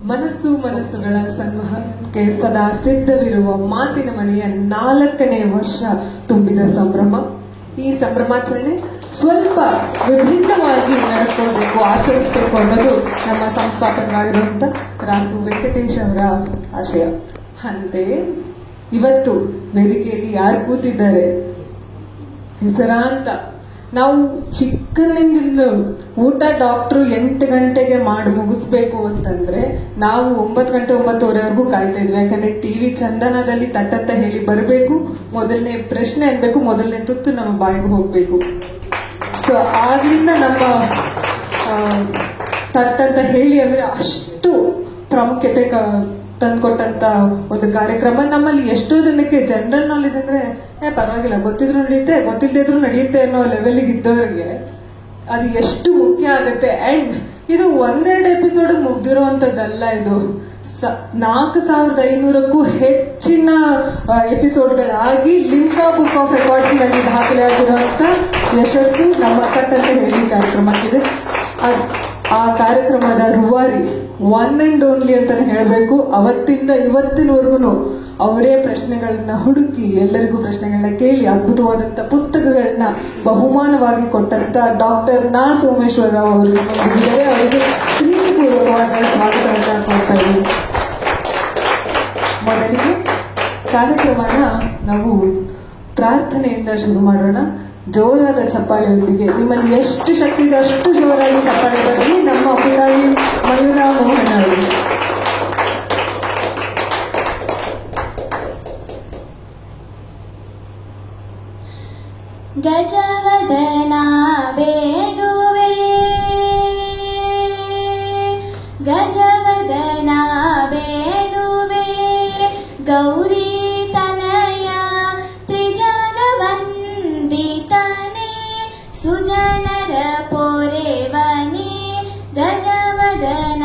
ಮನಸ್ಸು ಮನಸ್ಸುಗಳ ಸಂವಹನಕ್ಕೆ ಸದಾ ಸಿದ್ಧವಿರುವ ಮಾತಿನ ಮನೆಯ 4ನೇ ವರ್ಷ ತುಂಬಿದ ಸಂಭ್ರಮ. ಈ ಸಂಭ್ರಮಾಚರಣೆ ಸ್ವಲ್ಪ ವಿಭಿನ್ನವಾಗಿ ನಡೆಸ್ಕೊಳ್ಬೇಕು, ಆಚರಿಸಬೇಕು ಅನ್ನೋದು ನಮ್ಮ ಸಂಸ್ಥಾಪಕರಾಗಿರುವಂತ ರಾಸು ವೆಂಕಟೇಶ್ ಅವರ ಆಶಯ. ಅಂತೆಯೇ ಇವತ್ತು ವೇದಿಕೆಯಲ್ಲಿ ಯಾರು ಕೂತಿದ್ದಾರೆ, ಹೆಸರಾಂತ ನಾವು ಚಿಕ್ಕನಿಂದ ಊಟ ಡಾಕ್ಟ್ರು 8 ಗಂಟೆಗೆ ಮಾಡಿ ಮುಗಿಸ್ಬೇಕು ಅಂತಂದ್ರೆ ನಾವು 9 ಗಂಟೆ 9:30ವರೆಗೂ ಕಾಯ್ತಾ ಇದ್ವಿ. ಯಾಕಂದ್ರೆ ಟಿವಿ ಚಂದನದಲ್ಲಿ ತಟ್ಟಂತ ಹೇಳಿ ಬರಬೇಕು, ಮೊದಲನೇ ಪ್ರಶ್ನೆ ಅನ್ಬೇಕು, ಮೊದಲನೇ ತುತ್ತು ನಮ್ಮ ಬಾಯಿಗೆ ಹೋಗ್ಬೇಕು. ಸೊ ಆಗ್ಲಿಂದ ನಮ್ಮ ತಟ್ಟಂತ ಹೇಳಿ ಅಂದ್ರೆ ಅಷ್ಟು ಪ್ರಾಮುಖ್ಯತೆ ತಂದ್ಕೊಟ್ಟಂತ ಒಂದು ಕಾರ್ಯಕ್ರಮ. ನಮ್ಮಲ್ಲಿ ಎಷ್ಟೋ ಜನಕ್ಕೆ ಜನರಲ್ ನಾಲೆಜ್ ಅಂದ್ರೆ ಪರವಾಗಿಲ್ಲ, ಗೊತ್ತಿದ್ರು ನಡೆಯುತ್ತೆ, ಗೊತ್ತಿಲ್ಲದೆ ಇದ್ರು ನಡೆಯುತ್ತೆ ಅನ್ನೋ ಲೆವೆಲ್ಗೆ ಇದ್ದವರಿಗೆ ಅದು ಎಷ್ಟು ಮುಖ್ಯ ಆಗುತ್ತೆ. ಅಂಡ್ ಇದು 1-2 ಎಪಿಸೋಡ್ ಮುಗ್ದಿರುವಂತದ್ದಲ್ಲ, ಇದು 4500ಕ್ಕೂ ಹೆಚ್ಚಿನ ಎಪಿಸೋಡ್ಗಳಾಗಿ ಲಿಮ್ಕಾ ಬುಕ್ ಆಫ್ ರೆಕಾರ್ಡ್ಸ್ ನಲ್ಲಿ ದಾಖಲೆಯಾಗಿರುವಂತ ಯಶಸ್ಸು ನಮ್ಮ ಅಕ್ಕಂತ ಹೇಳಿ ಕಾರ್ಯಕ್ರಮಕ್ಕಿದೆ. ಆ ಕಾರ್ಯಕ್ರಮದ ರೂವಾರಿ ಒನ್ ಅಂಡ್ ಓನ್ಲಿ ಅಂತಾನೆ ಹೇಳಬೇಕು. ಅವತ್ತಿಂದ ಇವತ್ತಿನವರೆಗೂ ಅವರೇ ಪ್ರಶ್ನೆಗಳನ್ನ ಹುಡುಕಿ ಎಲ್ಲರಿಗೂ ಪ್ರಶ್ನೆಗಳನ್ನ ಕೇಳಿ ಅದ್ಭುತವಾದಂತ ಪುಸ್ತಕಗಳನ್ನ ಬಹುಮಾನವಾಗಿ ಕೊಟ್ಟಂತ ಡಾಕ್ಟರ್ ನಾ ಸೋಮೇಶ್ವರ ಅವರು ಅವರಿಗೆ ಪ್ರೀತಿಪೂರ್ವಕವಾದ ಸ್ವಾಗತವನ್ನ ಕೊಡ್ತಾ ಇದ್ದೀವಿ. ಮೊದಲಿಗೆ ಕಾರ್ಯಕ್ರಮನ ನಾವು ಪ್ರಾರ್ಥನೆಯಿಂದ ಶುರು ಮಾಡೋಣ. ಜೋರಾದ ಚಪ್ಪಾಳೆಯೊಂದಿಗೆ ನಿಮ್ಮಲ್ಲಿ ಎಷ್ಟು ಶಕ್ತಿ ಇದೆ ಅಷ್ಟು ಜೋರಾಗಿ ಚಪ್ಪಾಳೆ ಬರಲಿ. ನಮ್ಮ ಪುಟಾಣಿ ಮಯೂರ ಮೋಹನ್ ಅವರು. ಗಜವದನ ಬೇಡುವೆ, ಗಜವದನ ಬೇಡುವೆ, ಗೌರಿ ತನಯ ತ್ರಿಜಗವಂದಿತನೇ, ಸುಜನರ ಪೊರೆವನೇ, ಗಜವದನ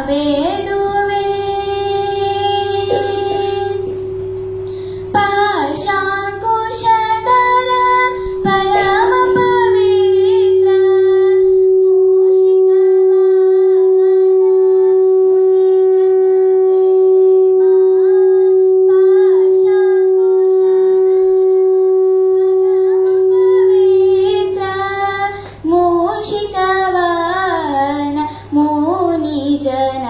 ಬೇಡುವೆ. ಪಾಶಾಂಕುಶಧರ ಪರಮ ಪವಿತ್ರ, ಮೂಷಿಕವಾಹನ ಮುನಿಜನ,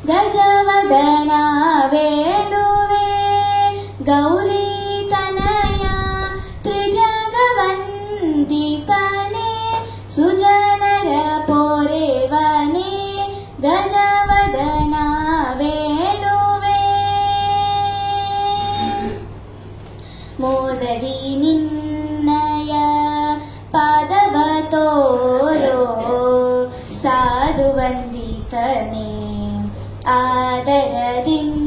ಗಜವದನ ಬೇಡುವೆ, ಗೌರಿ ತನಯ ತ್ರಿಜಗವಂದಿತನೇ, ಸುಜನರ ಪೊರೆವನೇ, ಗಜವದನ ಬೇಡುವೆ. ಮೋದದಿ ನಿನ್ನಯ ಪಾದವ ತೋರೋ ಸಾಧುವಂದಿತನೇ, ಆದರದಿಂದಲೇ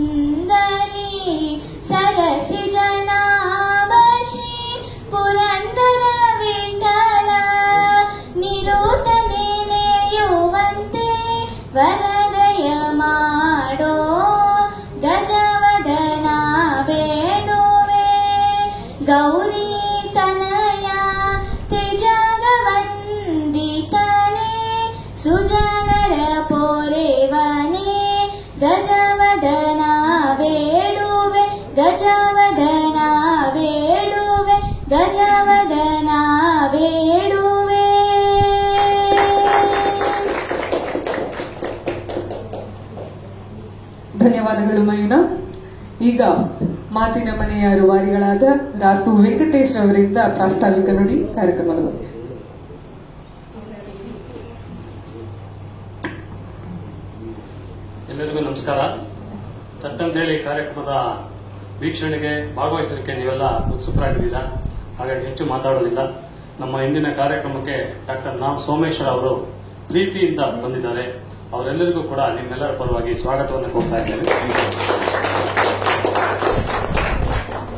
ಸರಸಿ ಜನಾಭಶಿ ಪುರಂದರ ವಿಠಲ, ನಿರೂತನೆ ನೆಯುವಂತೆ ವರದಯ ಮಾಡೋ, ಗಜವದನ ಬೇಡುವೆ, ಗೌರಿ ತನಯ ತ್ರಿಜಗವಂದಿತನೇ, ಸುಜನರ ಪೊರೆವನೇ, ಗಜವದನ ಬೇಡುವೆ, ಗಜವದನ ಬೇಡುವೆ, ಗಜವದನ ಬೇಡುವೆ. ಧನ್ಯವಾದಗಳು ಮಯೂನ. ಈಗ ಮಾತಿನ ಮನೆಯ ರೂವಾರಿಗಳಾದ ರಾಸು ವೆಂಕಟೇಶ್ ಅವರಿಂದ ಪ್ರಾಸ್ತಾವಿಕ ನುಡಿ ಕಾರ್ಯಕ್ರಮದ ಬಗ್ಗೆ. ಎಲ್ಲರಿಗೂ ನಮಸ್ಕಾರ. ತಟ್ಟಂತೇಳಿ ಕಾರ್ಯಕ್ರಮದ ವೀಕ್ಷಣೆಗೆ ಭಾಗವಹಿಸಲಿಕ್ಕೆ ನೀವೆಲ್ಲ ಉತ್ಸುಕರಾಗಿದ್ದೀರಾ. ಹಾಗಾಗಿ ಹೆಚ್ಚು ಮಾತಾಡೋದಿಲ್ಲ. ನಮ್ಮ ಇಂದಿನ ಕಾರ್ಯಕ್ರಮಕ್ಕೆ ಡಾಕ್ಟರ್ ನಾ ಸೋಮೇಶ್ವರ ಅವರು ಪ್ರೀತಿಯಿಂದ ಬಂದಿದ್ದಾರೆ. ಅವರೆಲ್ಲರಿಗೂ ಕೂಡ ನಿಮ್ಮೆಲ್ಲರ ಪರವಾಗಿ ಸ್ವಾಗತವನ್ನು ಕೋರ್ತಾ ಇದ್ದೇನೆ.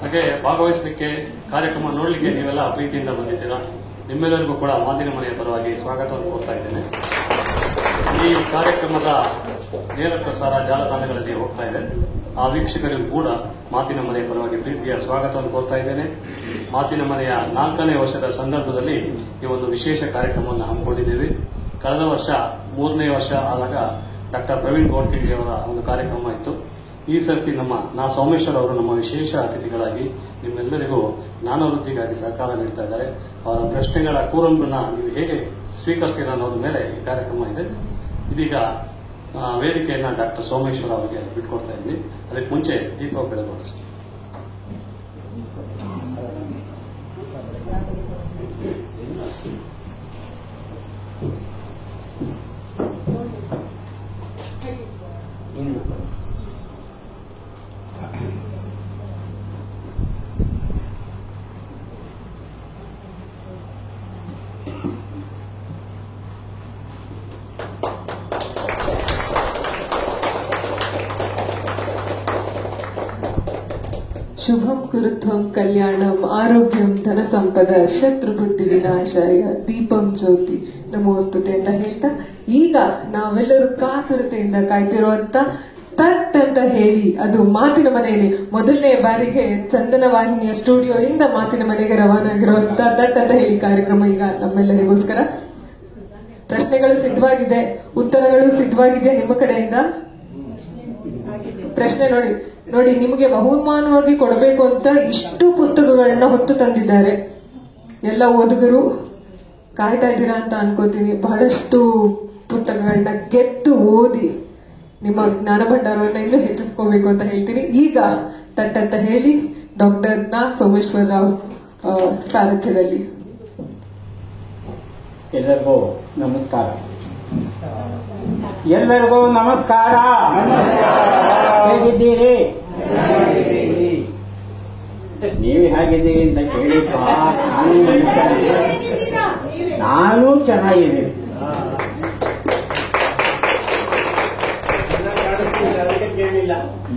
ಹಾಗೆ ಭಾಗವಹಿಸಲಿಕ್ಕೆ ಕಾರ್ಯಕ್ರಮ ನೋಡಲಿಕ್ಕೆ ನೀವೆಲ್ಲ ಪ್ರೀತಿಯಿಂದ ಬಂದಿದ್ದೀರಾ. ನಿಮ್ಮೆಲ್ಲರಿಗೂ ಕೂಡ ಮಾತಿನ ಮನೆಯ ಪರವಾಗಿ ಸ್ವಾಗತವನ್ನು ಕೋರ್ತಾ ಇದ್ದೇನೆ. ಈ ಕಾರ್ಯಕ್ರಮದ ನೇರ ಪ್ರಸಾರ ಜಾಲತಾಣಗಳಲ್ಲಿ ಹೋಗ್ತಾ ಇದೆ. ಆ ವೀಕ್ಷಕರಿಗೂ ಕೂಡ ಮಾತಿನ ಮನೆಯ ಪರವಾಗಿ ಪ್ರೀತಿಯ ಸ್ವಾಗತವನ್ನು ಕೋರ್ತಾ ಇದ್ದೇನೆ. ಮಾತಿನ ಮನೆಯ 4ನೇ ವರ್ಷದ ಸಂದರ್ಭದಲ್ಲಿ ಈ ಒಂದು ವಿಶೇಷ ಕಾರ್ಯಕ್ರಮವನ್ನು ಹಮ್ಮಿಕೊಂಡಿದ್ದೇವೆ. ಕಳೆದ ವರ್ಷ 3ನೇ ವರ್ಷ ಆದಾಗ ಡಾಕ್ಟರ್ ಪ್ರವೀಣ್ ಗೋಡ್ಖಿಂಡಿ ಅವರ ಒಂದು ಕಾರ್ಯಕ್ರಮ ಇತ್ತು. ಈ ಸರ್ತಿ ನಾ ಸೋಮೇಶ್ವರ್ ಅವರು ನಮ್ಮ ವಿಶೇಷ ಅತಿಥಿಗಳಾಗಿ ನಿಮ್ಮೆಲ್ಲರಿಗೂ ಜ್ಞಾನವೃದ್ಧಿಗಾಗಿ ಸಹಕಾರ ನೀಡ್ತಾ ಇದ್ದಾರೆ. ಅವರ ಪ್ರಶ್ನೆಗಳ ಕೂರಂಬನ್ನ ನೀವು ಹೇಗೆ ಸ್ವೀಕರಿಸ್ತೀರಾ ಅನ್ನೋದ್ರ ಮೇಲೆ ಈ ಕಾರ್ಯಕ್ರಮ ಇದೆ. ಇದೀಗ ವೇದಿಕೆಯನ್ನ ಡಾಕ್ಟರ್ ಸೋಮೇಶ್ವರ್ ಅವರಿಗೆ ಬಿಟ್ಕೊಡ್ತಾ ಇದ್ವಿ. ಅದಕ್ಕೆ ಮುಂಚೆ ದೀಪ ಬೆಳಗೊಳಿಸಿ. ಶುಭಂ ಕುರುತ್ವಂ ಕಲ್ಯಾಣಂ ಆರೋಗ್ಯಂ ಧನ ಸಂಪದ ಶತ್ರುಬುದ್ಧಿ ವಿನಾಶಾಯ ದೀಪಂ ಜ್ಯೋತಿ ನಮೋಸ್ತುತೆ ಅಂತ ಹೇಳ್ತಾ, ಈಗ ನಾವೆಲ್ಲರೂ ಕಾತುರತೆಯಿಂದ ಕಾಯ್ತಿರುವಂತ ತಟ್ ಅಂತ ಹೇಳಿ, ಅದು ಮಾತಿನ ಮನೆಯಲ್ಲಿ ಮೊದಲನೇ ಬಾರಿಗೆ ಚಂದನ ವಾಹಿನಿಯ ಸ್ಟುಡಿಯೋದಿಂದ ಮಾತಿನ ಮನೆಗೆ ರವಾನಾಗಿರುವಂತ ತಟ್ ಅಂತ ಹೇಳಿ ಕಾರ್ಯಕ್ರಮ ಈಗ ನಮ್ಮೆಲ್ಲರಿಗೋಸ್ಕರ. ಪ್ರಶ್ನೆಗಳು ಸಿದ್ಧವಾಗಿದೆ, ಉತ್ತರಗಳು ಸಿದ್ಧವಾಗಿದೆ ನಿಮ್ಮ ಕಡೆಯಿಂದ. ಪ್ರಶ್ನೆ ನೋಡಿ ನಿಮಗೆ ಬಹುಮಾನವಾಗಿ ಕೊಡಬೇಕು ಅಂತ ಇಷ್ಟು ಪುಸ್ತಕಗಳನ್ನ ಹೊತ್ತು ತಂದಿದ್ದಾರೆ. ಎಲ್ಲ ಓದುಗರು ಕಾಯ್ತಾ ಇದ್ದೀರಾ ಅಂತ ಅನ್ಕೋತೀನಿ. ಬಹಳಷ್ಟು ಪುಸ್ತಕಗಳನ್ನ ಗೆದ್ದು ಓದಿ ನಿಮ್ಮ ಜ್ಞಾನ ಭಂಡಾರವನ್ನ ಇನ್ನೂ ಹೆಚ್ಚಿಸ್ಕೋಬೇಕು ಅಂತ ಹೇಳ್ತೀನಿ. ಈಗ ತಟ್ ಅಂತ ಹೇಳಿ ಡಾಕ್ಟರ್ ಸೋಮೇಶ್ವರ್ ರಾವ್ ಸಾರಥ್ಯದಲ್ಲಿ. ಎಲ್ಲರಿಗೂ ನಮಸ್ಕಾರ. ಎಲ್ಲರಿಗೂ ನಮಸ್ಕಾರ. ಹೇಗಿದ್ದೀರಿ? ನೀವು ಹೇಗಿದ್ದೀರಿ ಅಂತ ಕೇಳಿಪ್ಪ. ನಾನು ಚೆನ್ನಾಗಿದ್ದೀನಿ.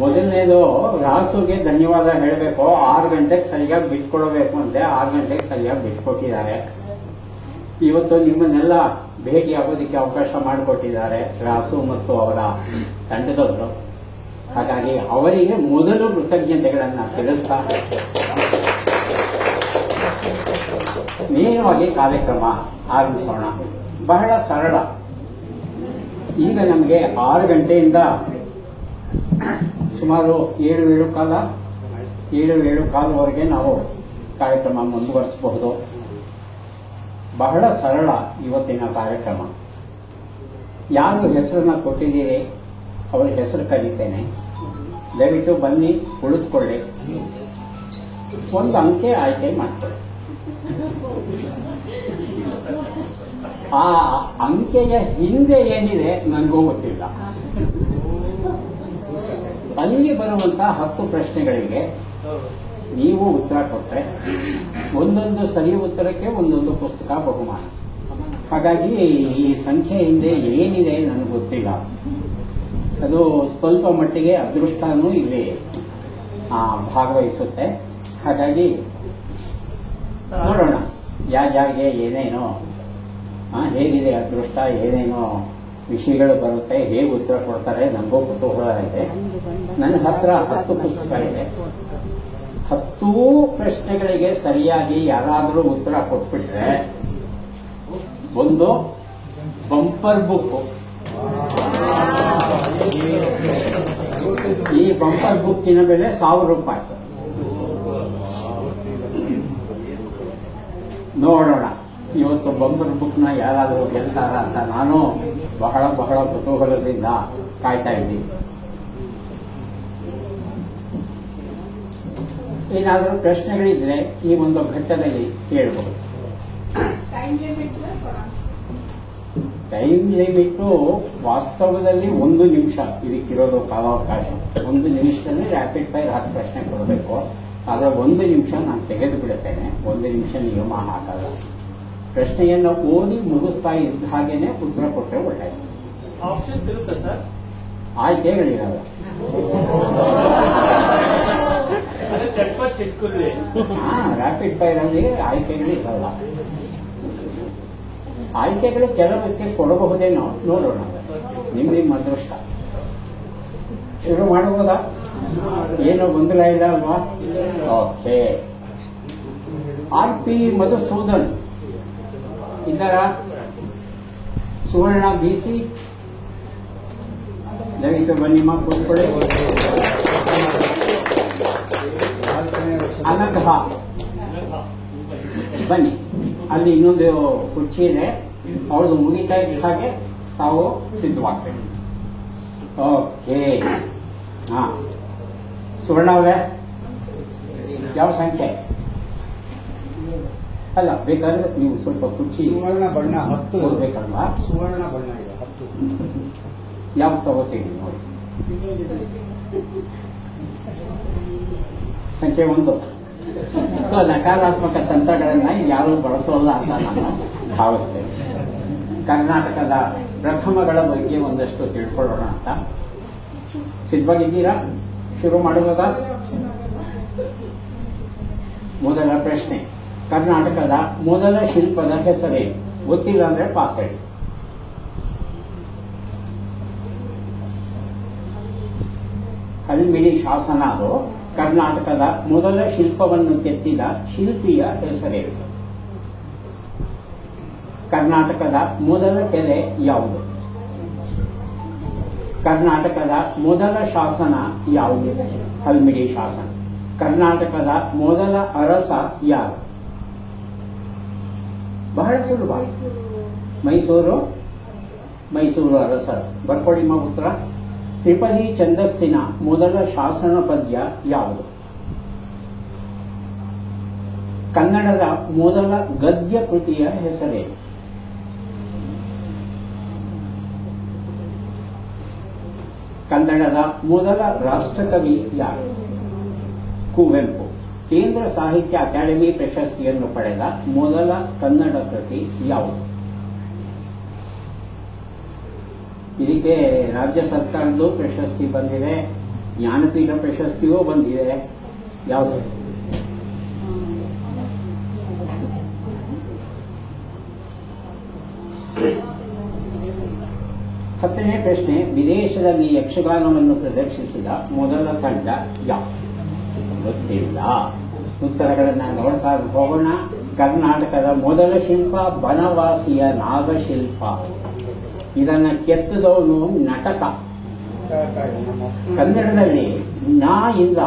ಮೊದಲನೇದು ರಾಸುಗೆ ಧನ್ಯವಾದ ಹೇಳಬೇಕು. 6 ಗಂಟೆಗೆ ಸರಿಯಾಗಿ ಬಿಟ್ಕೊಡ್ಬೇಕು ಅಂತೆ, 6 ಗಂಟೆಗೆ ಸರಿಯಾಗಿ ಬಿಟ್ಕೊಟ್ಟಿದ್ದಾರೆ. ಇವತ್ತು ನಿಮ್ಮನ್ನೆಲ್ಲ ಭೇಟಿ ಆಗೋದಕ್ಕೆ ಅವಕಾಶ ಮಾಡಿಕೊಟ್ಟಿದ್ದಾರೆ ರಾಸು ಮತ್ತು ಅವರ ತಂಡದವರು. ಹಾಗಾಗಿ ಅವರಿಗೆ ಮೊದಲು ಕೃತಜ್ಞತೆಗಳನ್ನ ತಿಳಿಸ್ತಾ ನೇರವಾಗಿ ಕಾರ್ಯಕ್ರಮ ಆರಂಭಿಸೋಣ. ಬಹಳ ಸರಳ. ಈಗ ನಮಗೆ 6 ಗಂಟೆಯಿಂದ ಸುಮಾರು 7:15ವರೆಗೆ ನಾವು ಕಾರ್ಯಕ್ರಮ ಮುಂದುವರಿಸಬಹುದು. ಬಹಳ ಸರಳ ಇವತ್ತಿನ ಕಾರ್ಯಕ್ರಮ. ಯಾರು ಹೆಸರನ್ನ ಕೊಟ್ಟಿದ್ದೀರಿ ಅವ್ರ ಹೆಸರು ಕರೀತೇನೆ. ದಯವಿಟ್ಟು ಬನ್ನಿ, ಕುಳಿತುಕೊಳ್ಳಿ, ಒಂದು ಅಂಕೆ ಆಯ್ಕೆ ಮಾಡ್ಕೊಳ್ಳಿ. ಆ ಅಂಕೆಯ ಹಿಂದೆ ಏನಿದೆ ನನಗೂ ಗೊತ್ತಿಲ್ಲ. ಅಲ್ಲಿ ಬರುವಂತಹ 10 ಪ್ರಶ್ನೆಗಳಿಗೆ ನೀವು ಉತ್ತರ ಕೊಟ್ಟರೆ ಒಂದೊಂದು ಸರಿ ಉತ್ತರಕ್ಕೆ ಒಂದೊಂದು ಪುಸ್ತಕ ಬಹುಮಾನ. ಹಾಗಾಗಿ ಈ ಸಂಖ್ಯೆ ಹಿಂದೆ ಏನಿದೆ ನನಗೆ ಗೊತ್ತಿಲ್ಲ. ಅದು ಸ್ವಲ್ಪ ಮಟ್ಟಿಗೆ ಅದೃಷ್ಟನೂ ಇಲ್ಲಿ ಭಾಗವಹಿಸುತ್ತೆ. ಹಾಗಾಗಿ ನೋಡೋಣ ಯಾರಿಗೆ ಏನೇನೋ ಹೇಗಿದೆ ಅದೃಷ್ಟ, ಏನೇನೋ ವಿಷಯಗಳು ಬರುತ್ತೆ, ಹೇಗೆ ಉತ್ತರ ಕೊಡ್ತಾರೆ ನನಗೂ ಕುತೂಹಲ ಇದೆ. ನನ್ನ ಹತ್ರ 10 ಪುಸ್ತಕ ಇದೆ. 10 ಪ್ರಶ್ನೆಗಳಿಗೆ ಸರಿಯಾಗಿ ಯಾರಾದರೂ ಉತ್ತರ ಕೊಟ್ಬಿಟ್ರೆ ಒಂದು ಬಂಪರ್ ಬುಕ್. ಈ ಬಂಪರ್ ಬುಕ್ಕಿನ ಬೆಲೆ 1000 ರೂಪಾಯಿ. ನೋಡೋಣ ಇವತ್ತು ಬಂಪರ್ ಬುಕ್ನ ಯಾರಾದರೂ ಗೆಲ್ತಾರ ಅಂತ ನಾನು ಬಹಳ ಬಹಳ ಕುತೂಹಲದಿಂದ ಕಾಯ್ತಾ ಇದ್ದೀನಿ. ಏನಾದರೂ ಪ್ರಶ್ನೆಗಳಿದ್ರೆ ಈ ಒಂದು ಘಟ್ಟದಲ್ಲಿ ಕೇಳಬಹುದು. ಟೈಮ್ ಲಿಮಿಟ್ಟು ವಾಸ್ತವದಲ್ಲಿ 1 ನಿಮಿಷ ಇದಕ್ಕಿರೋದು ಕಾಲಾವಕಾಶ. 1 ನಿಮಿಷದಲ್ಲಿ ರ್ಯಾಪಿಡ್ ಫೈರ್ 10 ಪ್ರಶ್ನೆ ಕೊಡಬೇಕು. ಆದರೆ 1 ನಿಮಿಷ ನಾನು ತೆಗೆದು ಬಿಡುತ್ತೇನೆ. 1 ನಿಮಿಷ ನಿಯಮ ಹಾಕಲ್ಲ. ಪ್ರಶ್ನೆಯನ್ನು ಓದಿ ಮುಗಿಸ್ತಾ ಇದ್ದ ಹಾಗೇನೆ ಉತ್ತರ ಕೊಟ್ಟರೆ ಒಳ್ಳೆಯದು. ಆಪ್ಷನ್ಸ್ ಇರುತ್ತೆ ಸರ್? ಆಯ್ಕೆಗಳಿರಲ್ಲ. ರ್ಯಾಪಿಡ್ ಫೈರ್ ಅಲ್ಲಿ ಆಯ್ಕೆಗಳಿರಲ್ಲ. ಆಯ್ಕೆಗಳು ಕೆಲವಕ್ಕೆ ಕೊಡಬಹುದೇನೋ, ನೋಡೋಣ. ನಿಮ್ಮ ಅದೃಷ್ಟ. ಶುರು ಮಾಡಬಹುದಾ? ಏನೋ ಗೊಂದಲ ಇಲ್ಲ ಅಲ್ವಾ? ಓಕೆ. RP ಮಧುಸೂದನ್ ಇದ್ದಾರ? ಸುವರ್ಣ BC ದಯವಿಟ್ಟು ಬನ್ನಿಮ್ಮ, ಕೂತ್ಕೊಳ್ಳಿ. ಅನಘ ಬನ್ನಿ. ಅಲ್ಲಿ ಇನ್ನೊಂದು ಕುರ್ಚಿ ಇದೆ, ಅವ್ರದ್ದು ಮುಗಿತಾ ಇದ್ದ ಹಾಗೆ ತಾವು ಸಿದ್ಧವಾಗ್ಬೇಕು. ಓಕೆ. ಹಾ, ಸುವರ್ಣ ಅವರೇ, ಯಾವ ಸಂಖ್ಯೆ? ಅಲ್ಲ, ಬೇಕಾದ್ರೆ ನೀವು ಸ್ವಲ್ಪ ಕುರ್ಚಿ ಸುವರ್ಣ ಬಣ್ಣ 10 ಓದ್ಬೇಕಲ್ವಾ? ಸುವರ್ಣ ಬಣ್ಣ ಇದೆ 10. ಯಾವ ತಗೋತೀವಿ ನೋಡಿ. ಸಂಖ್ಯೆ 1. ಸೊ ನಕಾರಾತ್ಮಕ ತಂತ್ರಗಳನ್ನ ಯಾರು ಬಳಸೋಲ್ಲ ಅಂತ ನಾನು ಭಾವಿಸ್ತೇನೆ. ಕರ್ನಾಟಕದ ಪ್ರಥಮಗಳ ಬಗ್ಗೆ ಒಂದಷ್ಟು ತಿಳ್ಕೊಳ್ಳೋಣ ಅಂತ. ಸಿದ್ಧವಾಗಿದ್ದೀರಾ? ಶುರು ಮಾಡುವಾಗ ಮೊದಲ ಪ್ರಶ್ನೆ, ಕರ್ನಾಟಕದ ಮೊದಲ ಶಿಲ್ಪದ ಹೆಸರೇನು? ಗೊತ್ತಿಲ್ಲ ಅಂದ್ರೆ ಪಾಸ್ ಹೇಳಿ. ಹಲ್ಮಿಡಿ ಶಾಸನ ಅದು. ಕರ್ನಾಟಕದ ಮೊದಲ ಶಿಲ್ಪವನ್ನು ಕೆತ್ತಿದ ಶಿಲ್ಪಿಯ ಹೆಸರೇನು? ಕರ್ನಾಟಕದ ಮೊದಲ ಕೆರೆ ಯಾವುದು? ಕರ್ನಾಟಕದ ಮೊದಲ ಶಾಸನ ಯಾವುದು? ಹಲ್ಮಿಡಿ ಶಾಸನ. ಕರ್ನಾಟಕದ ಮೊದಲ ಅರಸ ಯಾರು? ಬಹಳ ಸುಲಭ. ಮೈಸೂರು ಅರಸರು. ಬರ್ಕೊಳ್ಳಿ ಉತ್ತರ. ತ್ರಿಪದಿ ಛಂದಸ್ಸಿನ ಮೊದಲ ಶಾಸನ ಪದ್ಯ ಯಾವುದು? ಕನ್ನಡದ ಮೊದಲ ಗದ್ಯ ಕೃತಿಯ ಹೆಸರೇನು? ಕನ್ನಡದ ಮೊದಲ ರಾಷ್ಟ್ರಕವಿ ಯಾರು? ಕುವೆಂಪು. ಕೇಂದ್ರ ಸಾಹಿತ್ಯ ಅಕಾಡೆಮಿ ಪ್ರಶಸ್ತಿಯನ್ನು ಪಡೆದ ಮೊದಲ ಕನ್ನಡ ಕೃತಿ ಯಾವುದು? ಇದಕ್ಕೆ ರಾಜ್ಯ ಸರ್ಕಾರದ್ದು ಪ್ರಶಸ್ತಿ ಬಂದಿದೆ, ಜ್ಞಾನಪೀಠ ಪ್ರಶಸ್ತಿಯೂ ಬಂದಿದೆ. ಯಾವುದು? ಹತ್ತನೇ ಪ್ರಶ್ನೆ, ವಿದೇಶದಲ್ಲಿ ಯಕ್ಷಗಾನವನ್ನು ಪ್ರದರ್ಶಿಸಿದ ಮೊದಲ ತಂಡ ಯಾವುದು? ಗೊತ್ತಿಲ್ಲ. ಉತ್ತರಗಳನ್ನು ನೋಡ್ತಾ ಹೋಗೋಣ. ಕರ್ನಾಟಕದ ಮೊದಲ ಶಿಲ್ಪ ಬನವಾಸಿಯ ನಾಗಶಿಲ್ಪ. ಇದನ್ನ ಕೆತ್ತದವನು ನಟಕ. ಕನ್ನಡದಲ್ಲಿ ನಾ ಇಲ್ಲ,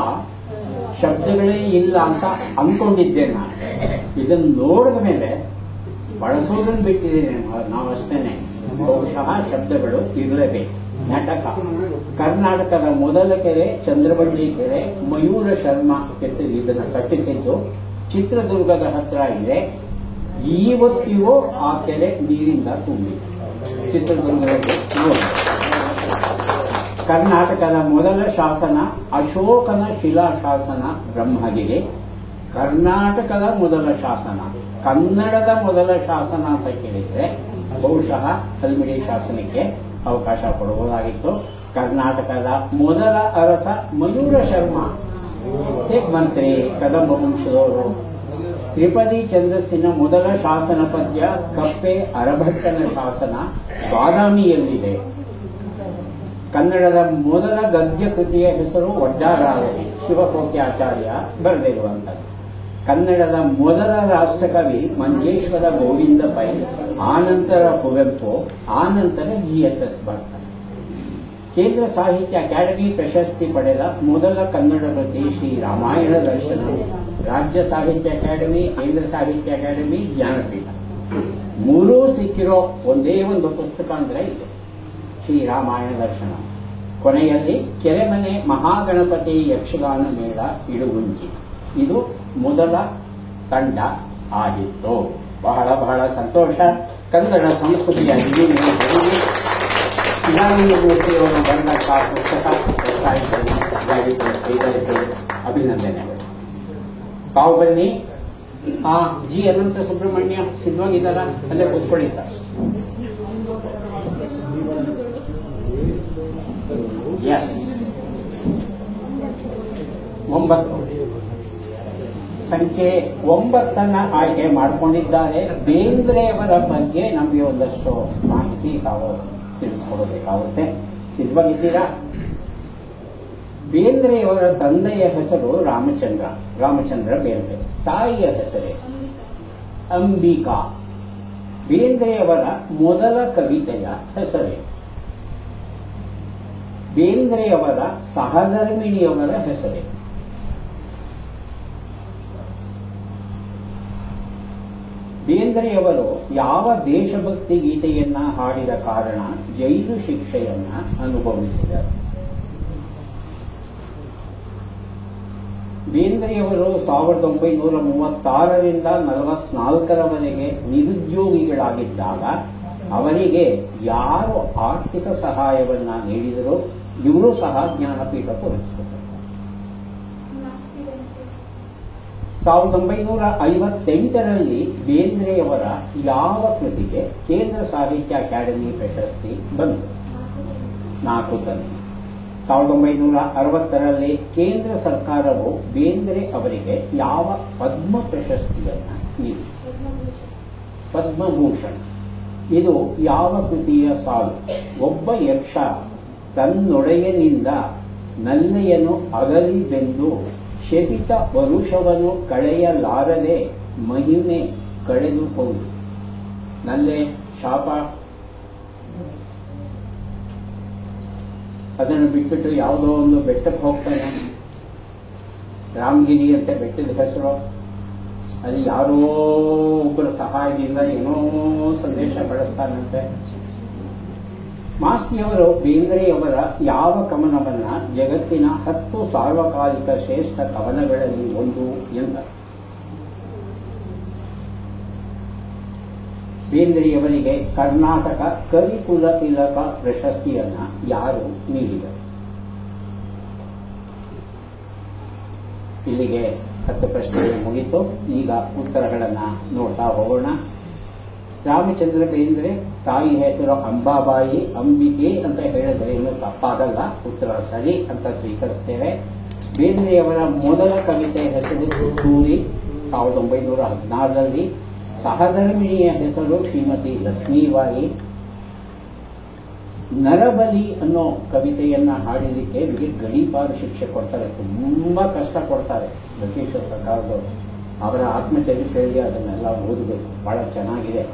ಶಬ್ದಗಳೇ ಇಲ್ಲ ಅಂತ ಅಂದ್ಕೊಂಡಿದ್ದೆ ನಾನು. ಇದನ್ನು ನೋಡಿದ ಮೇಲೆ ಬಳಸೋದನ್ನು ಬಿಟ್ಟಿದ್ದೇನೆ ನಾವಷ್ಟೇನೆ. ಬಹುಶಃ ಶಬ್ದಗಳು ಇರಲೇಬೇಕು. ನಾಟಕ. ಕರ್ನಾಟಕದ ಮೊದಲ ಕೆರೆ ಚಂದ್ರವಳ್ಳಿ ಕೆರೆ. ಮಯೂರ ಶರ್ಮಾ ಕೆತ್ತಿದ್ದು, ಇದನ್ನು ಕಟ್ಟಿಸಿದ್ದು ಚಿತ್ರದುರ್ಗದ ಹತ್ರ ಇದೆ. ಇವತ್ತಿಗೂ ಆ ಕೆರೆ ನೀರಿಂದ ತುಂಬಿದೆ. ಚಿತ್ರದುರ್ಗದಲ್ಲಿ ನೋಡಿ. ಕರ್ನಾಟಕದ ಮೊದಲ ಶಾಸನ ಅಶೋಕನ ಶಿಲಾಶಾಸನ ಬ್ರಹ್ಮಗಿರಿ. ಕರ್ನಾಟಕದ ಮೊದಲ ಶಾಸನ, ಕನ್ನಡದ ಮೊದಲ ಶಾಸನ ಅಂತ ಕೇಳಿದ್ರೆ ಬಹುಶಃ ಹಲ್ಮಿಡಿ ಶಾಸನಕ್ಕೆ ಅವಕಾಶ ಕೊಡಬಹುದಾಗಿತ್ತು. ಕರ್ನಾಟಕದ ಮೊದಲ ಅರಸ ಮಯೂರ ಶರ್ಮಾ. ಹೇಗೆ ಬಂತ್ರಿ ಕದಂಬ ವಂಶದವರು? ತ್ರಿಪದಿ ಛಂದಸ್ಸಿನ ಮೊದಲ ಶಾಸನ ಪದ್ಯ ಕಪ್ಪೆ ಅರಭಟ್ಟನ ಶಾಸನ ಬಾದಾಮಿಯಲ್ಲಿದೆ. ಕನ್ನಡದ ಮೊದಲ ಗದ್ಯ ಕೃತಿಯ ಹೆಸರು ಒಡ್ಡಾರಾವಳಿ, ಶಿವಕೋಟ್ಯಾಚಾರ್ಯ ಬರೆದಿರುವಂಥದ್ದು. ಕನ್ನಡದ ಮೊದಲ ರಾಷ್ಟ್ರಕವಿ ಮಂಜೇಶ್ವರ ಗೋವಿಂದ ಪೈ, ಆನಂತರ ಕುವೆಂಪು, ಆನಂತರ GSS ಬರ್ತಾರೆ. ಕೇಂದ್ರ ಸಾಹಿತ್ಯ ಅಕಾಡೆಮಿ ಪ್ರಶಸ್ತಿ ಪಡೆದ ಮೊದಲ ಕನ್ನಡ ಕೃತಿ ಶ್ರೀ ರಾಮಾಯಣ ದರ್ಶನ. ರಾಜ್ಯ ಸಾಹಿತ್ಯ ಅಕಾಡೆಮಿ, ಕೇಂದ್ರ ಸಾಹಿತ್ಯ ಅಕಾಡೆಮಿ, ಜ್ಞಾನಪೀಠ ಮೂರೂ ಸಿಕ್ಕಿರೋ ಒಂದೇ ಒಂದು ಪುಸ್ತಕ ಅಂದ್ರೆ ಇದೆ, ಶ್ರೀ ರಾಮಾಯಣ ದರ್ಶನ. ಕೊನೆಯಲ್ಲಿ ಕೆರೆಮನೆ ಮಹಾಗಣಪತಿ ಯಕ್ಷಗಾನ ಮೇಳ ಇಡುಗುಂಜಿ. ಇದು ಮೊದಲ ತಂಡ ಆಗಿತ್ತು. ಬಹಳ ಬಹಳ ಸಂತೋಷ. ಕನ್ನಡ ಸಂಸ್ಕೃತಿಯ ಮೂರ್ತಿಯವರು ಬರೆದಂತ ಪುಸ್ತಕ ಅಭಿನಂದನೆಗಳು. ತಾವು ಬನ್ನಿ. ಜಿ ಅನಂತ ಸುಬ್ರಹ್ಮಣ್ಯ ಸಿದ್ಧವಾಗಿದ್ದಾರ? ಅಲ್ಲೇ ಕೂತ್ಕೊಳ್ಳಿ ಸರ್. ಎಸ್. 9 ಸಂಖ್ಯೆ 9 ಆಯ್ಕೆ ಮಾಡಿಕೊಂಡಿದ್ದಾರೆ. ಬೇಂದ್ರೆಯವರ ಬಗ್ಗೆ ನಮಗೆ ಒಂದಷ್ಟು ಮಾಹಿತಿ ತಾವು ತಿಳಿಸ್ಕೊಡಬೇಕಾಗುತ್ತೆ. ಸಿದ್ಧವಾಗಿದ್ದೀರಾ? ಬೇಂದ್ರೆಯವರ ತಂದೆಯ ಹೆಸರು ರಾಮಚಂದ್ರ ಬೇಂದ್ರೆ. ತಾಯಿಯ ಹೆಸರೇ ಅಂಬಿಕಾ. ಬೇಂದ್ರೆಯವರ ಮೊದಲ ಕವಿತೆಯ ಹೆಸರೇ? ಬೇಂದ್ರೆಯವರ ಸಹಧರ್ಮಿಣಿಯವರ ಹೆಸರೇ. ಬೇಂದ್ರೆಯವರು ಯಾವ ದೇಶಭಕ್ತಿ ಗೀತೆಯನ್ನ ಹಾಡಿದ ಕಾರಣ ಜೈಲು ಶಿಕ್ಷೆಯನ್ನ ಅನುಭವಿಸಿದರು? ಬೇಂದ್ರೆಯವರು 1936ರಿಂದ 44ರವರೆಗೆ ನಿರುದ್ಯೋಗಿಗಳಾಗಿದ್ದಾಗ ಅವರಿಗೆ ಯಾರು ಆರ್ಥಿಕ ಸಹಾಯವನ್ನ ನೀಡಿದರೂ ಇವರು ಸಹ ಜ್ಞಾನಪೀಠ ಪುರಸ್ಕೃತರು. 1958ರಲ್ಲಿ ಬೇಂದ್ರೆಯವರ ಯಾವ ಕೃತಿಗೆ ಕೇಂದ್ರ ಸಾಹಿತ್ಯ ಅಕಾಡೆಮಿ ಪ್ರಶಸ್ತಿ ಬಂತು? 4 ತಂದೆ. 1960ರಲ್ಲಿ ಕೇಂದ್ರ ಸರ್ಕಾರವು ಬೇಂದ್ರೆ ಅವರಿಗೆ ಯಾವ ಪದ್ಮ ಪ್ರಶಸ್ತಿಯನ್ನ ನೀಡಿತು? ಪದ್ಮಭೂಷಣ. ಇದು ಯಾವ ಕೃತಿಯ ಸಾಲು? ಒಬ್ಬ ಯಕ್ಷ ತನ್ನೊಡೆಯನಿಂದ ನಲ್ಲೆಯನ್ನು ಅಗಲಿ ಬೆಂದು ಶಪಿತ ವರುಷವನ್ನು ಕಳೆಯಲಾರದೆ ಮಹಿಮೆ ಕಳೆದುಕೊಂಡು. ನಲ್ಲೆ ಶಾಪ. ಅದನ್ನು ಬಿಟ್ಬಿಟ್ಟು ಯಾವುದೋ ಒಂದು ಬೆಟ್ಟಕ್ಕೆ ಹೋಗ್ತಾನೆ. ರಾಮಗಿರಿ ಅಂತ ಬೆಟ್ಟದ ಹೆಸರು. ಅಲ್ಲಿ ಯಾರೋ ಒಬ್ಬರ ಸಹಾಯದಿಂದ ಏನೋ ಸಂದೇಶ ಕಳಿಸ್ತಾನಂತೆ. ಮಾಸ್ತಿಯವರು ಬೇಂದ್ರೆಯವರ ಯಾವ ಕವನವನ್ನ ಜಗತ್ತಿನ 10 ಸಾರ್ವಕಾಲಿಕ ಶ್ರೇಷ್ಠ ಕವನಗಳಲ್ಲಿ ಒಂದು ಎಂದ? ಬೇಂದ್ರೆಯವರಿಗೆ ಕರ್ನಾಟಕ ಕವಿಕುಲ ತಿಲಕ ಪ್ರಶಸ್ತಿಯನ್ನ ಯಾರು ನೀಡಿದರು? ಇಲ್ಲಿಗೆ 10 ಪ್ರಶ್ನೆಗಳು ಮುಗಿತು. ಈಗ ಉತ್ತರಗಳನ್ನ ನೋಡ್ತಾ ಹೋಗೋಣ. ರಾಮಚಂದ್ರ ಬೇಂದ್ರೆ ತಾಯಿ ಹೆಸರು ಅಂಬಾಬಾಯಿ, ಅಂಬಿಕೆ ಅಂತ ಹೇಳಿದ್ರೆ ಇನ್ನೂ ತಪ್ಪಾಗಲ್ಲ, ಉತ್ತರ ಸರಿ ಅಂತ ಸ್ವೀಕರಿಸ್ತೇವೆ. ಬೇಂದ್ರೆಯವರ ಮೊದಲ ಕವಿತೆ ಹೆಸರು ತುತ್ತೂರಿ, 1916ರಲ್ಲಿ. ಸಹಧರ್ಮಿಣಿಯ ಹೆಸರು ಶ್ರೀಮತಿ ಲಕ್ಷ್ಮೀಬಾಯಿ. ನರಬಲಿ ಅನ್ನೋ ಕವಿತೆಯನ್ನ ಹಾಡಿಲಿಕ್ಕೆ ಇವರಿಗೆ ಗಡೀಪಾರು ಶಿಕ್ಷೆ ಕೊಡ್ತಾರೆ. ತುಂಬಾ ಕಷ್ಟ ಕೊಡ್ತಾರೆ ಬ್ರಿಟಿಷ್ ಸರ್ಕಾರದವರು. ಅವರ ಆತ್ಮಚರಿತ್ರೆಯಲ್ಲಿ ಅದನ್ನೆಲ್ಲ ಓದಬೇಕು, ಬಹಳ ಚೆನ್ನಾಗಿದೆ.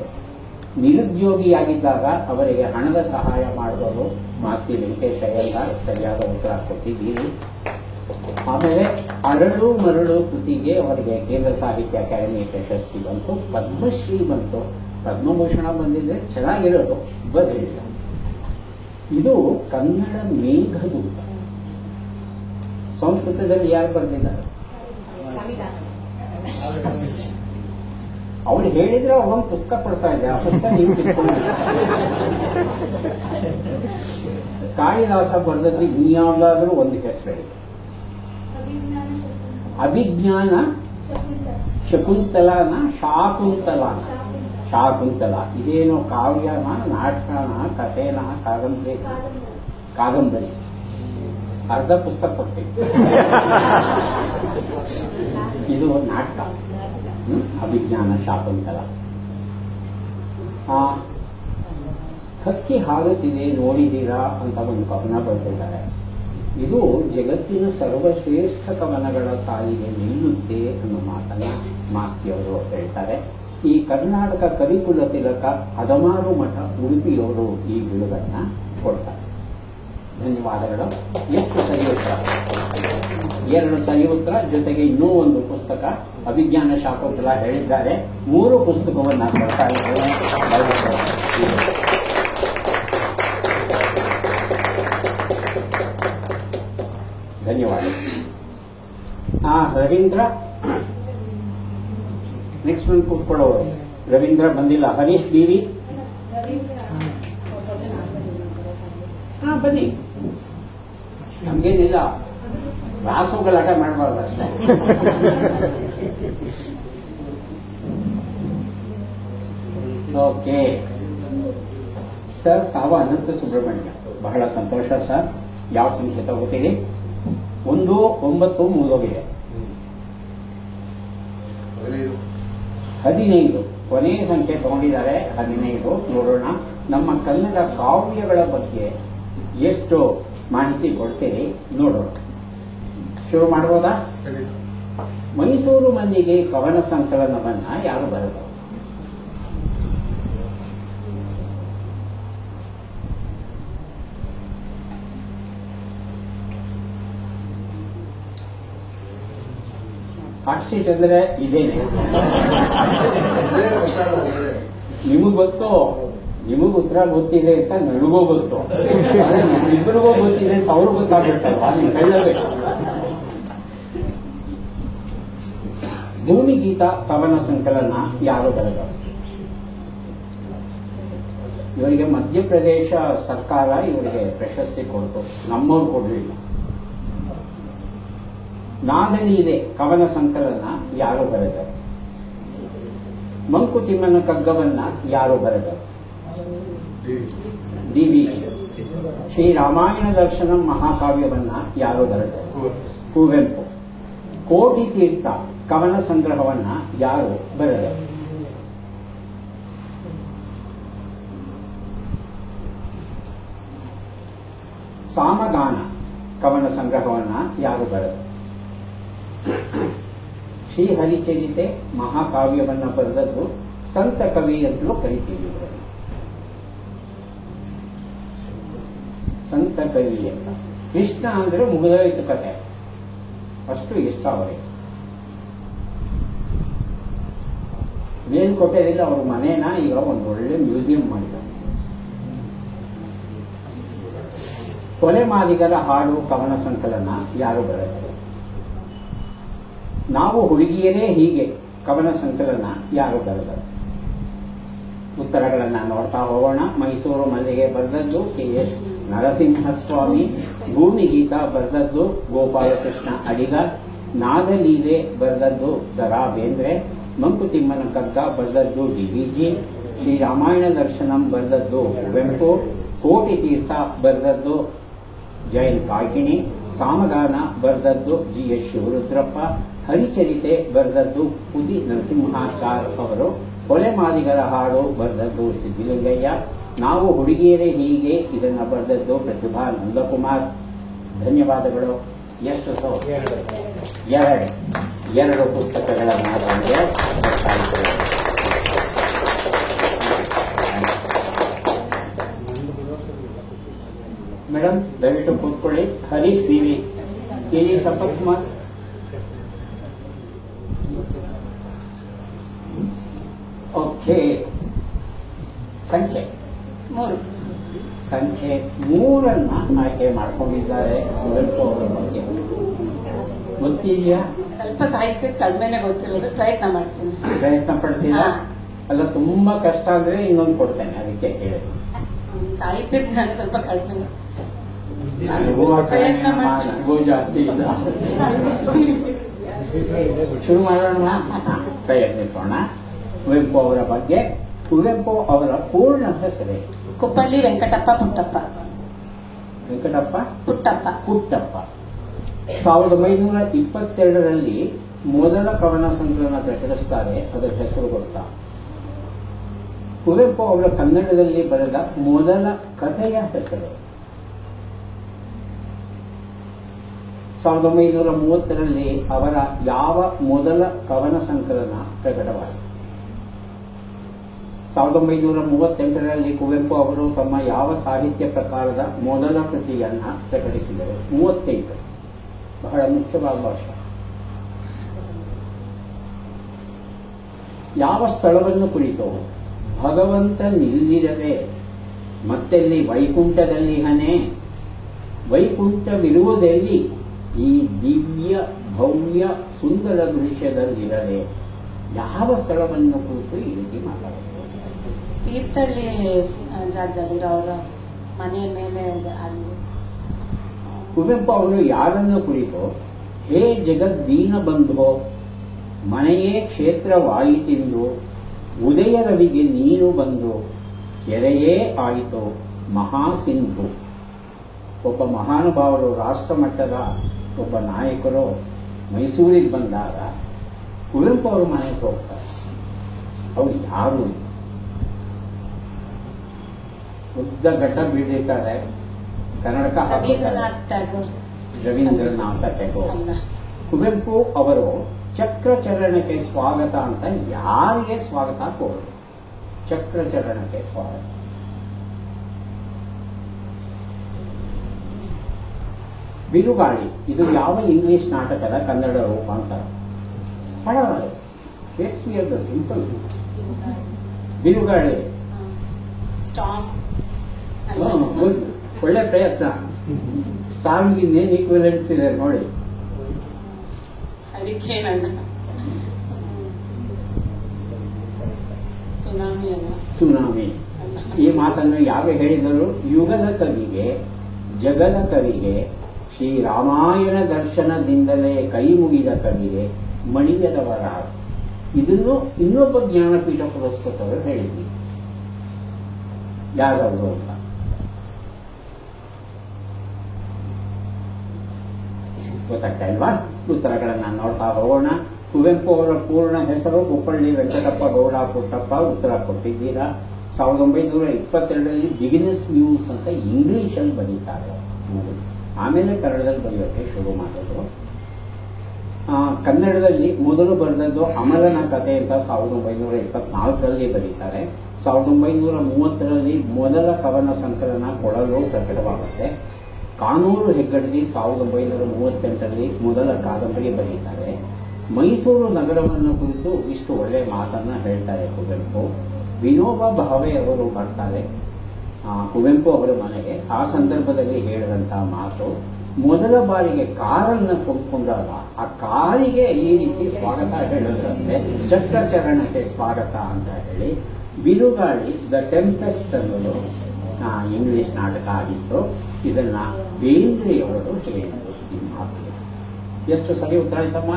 ನಿರುದ್ಯೋಗಿಯಾಗಿದ್ದಾಗ ಅವರಿಗೆ ಹಣದ ಸಹಾಯ ಮಾಡುವುದು ಮಾಸ್ತಿ ವೆಂಕಟೇಶ್ ಅಯ್ಯಂಗಾರ್. ಸರಿಯಾದ ಉತ್ತರ ಕೊಟ್ಟಿದ್ದೀರಿ. ಆಮೇಲೆ ಅರಳು ಮರಳು ಕೃತಿಗೆ ಅವರಿಗೆ ಕೇಂದ್ರ ಸಾಹಿತ್ಯ ಅಕಾಡೆಮಿ ಪ್ರಶಸ್ತಿ ಬಂತು, ಪದ್ಮಶ್ರೀ ಬಂತು. ಪದ್ಮಭೂಷಣ ಬಂದಿದ್ರೆ ಚೆನ್ನಾಗಿರೋದು, ಬರಲಿಲ್ಲ. ಇದು ಕನ್ನಡ ಮೇಘದೂತ. ಸಂಸ್ಕೃತದಲ್ಲಿ ಯಾರು ಬರೆದಿದ್ದಾರೆ? ಅವ್ರು ಹೇಳಿದ್ರೆ ಅವರೊಂದು ಪುಸ್ತಕ ಕೊಡ್ತಾ ಇದ್ದೆ, ಆ ಪುಸ್ತಕ ನೀವು ತಿಳ್ಕೊಂಡು. ಕಾಳಿದಾಸ ಬರೆದದ್ದು ಇನ್ಯಾವುದಾದ್ರೂ ಒಂದು ಹೆಸರು ಹೇಳಿ. ಅಭಿಜ್ಞಾನ ಶಕುಂತಲಾನ ಶಾಕುಂತಲಾನ? ಶಾಕುಂತಲ. ಇದೇನು ಕಾವ್ಯನ, ನಾಟಕನ, ಕಥೆನ, ಕಾದಂಬರಿ? ಅರ್ಧ ಪುಸ್ತಕ ಕೊಡ್ತೀವಿ. ಇದು ನಾಟಕ. ಅಭಿಜ್ಞಾನ ಶಾಕುಂತಲ. ಹಕ್ಕಿ ಹಾರುತ್ತಿದೆ ನೋಡಿದೀರಾ ಅಂತ ಒಂದು ಕವನ ಬರೆದಿದ್ದಾರೆ. ಇದು ಜಗತ್ತಿನ ಸರ್ವಶ್ರೇಷ್ಠ ಕವನಗಳ ಸಾಲಿಗೆ ನಿಲ್ಲುತ್ತೆ ಅನ್ನೋ ಮಾತನ್ನ ಮಾಸ್ತಿಯವರು ಹೇಳ್ತಾರೆ. ಈ ಕರ್ನಾಟಕ ಕವಿಕುಲ ತಿಲಕ ಹದಮಾರು ಮಠ ಉಡುಪಿಯವರು ಈ ಬಿರುದನ್ನ ಕೊಡ್ತಾರೆ. ಧನ್ಯವಾದಗಳು. ಎಷ್ಟು ಸರಿ ಉತ್ತರ? 2 ಸರಿ ಉತ್ತರ, ಜೊತೆಗೆ ಇನ್ನೂ ಒಂದು ಪುಸ್ತಕ ಅಭಿಜ್ಞಾನ ಶಾಕುಂತಲ ಹೇಳಿದ್ದಾರೆ. 3 ಪುಸ್ತಕವನ್ನು ಕೊಡ್ತಾ ಇದ್ದೇವೆ. ಧನ್ಯವಾದ. ರವೀಂದ್ರ ನೆಕ್ಸ್ಟ್ ಮಂತ್ ಕೂತ್ಕೊಳ್ಳೋರು. ರವೀಂದ್ರ ಬಂದಿಲ್ಲ. ಹರೀಶ್ ಬೀವಿ ಬನ್ನಿ. ನಮ್ಗೇನಿಲ್ಲ, ರಾಸು ಗಲಾಟೆ ಮಾಡಬಾರ್ದು ಅಷ್ಟೇ. ಓಕೆ ಸರ್, ತಾವು ಅನಂತ ಸುಬ್ರಹ್ಮಣ್ಯ. ಬಹಳ ಸಂತೋಷ ಸರ್. ಯಾವ ಸಂಖ್ಯೆ ತಗೋತೀರಿ? 1, 9 ಮುಗಿದೋಗಿದೆ. 15 ಕೊನೆಯ ಸಂಖ್ಯೆ ತಗೊಂಡಿದ್ದಾರೆ. 15 ನೋಡೋಣ. ನಮ್ಮ ಕನ್ನಡ ಕಾವ್ಯಗಳ ಬಗ್ಗೆ ಎಷ್ಟು ಮಾಹಿತಿ ಕೊಡ್ತೀರಿ ನೋಡೋಣ. ಶುರು ಮಾಡಬಹುದಾ? ಮೈಸೂರು ಮಲ್ಲಿಗೆ ಕವನ ಸಂಕಲನವನ್ನ ಯಾರು ಬರೆದರು? ಹಾಟ್ ಸೀಟ್ ಅಂದ್ರೆ ಇದೇನೆ. ನಿಮಗ್ ಗೊತ್ತು, ನಿಮಗ್ ಉತ್ತರ ಗೊತ್ತಿದೆ ಅಂತ ನನಗೂ ಗೊತ್ತು, ಆದ್ರೆ ಇಬ್ಬರಿಗೂ ಗೊತ್ತಿದೆ ಅಂತ ಅವ್ರು ಗೊತ್ತಾಗ್ಬಿಡ್ತಲ್ವಾ, ನೀವು ಹೇಳಬೇಕು. ಭೂಮಿಗೀತ ಕವನ ಸಂಕಲನ ಯಾರು ಬರೆದರು? ಇವರಿಗೆ ಮಧ್ಯಪ್ರದೇಶ ಸರ್ಕಾರ ಇವರಿಗೆ ಪ್ರಶಸ್ತಿ ಕೊಡ್ತು, ನಮ್ಮವ್ರು ಕೊಡಲಿಲ್ಲ. ನಾದಲೀಲೆ ಕವನ ಸಂಕಲನ ಯಾರು ಬರೆದರು? ಮಂಕುತಿಮ್ಮನ ಕಗ್ಗವನ್ನ ಯಾರು ಬರೆದರು? ಡಿ.ವಿ.ಜಿ. ಶ್ರೀರಾಮಾಯಣ ದರ್ಶನಂ ಮಹಾಕಾವ್ಯವನ್ನ ಯಾರು ಬರೆದರು? ಕುವೆಂಪು. ಕೋಟಿ ತೀರ್ಥ ಕವನ ಸಂಗ್ರಹವನ್ನ ಯಾರು ಬರೆದರು? ಸಾಮಗಾನ ಕವನ ಸಂಗ್ರಹವನ್ನ ಯಾರು ಬರೆದರು? ಶ್ರೀಹರಿಚರಿತೆ ಮಹಾಕಾವ್ಯವನ್ನ ಬರೆದದ್ದು ಸಂತ ಕವಿ ಅಂತಲೂ ಕರಿತೀವಿ ಇವರನ್ನು. ಸಂತ ಕವಿ ಅಂತ. ಕೃಷ್ಣ ಅಂದ್ರೆ ಮುಗಿದೋಯ್ತು ಕತೆ, ಅಷ್ಟು ಇಷ್ಟ ಅವರಿಗೆ. ಮೇಲ್ಕೋಟೆಯಲ್ಲಿ ಅವ್ರ ಮನೇನ ಈಗ ಒಂದು ಒಳ್ಳೆ ಮ್ಯೂಸಿಯಂ ಮಾಡಿದ್ದಾರೆ. ಕೊಲೆ ಮಾದಿಗರ ಹಾಡು ಕವನ ಸಂಕಲನ ಯಾರು ಬರೆದರು? ನಾವು ಹುಡುಗಿಯರೇ ಹೀಗೆ ಕವನ ಸಂಕಲನ ಯಾರು ಬರೆದರು? ಉತ್ತರಗಳನ್ನ ನೋಡ್ತಾ ಹೋಗೋಣ. ಮೈಸೂರು ಮಲ್ಲಿಗೆ ಬರೆದದ್ದು ಕೆ.ಎಸ್. ನರಸಿಂಹಸ್ವಾಮಿ. ಭೂಮಿಗೀತ ಬರೆದದ್ದು ಗೋಪಾಲಕೃಷ್ಣ ಅಡಿಗ. ನಾದಲೀಲೆ ಬರೆದದ್ದು ದ.ರಾ. ಬೇಂದ್ರೆ. ಮಂಕುತಿಮ್ಮನ ಕಗ್ಗ ಬರೆದದ್ದು ಡಿ.ವಿ.ಜಿ. ಶ್ರೀರಾಮಾಯಣ ದರ್ಶನಂ ಬರೆದದ್ದು ಕುವೆಂಪು. ಕೋಟಿ ತೀರ್ಥ ಬರೆದದ್ದು ಜಯಂತ್ ಕಾಯ್ಕಿಣಿ. ಸಾಮಗಾನ ಬರೆದದ್ದು ಜಿ.ಎಸ್. ಶಿವರುದ್ರಪ್ಪ. ಹರಿಚರಿತೆ ಬರೆದದ್ದು ಪುದಿ ನರಸಿಂಹಾಚಾರ್ ಅವರು. ಕೊಲೆ ಮಾದಿಗರ ಹಾಡು ಬರೆದದ್ದು ಸಿದ್ಧಲಿಂಗಯ್ಯ. ನಾವು ಹುಡುಗಿಯರೇ ಹೀಗೆ ಇದನ್ನ ಬರೆದದ್ದು ಪ್ರತಿಭಾ ನಂದಕುಮಾರ್. ಧನ್ಯವಾದಗಳು. ಎಷ್ಟು ಎರಡು ಪುಸ್ತಕಗಳನ್ನು ನಮಗೆ ಬರ್ತಾಯಿದ್ದಾರೆ. ಮೇಡಮ್ ದಯವಿಟ್ಟು ಕೂತ್ಕೊಳ್ಳಿ. Harish BV. KG. Sampath Kumar. Okay. ಸಂಖ್ಯೆ 3 ಆಯ್ಕೆ ಮಾಡ್ಕೊಂಡಿದ್ದಾರೆ. ಕುವೆಂಪು ಅವರ ಬಗ್ಗೆ ಗೊತ್ತಿದೆಯಾ? ಸ್ವಲ್ಪ ಸಾಹಿತ್ಯ ಕಡಿಮೆನೆ ಗೊತ್ತಿರೋದು, ಪ್ರಯತ್ನ ಮಾಡ್ತೀನಿ. ಪ್ರಯತ್ನ ಪಡ್ತೀರಾ? ಅಲ್ಲ, ತುಂಬಾ ಕಷ್ಟ ಅಂದ್ರೆ ಇನ್ನೊಂದು ಕೊಡ್ತೇನೆ, ಅದಕ್ಕೆ ಹೇಳಿ. ಸಾಹಿತ್ಯದ ನಾನು ಸ್ವಲ್ಪ ಕಡಿಮೆ, ನನಗೂ ಜಾಸ್ತಿ ಇಲ್ಲ. ಶುರು ಮಾಡೋಣ, ಪ್ರಯತ್ನಿಸೋಣ. ಕುವೆಂಪು ಅವರ ಬಗ್ಗೆ. ಕುವೆಂಪು ಅವರ ಪೂರ್ಣ ಹೆಸರೇ? ಕುಪ್ಪಳ್ಳಿ ವೆಂಕಟಪ್ಪ ಪುಟ್ಟಪ್ಪ. ವೆಂಕಟಪ್ಪ ಪುಟ್ಟಪ್ಪ. 1922ರಲ್ಲಿ ಮೊದಲ ಕವನ ಸಂಕಲನ ಪ್ರಕಟಿಸುತ್ತಾರೆ. ಅದರ ಹೆಸರು ಗೊತ್ತಾ? ಕುವೆಂಪು ಅವರ ಕನ್ನಡದಲ್ಲಿ ಬರೆದ ಮೊದಲ ಕಥೆಯ ಹೆಸರು? 1930ರಲ್ಲಿ ಅವರ ಯಾವ ಮೊದಲ ಕವನ ಸಂಕಲನ ಪ್ರಕಟವಾಯಿತು? 1938ರಲ್ಲಿ ಕುವೆಂಪು ಅವರು ತಮ್ಮ ಯಾವ ಸಾಹಿತ್ಯ ಪ್ರಕಾರದ ಮೊದಲ ಕೃತಿಯನ್ನ ಪ್ರಕಟಿಸಿದರು? 35. ಬಹಳ ಮುಖ್ಯವಾದ ವರ್ಷ. ಯಾವ ಸ್ಥಳವನ್ನು ಕುರಿತು ಭಗವಂತ ನಿಲ್ಲಿರದೆ ಮತ್ತೆಲ್ಲಿ ವೈಕುಂಠದಲ್ಲಿ ಹನೆ, ವೈಕುಂಠವಿರುವುದೆಲ್ಲಿ ಈ ದಿವ್ಯ ಭವ್ಯ ಸುಂದರ ದೃಶ್ಯದಲ್ಲಿರದೆ, ಯಾವ ಸ್ಥಳವನ್ನು ಕುರಿತು ಈ ರೀತಿ ಮಾತಾಡಬಹುದು? ತೀರ್ಥಹಳ್ಳಿ ಜಾಗದಲ್ಲಿರೋ ಅವರ ಮನೆ ಮೇಲೆ ಅಲ್ಲಿ. ಕುವೆಂಪು ಅವರು ಯಾರನ್ನು ಕುರಿತು ಹೇ ಜಗದ್ದೀನ ಬಂಧೋ ಮನೆಯೇ ಕ್ಷೇತ್ರವಾಯಿತೆಂದು ಉದಯ ರವಿಗೆ ನೀರು ಬಂದು ಕೆರೆಯೇ ಆಯಿತು ಮಹಾಸಿಂಧು. ಒಬ್ಬ ಮಹಾನುಭಾವರು, ರಾಷ್ಟ್ರ ಮಟ್ಟದ ಒಬ್ಬ ನಾಯಕರು ಮೈಸೂರಿಗೆ ಬಂದಾಗ ಕುವೆಂಪು ಅವರು ಮನೆಗೆ ಹೋಗ್ತಾರೆ. ಅವ್ರು ಯಾರು? ಉದ್ದ ಘಟ್ಟ ಬೀಳಿರ್ತಾರೆ, ಕನ್ನಡಕ ರವೀಂದ್ರನಾಥ ಟ್ಯಾಗೋರ್. ಕುವೆಂಪು ಅವರು ಚಕ್ರಚರಣಕ್ಕೆ ಸ್ವಾಗತ ಅಂತ ಯಾರಿಗೆ ಸ್ವಾಗತ ಕೋರು? ಚಕ್ರಚರಣಕ್ಕೆ ಸ್ವಾಗತ. ಬಿರುಗಾಳಿ ಇದು ಯಾವ ಇಂಗ್ಲಿಷ್ ನಾಟಕದ ಕನ್ನಡ ರೂಪಾಂತರ? ಶೇಕ್ಸ್ಪಿಯರ್ದು ಸಿಂಪಲ್. ಬಿರುಗಾಳಿ. ಸ್ಟಾಮ್ ಗುಡ್, ಒಳ್ಳೆ ಪ್ರಯತ್ನ. ಸ್ಟಾರ್ಮ್ಗೆ ಇನ್ನೇನು ಈಕ್ವಲೆಂಟ್ಸ್ ಇದೆ ನೋಡಿ. ಹರಿಕೇನ್ ಸುನಾಮಿ ಅಲ್ಲ. ಸುನಾಮಿ. ಈ ಮಾತನ್ನು ಯಾವ ಹೇಳಿದರು? ಯುಗದ ಕವಿಗೆ, ಜಗದ ಕವಿಗೆ, ಶ್ರೀರಾಮಾಯಣ ದರ್ಶನದಿಂದಲೇ ಕೈ ಮುಗಿದ ಕವಿಗೆ ಮಣಿಯದವರ. ಇದನ್ನು ಇನ್ನೊಬ್ಬ ಜ್ಞಾನಪೀಠ ಪುರಸ್ಕೃತರು ಹೇಳಿದ್ವಿ. ಯಾರವರು ಅಂತ ಗೊತ್ತಾಗ್ತಾ ಇಲ್ವಾ? ಉತ್ತರಗಳನ್ನ ನೋಡ್ತಾ ಹೋಗೋಣ. ಕುವೆಂಪು ಅವರ ಪೂರ್ಣ ಹೆಸರು ಕುಪ್ಪಳ್ಳಿ ವೆಂಕಟಪ್ಪ ಗೌಡ ಪುಟ್ಟಪ್ಪ. ಉತ್ತರ ಕೊಟ್ಟಿದ್ದೀರಾ. 1922ರಲ್ಲಿ ಬಿಗಿನರ್ಸ್ ನ್ಯೂಸ್ ಅಂತ ಇಂಗ್ಲಿಷಲ್ಲಿ ಬರೀತಾರೆ. ಆಮೇಲೆ ಕನ್ನಡದಲ್ಲಿ ಬರೆಯೋಕ್ಕೆ ಶುರು ಮಾಡಿದ್ರು. ಕನ್ನಡದಲ್ಲಿ ಮೊದಲು ಬರೆದದ್ದು ಅಮರನ ಕಥೆ ಅಂತ 1924ರಲ್ಲಿ ಬರೀತಾರೆ. 1930ರಲ್ಲಿ ಮೊದಲ ಕವನ ಸಂಕಲನ ಕೊಳಲು ಪ್ರಕಟವಾಗುತ್ತೆ. ಕಾನೂರು ಹೆಗ್ಗಡಗಿ 1938ರಲ್ಲಿ ಮೊದಲ ಕಾದಂಬರಿ ಬರೀತಾರೆ. ಮೈಸೂರು ನಗರವನ್ನು ಕುರಿತು ಇಷ್ಟು ಒಳ್ಳೆ ಮಾತನ್ನ ಹೇಳ್ತಾರೆ ಕುವೆಂಪು. ವಿನೋಬಾ ಭಾವೆ ಅವರು ಬರ್ತಾರೆ ಕುವೆಂಪು ಅವರ ಮನೆಗೆ. ಆ ಸಂದರ್ಭದಲ್ಲಿ ಹೇಳಿದಂತಹ ಮಾತು, ಮೊದಲ ಬಾರಿಗೆ ಕಾರನ್ನು ಕೊಂಡ್ಕೊಂಡಾಗ ಆ ಕಾರಿಗೆ ಈ ರೀತಿ ಸ್ವಾಗತ ಹೇಳಿದ್ರಂತೆ, ಚಕ್ರಚರಣಕ್ಕೆ ಸ್ವಾಗತ ಅಂತ ಹೇಳಿ. ಬಿರುಗಾಳಿ ದ ಟೆಂಪೆಸ್ಟ್ ಅನ್ನೋದು ಇಂಗ್ಲಿಷ್ ನಾಟಕ ಆಗಿತ್ತು. ಇದನ್ನ ಬೇಂದ್ರೆಯವರು ಹೇಳಿದರು. ಈ ಮಾತು ಎಷ್ಟು ಸರಿ ಉತ್ತರ ಆಯ್ತಮ್ಮ?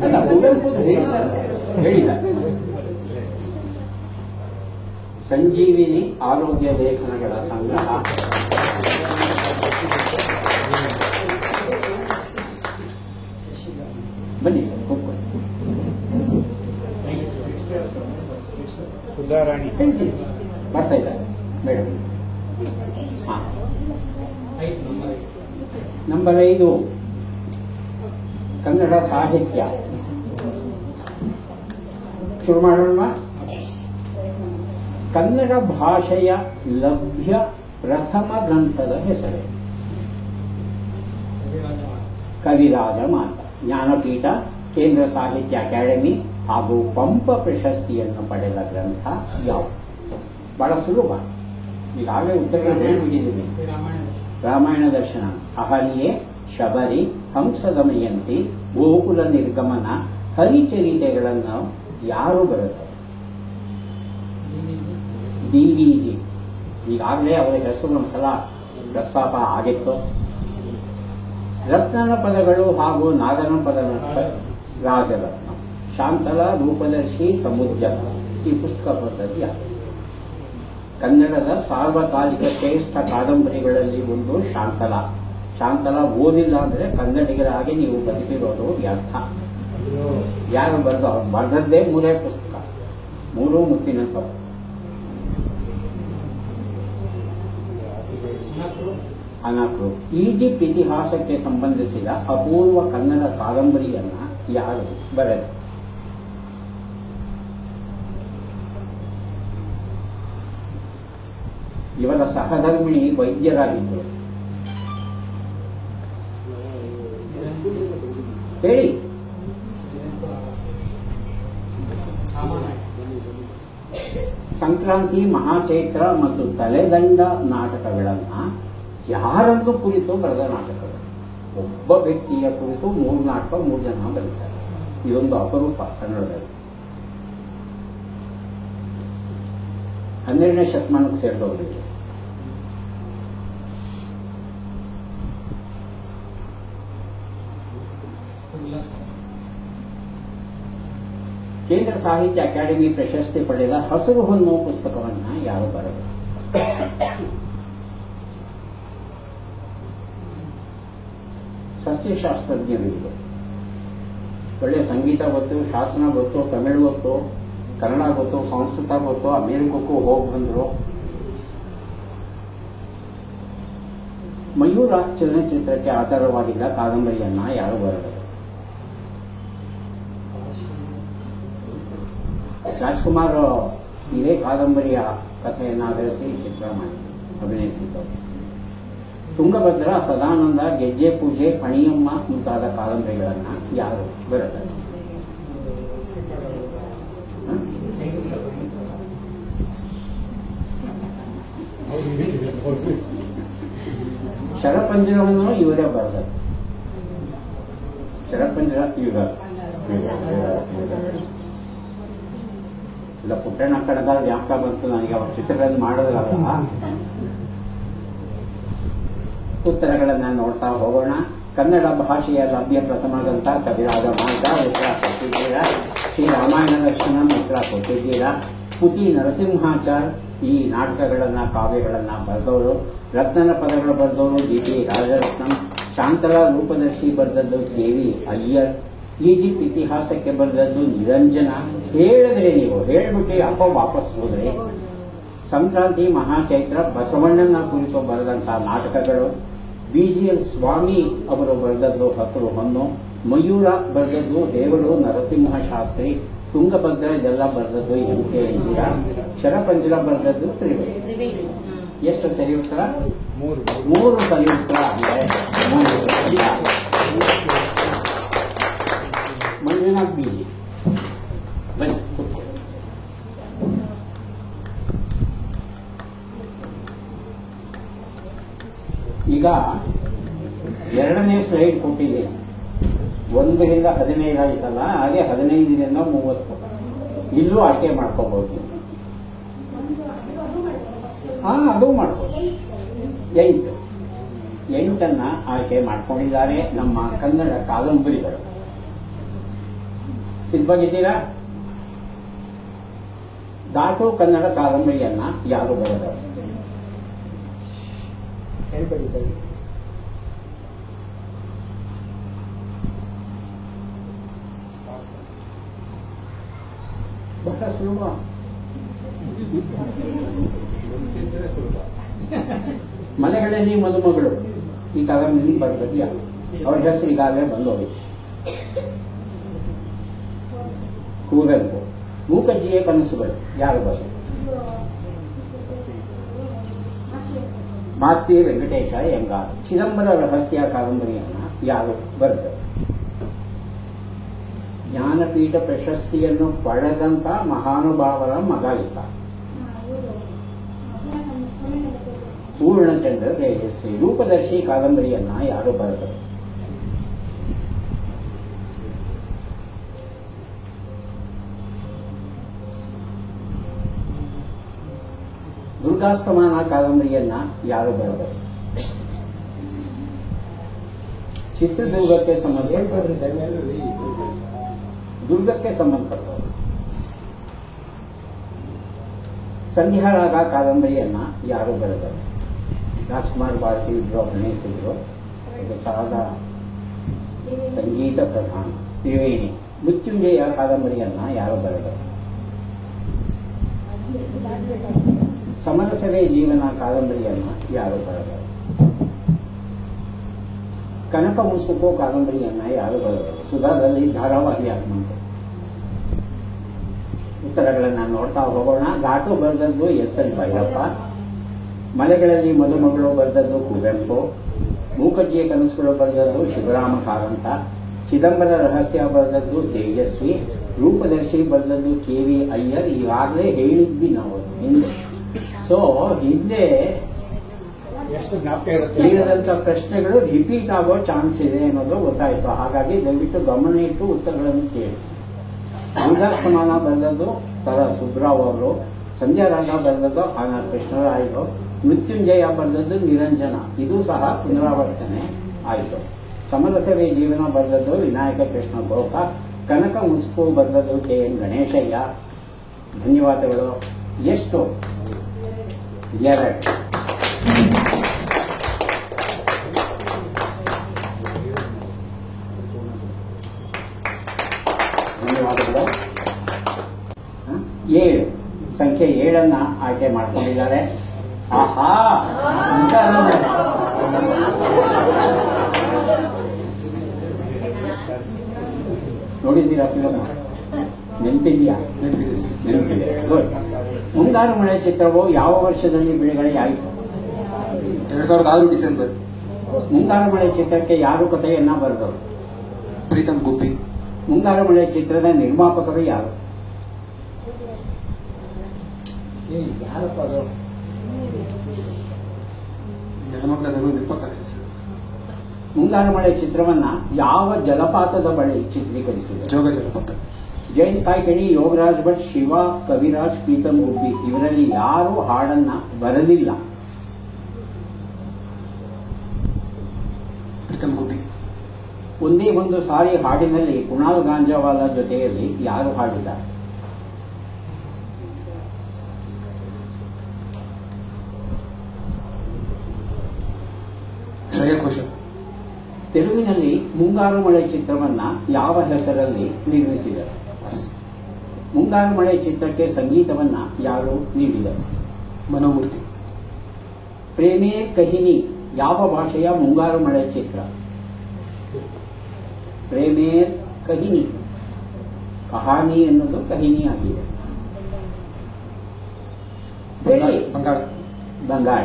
ಅಲ್ಲ, ಕುವೆಂಪು ಹೇಳಿದ ಸಂಜೀವಿನಿ ಆರೋಗ್ಯ ಲೇಖನಗಳ ಸಂಗ್ರಹ. ಬನ್ನಿ ಸರ್, ಕೂತ್ಕೊಳ್ಳಿ. ಸುಧಾರಾಣಿ ಹೇಳ್ತೀನಿ, ಬರ್ತಾ ಇದ್ದಾರೆ ಮೇಡಮ್. ನಂಬರ್ 5 ಕನ್ನಡ ಸಾಹಿತ್ಯ. ಶುರು ಮಾಡೋಣ. ಕನ್ನಡ ಭಾಷೆಯ ಲಭ್ಯ ಪ್ರಥಮ ಗ್ರಂಥದ ಹೆಸರೇ ಕವಿರಾಜ ಮಾತ. ಜ್ಞಾನಪೀಠ, ಕೇಂದ್ರ ಸಾಹಿತ್ಯ ಅಕಾಡೆಮಿ ಹಾಗೂ ಪಂಪ ಪ್ರಶಸ್ತಿಯನ್ನು ಪಡೆದ ಗ್ರಂಥ ಯಾವುದು? ಬಹಳ ಸುಲಭ, ಈಗಾಗಲೇ ಉತ್ತರಗಳು ಹೇಳಿಬಿಟ್ಟಿದ್ದೀವಿ. ರಾಮಾಯಣ ದರ್ಶನ, ಅಹಲ್ಯೆ, ಶಬರಿ, ಹಂಸದಮಯಂತಿ, ಗೋಕುಲ ನಿರ್ಗಮನ, ಹರಿಚರಿತೆಗಳನ್ನು ಯಾರು ಬರುತ್ತಾರೆ? DVG. ಈಗಾಗಲೇ ಅವರ ಹೆಸರು ಒಂದ್ಸಲ ಪ್ರಸ್ತಾಪ ಆಗಿತ್ತು. ರತ್ನನ ಪದಗಳು ಹಾಗೂ ನಾಗನ ಪದ ರಾಜರತ್ನ, ಶಾಂತಲ, ರೂಪದರ್ಶಿ, ಸಮುಜ್ಜಲ. ಈ ಪುಸ್ತಕ ಬರೆದದ್ದು ಯಾರು? ಕನ್ನಡದ ಸಾರ್ವಕಾಲಿಕ ಶ್ರೇಷ್ಠ ಕಾದಂಬರಿಗಳಲ್ಲಿ ಒಂದು ಶಾಂತಲ. ಶಾಂತಲ ಓದಿಲ್ಲ ಅಂದ್ರೆ ಕನ್ನಡಿಗರಾಗಿ ನೀವು ಬದುಕಿರೋದು ವ್ಯರ್ಥ. ಯಾರು ಬರೆದು? ಅವ್ರು ಬರೆದದ್ದೇ 3 ಪುಸ್ತಕ, 3 ಮುತ್ತಿನ ಪದ. ಅನಕೃ. ಈಜಿಪ್ಟ್ ಇತಿಹಾಸಕ್ಕೆ ಸಂಬಂಧಿಸಿದ ಅಪೂರ್ವ ಕನ್ನಡ ಕಾದಂಬರಿಯನ್ನ ಯಾರು ಬರೆದರು? ಇವರ ಸಹಧರ್ಮಿಣಿ ವೈದ್ಯರಾಗಿದ್ದರು. ಹೇಳಿ. ಸಂಕ್ರಾಂತಿ, ಮಹಾಚೈತ್ರ ಮತ್ತು ತಲೆದಂಡ ನಾಟಕಗಳನ್ನ ಯಾರನ್ನು ಕುರಿತು ಬರೆದ ನಾಟಕಗಳು? ಒಬ್ಬ ವ್ಯಕ್ತಿಯ ಕುರಿತು 3 ನಾಟಕ 3 ಜನ ಬರೀತಾರೆ. ಇದೊಂದು ಅಪರೂಪ ಕನ್ನಡದಲ್ಲಿ. 12ನೇ ಶತಮಾನಕ್ಕೆ ಸೇರಿದವರು. ಕೇಂದ್ರ ಸಾಹಿತ್ಯ ಅಕಾಡೆಮಿ ಪ್ರಶಸ್ತಿ ಪಡೆದ ಹಸಿರು ಹೊನ್ನು ಪುಸ್ತಕವನ್ನ ಯಾರು ಬರೆದರು? ಸಸ್ಯಶಾಸ್ತ್ರಜ್ಞರಿದ್ರು. ಒಳ್ಳೆ ಸಂಗೀತ ಗೊತ್ತು, ಶಾಸನ ಗೊತ್ತು, ತಮಿಳು ಗೊತ್ತು, ಕನ್ನಡ ಗೊತ್ತು, ಸಂಸ್ಕೃತ ಗೊತ್ತು, ಅಮೆರಿಕಕ್ಕೂ ಹೋಗಿ ಬಂದರು. ಮಯೂರ ಚಲನಚಿತ್ರಕ್ಕೆ ಆಧಾರವಾಗಿದ್ದ ಕಾದಂಬರಿಯನ್ನ ಯಾರು ಬರೆದರು? ರಾಜ್ಕುಮಾರ್ ಇದೇ ಕಾದಂಬರಿಯ ಕಥೆಯನ್ನ ಆಧರಿಸಿ ಚಿತ್ರ ಮಾಡಿ ಅಭಿನಯಿಸಿದ್ದರು. ತುಂಗಭದ್ರ, ಸದಾನಂದ, ಗೆಜ್ಜೆ ಪೂಜೆ, ಪಣಿಯಮ್ಮ ಮುಂತಾದ ಕಾದಂಬರಿಗಳನ್ನ ಯಾರು ಬರೆದರು? ಶರಪಂಜರವನ್ನು ಇವರೇ ಬರೆದರು. ಶರಪಂಜರ ಯುಗ ಇಲ್ಲ, ಪುಟ್ಟಣ್ಣ ಕಣಗಾಲ ಜ್ಞಾಪಕ ಬಂತು ನನಗೆ. ಅವ್ರ ಚಿತ್ರಗಳನ್ನು ಮಾಡೋದ್ರಲ್ಲ. ಉತ್ತರಗಳನ್ನ ನೋಡ್ತಾ ಹೋಗೋಣ. ಕನ್ನಡ ಭಾಷೆಯ ಲಭ್ಯ ಪ್ರಥಮ ಗ್ರಂಥ ಕವಿರಾಜ ಮಾರ್ಗ ಉತ್ತರ ಕೊಟ್ಟಿದ್ದೀರಾ. ಶ್ರೀ ರಾಮಾಯಣ ಲಕ್ಷಣ ಉತ್ತರ ಕೊಟ್ಟಿದ್ದೀರಾ. ಪುಟಿ ನರಸಿಂಹಾಚಾರ್ ಈ ನಾಟಕಗಳನ್ನ ಕಾವ್ಯಗಳನ್ನ ಬರೆದವರು. ರತ್ನನ ಪದಗಳು ಬರೆದವರು ಡಿ.ಟಿ. ರಾಜರತ್ನಂ. ಶಾಂತಲಾ ರೂಪದರ್ಶಿ ಬರೆದದ್ದು ಕೆ.ವಿ. ಅಯ್ಯರ್. ಈಜಿಪ್ಟ್ ಇತಿಹಾಸಕ್ಕೆ ಬರೆದದ್ದು ನಿರಂಜನ. ಹೇಳಿದ್ರೆ ನೀವು ಹೇಳ್ಬಿಟ್ಟು ಯಾಕೋ ವಾಪಸ್ ಹೋದ್ರೆ. ಸಂಕ್ರಾಂತಿ, ಮಹಾಚೈತ್ರ, ಬಸವಣ್ಣನ ಕುರಿತು ಬರೆದಂತಹ ನಾಟಕಗಳು. ಬಿ.ಜಿ.ಎಲ್. ಸ್ವಾಮಿ ಅವರು ಬರೆದದ್ದು ಹಸಿರು ಹೊನ್ನು. ಮಯೂರ ಬರೆದದ್ದು ದೇವರು ನರಸಿಂಹ ಶಾಸ್ತ್ರಿ. ತುಂಗಭದ್ರ ಜಲ್ಲ ಬರೆದದ್ದು ಎಂ.ಕೆ. ಇಂದಿರಾ. ಶರಪಂಜರ ಬರೆದದ್ದು ತ್ರಿವೇಣಿ. ಎಷ್ಟು ಸರಿ ಉತ್ತರ? 3 ಸರಿ ಉತ್ತರ. ಅಂದರೆ 3 ಮಂಜುನಾಥ್ ಬೀಜಿ ಬನ್ನಿ ಕೂತ್ಕೊಳ್ಳಿ. ಈಗ 2ನೇ ಸ್ಲೈಡ್ ಕೊಟ್ಟಿದ್ದೀನಿ. 1ರಿಂದ 15 ಆಯ್ತಲ್ಲ, ಹಾಗೆ 15ರಿಂದ 30 ಇಲ್ಲೂ ಆಯ್ಕೆ ಮಾಡ್ಕೋಬಹುದು. ಅದು ಮಾಡ್ಬೋದು. 8 ಆಯ್ಕೆ ಮಾಡ್ಕೊಂಡಿದ್ದಾರೆ ನಮ್ಮ ಕನ್ನಡ ಕಾದಂಬರಿಗಳು. ಸಿದ್ಧವಾಗಿದ್ದೀರಾ? ದಾಟು ಕನ್ನಡ ಕಾದಂಬರಿಯನ್ನ ಯಾರು ಬರೆದರು? ಬಹಳ ಸುಲಭ. ಮನೆಗಳಲ್ಲಿ ಮದುಮಗಳು ಈ ಕಾದಂಬರಿ ಬರೆದ ಅವ್ರ ಹೆಸರು ಈಗಾಗಲೇ ಬಂದೋಗಿ. ಕುವೆಂಪು. ಮೂಕಜ್ಜಿಯ ಕನಸುಗಳು ಯಾರು ಬರೆದರು? ಮಾಸ್ತಿ ವೆಂಕಟೇಶ ಅಯ್ಯಂಗಾರ್. ಚಿದಂಬರ ರಹಸ್ಯ ಕಾದಂಬರಿಯನ್ನ ಯಾರು ಬರೆದರು? ಜ್ಞಾನಪೀಠ ಪ್ರಶಸ್ತಿಯನ್ನು ಪಡೆದಂತ ಮಹಾನುಭಾವರ ಮಗ ಈತ. ಪೂರ್ಣಚಂದ್ರ ತೇಜಸ್ವಿ. ರೂಪದರ್ಶಿ ಕಾದಂಬರಿಯನ್ನ ಯಾರು ಬರೆದರು? ದುರ್ಗಾಸ್ತಮಾನ ಕಾದಂಬರಿಯನ್ನ ಯಾರು ಬರೆದರು? ಚಿತ್ರದುರ್ಗಕ್ಕೆ ದುರ್ಗಕ್ಕೆ ಸಂಬಂಧಪಟ್ಟವರು. ಸಂಧ್ಯಾರಾಗ ಕಾದಂಬರಿಯನ್ನ ಯಾರು ಬರೆದರು? ರಾಜ್ಕುಮಾರ್ ಭಾರತಿ ಇದ್ರು, ಅಭಿನಯಿಸಿದ್ರು. ಇದು ಸಹಜ ಸಂಗೀತ ಪ್ರಧಾನ. ತ್ರಿವೇಣಿ. ಮೃತ್ಯುಂಜಯ ಕಾದಂಬರಿಯನ್ನ ಯಾರು ಬರೆದರು? ಸಮರಸವೇ ಜೀವನ ಕಾದಂಬರಿಯನ್ನ ಯಾರು ಬರೆದರು? ಕನಕ ಮುಸುಕು ಕಾದಂಬರಿಯನ್ನ ಯಾರು ಬರೆದರು? ಸುಧಾದಲ್ಲಿ ಧಾರಾವಾಹಿ ಆಗುವಂತೆ. ಉತ್ತರಗಳನ್ನ ನೋಡ್ತಾ ಹೋಗೋಣ. ಘಾಟು ಬರೆದದ್ದು ಎಸ್.ಎಲ್. ಭೈರಪ್ಪ. ಮಲೆಗಳಲ್ಲಿ ಮದುಮಗಳು ಬರೆದದ್ದು ಕುವೆಂಪು. ಮೂಕಜ್ಜಿಯ ಕನಸುಗಳು ಬರೆದದ್ದು ಶಿವರಾಮ ಕಾರಂತ. ಚಿದಂಬರ ರಹಸ್ಯ ಬರೆದದ್ದು ತೇಜಸ್ವಿ. ರೂಪದರ್ಶಿ ಬರೆದದ್ದು ಕೆ.ವಿ. ಅಯ್ಯರ್. ಈಗಾಗಲೇ ಹೇಳಿದ್ವಿ ನಾವು ಹಿಂದೆ. ಸೊ ಹಿಂದೆ ಹೇಳಿದಂತ ಪ್ರಶ್ನೆಗಳು ರಿಪೀಟ್ ಆಗೋ ಚಾನ್ಸ್ ಇದೆ ಅನ್ನೋದು ಗೊತ್ತಾಯಿತು. ಹಾಗಾಗಿ ದಯವಿಟ್ಟು ಗಮನ ಇಟ್ಟು ಉತ್ತರಗಳನ್ನು ಕೇಳಿ. ದುರ್ಗಾಸ್ತಮಾನ ಬರೆದದ್ದು ತರ ಸುಬ್ರಾವ್ ಅವರು. ಸಂಧ್ಯಾರಾಗ ಬರೆದದ್ದು ಆನರ್ ಕೃಷ್ಣರಾಯರು. ಮೃತ್ಯುಂಜಯ ಬರೆದದ್ದು ನಿರಂಜನ. ಇದು ಸಹ ಪುನರಾವರ್ತನೆ ಆಯಿತು. ಸಮರಸವೇ ಜೀವನ ಬರೆದದ್ದು ವಿನಾಯಕ ಕೃಷ್ಣ ಗೋಕ. ಕನಕ ಮುಸುಕು ಬರೆದದ್ದು ಕೆ.ಎನ್. ಗಣೇಶಯ್ಯ. ಧನ್ಯವಾದಗಳು. ಎಷ್ಟು? 2. ಧನ್ಯವಾದಗಳು. 7 ಸಂಖ್ಯೆ 7 ಆಯ್ಕೆ ಮಾಡ್ಕೊಂಡಿದ್ದಾರೆ. ಆಹಾ, ನೋಡಿದ್ದೀರಾ ಫಿಲಮ್? ನೆನಪಿದೆಯಾ? ನೆನಪಿದೆ. ಗುಡ್. ಮುಂಗಾರು ಮಳೆ ಚಿತ್ರವು ಯಾವ ವರ್ಷದಲ್ಲಿ ಬಿಡುಗಡೆಯಾಯಿತು? 2006 ಡಿಸೆಂಬರ್. ಮುಂಗಾರು ಮಳೆ ಚಿತ್ರಕ್ಕೆ ಯಾರು ಕಥೆಯನ್ನ ಬರೆದವರು? ಪ್ರೀತಮ್ ಗುಬ್ಬಿ. ಮುಂಗಾರು ಮಳೆ ಚಿತ್ರದ ನಿರ್ಮಾಪಕರು ಯಾರು? ಯಾರಪ್ಪ ಅದು? ನೆಲಮಂಗಲದವರು ನಿರ್ಮಾಪಕ ಹೆಸರು. ಮುಂಗಾರು ಮಳೆ ಚಿತ್ರವನ್ನ ಯಾವ ಜಲಪಾತದ ಬಳಿ ಚಿತ್ರೀಕರಿಸಿದರು? ಜೋಗ ಜಲಪಾತ. ಜಯಂತ್ ಕಾಯ್ಕಿಣಿ, ಯೋಗರಾಜ್ ಭಟ್, ಶಿವ, ಕವಿರಾಜ್, ಪ್ರೀತಮ್ ಗುಬ್ಬಿ ಇವರಲ್ಲಿ ಯಾರು ಹಾಡನ್ನ ಬರಲಿಲ್ಲ? ಪ್ರೀತಮ್ ಗುಬ್ಬಿ. ಒಂದೇ ಒಂದು ಸಾರಿ ಹಾಡಿನಲ್ಲಿ ಕುಣಾಲ್ ಗಾಂಜಾವಾಲ ಜೊತೆಯಲ್ಲಿ ಯಾರು ಹಾಡಿದ್ದಾರೆ? ಶ್ರೇಯಾ ಘೋಷಾಲ್. ತೆಲುಗಿನಲ್ಲಿ ಮುಂಗಾರು ಮಳೆ ಚಿತ್ರವನ್ನ ಯಾವ ಹೆಸರಲ್ಲಿ ನಿರ್ಮಿಸಿದರು? ಮುಂಗಾರು ಮಳೆ ಚಿತ್ರಕ್ಕೆ ಸಂಗೀತವನ್ನ ಯಾರು ನೀಡಿದರು? ಮನೋಮೂರ್ತಿ. ಪ್ರೇಮೇ ಕಹಿನಿ ಯಾವ ಭಾಷೆಯ ಮುಂಗಾರು ಮಳೆ ಚಿತ್ರ? ಪ್ರೇಮೇ ಕಹಿನಿ. ಕಹಾನಿ ಎನ್ನುವುದು ಕಹಿನಿ ಆಗಿದೆ. ಹೇಳಿ. ಬಂಗಾಳ.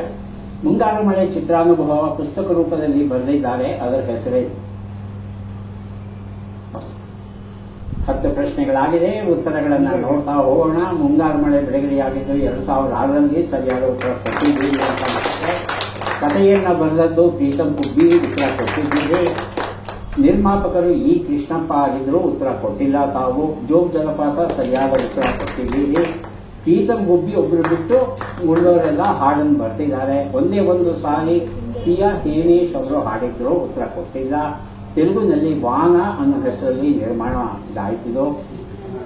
ಮುಂಗಾರು ಮಳೆ ಚಿತ್ರಾನುಭವ ಪುಸ್ತಕ ರೂಪದಲ್ಲಿ ಬರೆದಿದ್ದಾರೆ, ಅದರ ಹೆಸರೇನು? 10 ಪ್ರಶ್ನೆಗಳಾಗಿದೆ, ಉತ್ತರಗಳನ್ನ ನೋಡ್ತಾ ಹೋಗೋಣ. ಮುಂಗಾರು ಮಳೆ ಬಿಡುಗಡೆಯಾಗಿದ್ದು 2006ರಲ್ಲಿ, ಸರಿಯಾದ ಉತ್ತರ ಕೊಟ್ಟಿದ್ದೀರಿ ಅಂತ ಅನ್ಸುತ್ತೆ. ಕಥೆಯನ್ನ ಬರೆದದ್ದು ಪ್ರೀತಮ್ ಗುಬ್ಬಿ, ಉತ್ತರ ಕೊಟ್ಟಿದ್ದೀರಿ. ನಿರ್ಮಾಪಕರು ಇ ಕೃಷ್ಣಪ್ಪ ಆಗಿದ್ರು, ಉತ್ತರ ಕೊಟ್ಟಿಲ್ಲ ತಾವು. ಜೋಗ್ ಜಲಪಾತ ಸರಿಯಾದ ಉತ್ತರ ಕೊಟ್ಟಿದ್ದೀರಿ. ಪ್ರೀತಮ್ ಗುಬ್ಬಿ ಒಬ್ರು ಬಿಟ್ಟು ಉಳಿದವರೆಲ್ಲ ಹಾಡನ್ನು ಬರ್ತಿದ್ದಾರೆ. ಒಂದೇ ಒಂದು ಸಾರಿ ಪ್ರಿಯಾ ಹೇಮೇಶ್ ಅವರು ಹಾಡಿದ್ರು, ಉತ್ತರ ಕೊಟ್ಟಿಲ್ಲ. ತೆಲುಗಿನಲ್ಲಿ ವಾನ ಅನ್ನೋ ಹೆಸರಲ್ಲಿ ನಿರ್ಮಾಣ ಆಯ್ತಿದ್ದು.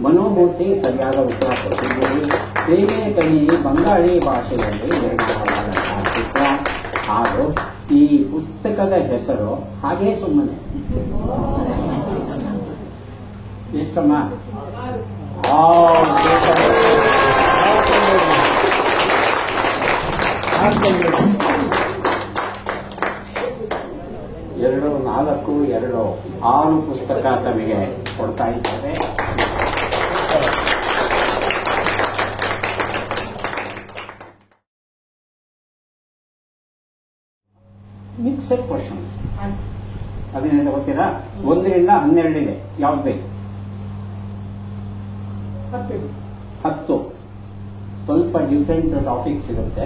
ಮನೋಮೂರ್ತಿ ಸರಿಯಾದ ಉತ್ತರ ಕೊಟ್ಟಿದ್ದೀರಿ. ಪ್ರೇಮೇ ಕಹಿನಿ ಬಂಗಾಳಿ ಭಾಷೆಯಲ್ಲಿ ನಿರ್ಮಾಣವಾದ ಚಿತ್ರ. ಹಾಗೂ ಈ ಪುಸ್ತಕದ ಹೆಸರು ಹಾಗೇ ಸುಮ್ಮನೆ ಎಷ್ಟಮ್ಮ? ಎರಡು 4 2 6 ಪುಸ್ತಕ ತಮಗೆ ಕೊಡ್ತಾ ಇದ್ದಾರೆ. ಮಿಕ್ಸೆಡ್ ಕ್ವಶನ್ಸ್ ಅದನ್ನೇ ತಗೋತೀರಾ? 1ರಿಂದ 12 ಇದೆ, ಯಾವ್ದು ಬೇಕು? 10. ಸ್ವಲ್ಪ ಡಿಫ್ರೆಂಟ್ ಟಾಪಿಕ್ ಸಿಗುತ್ತೆ,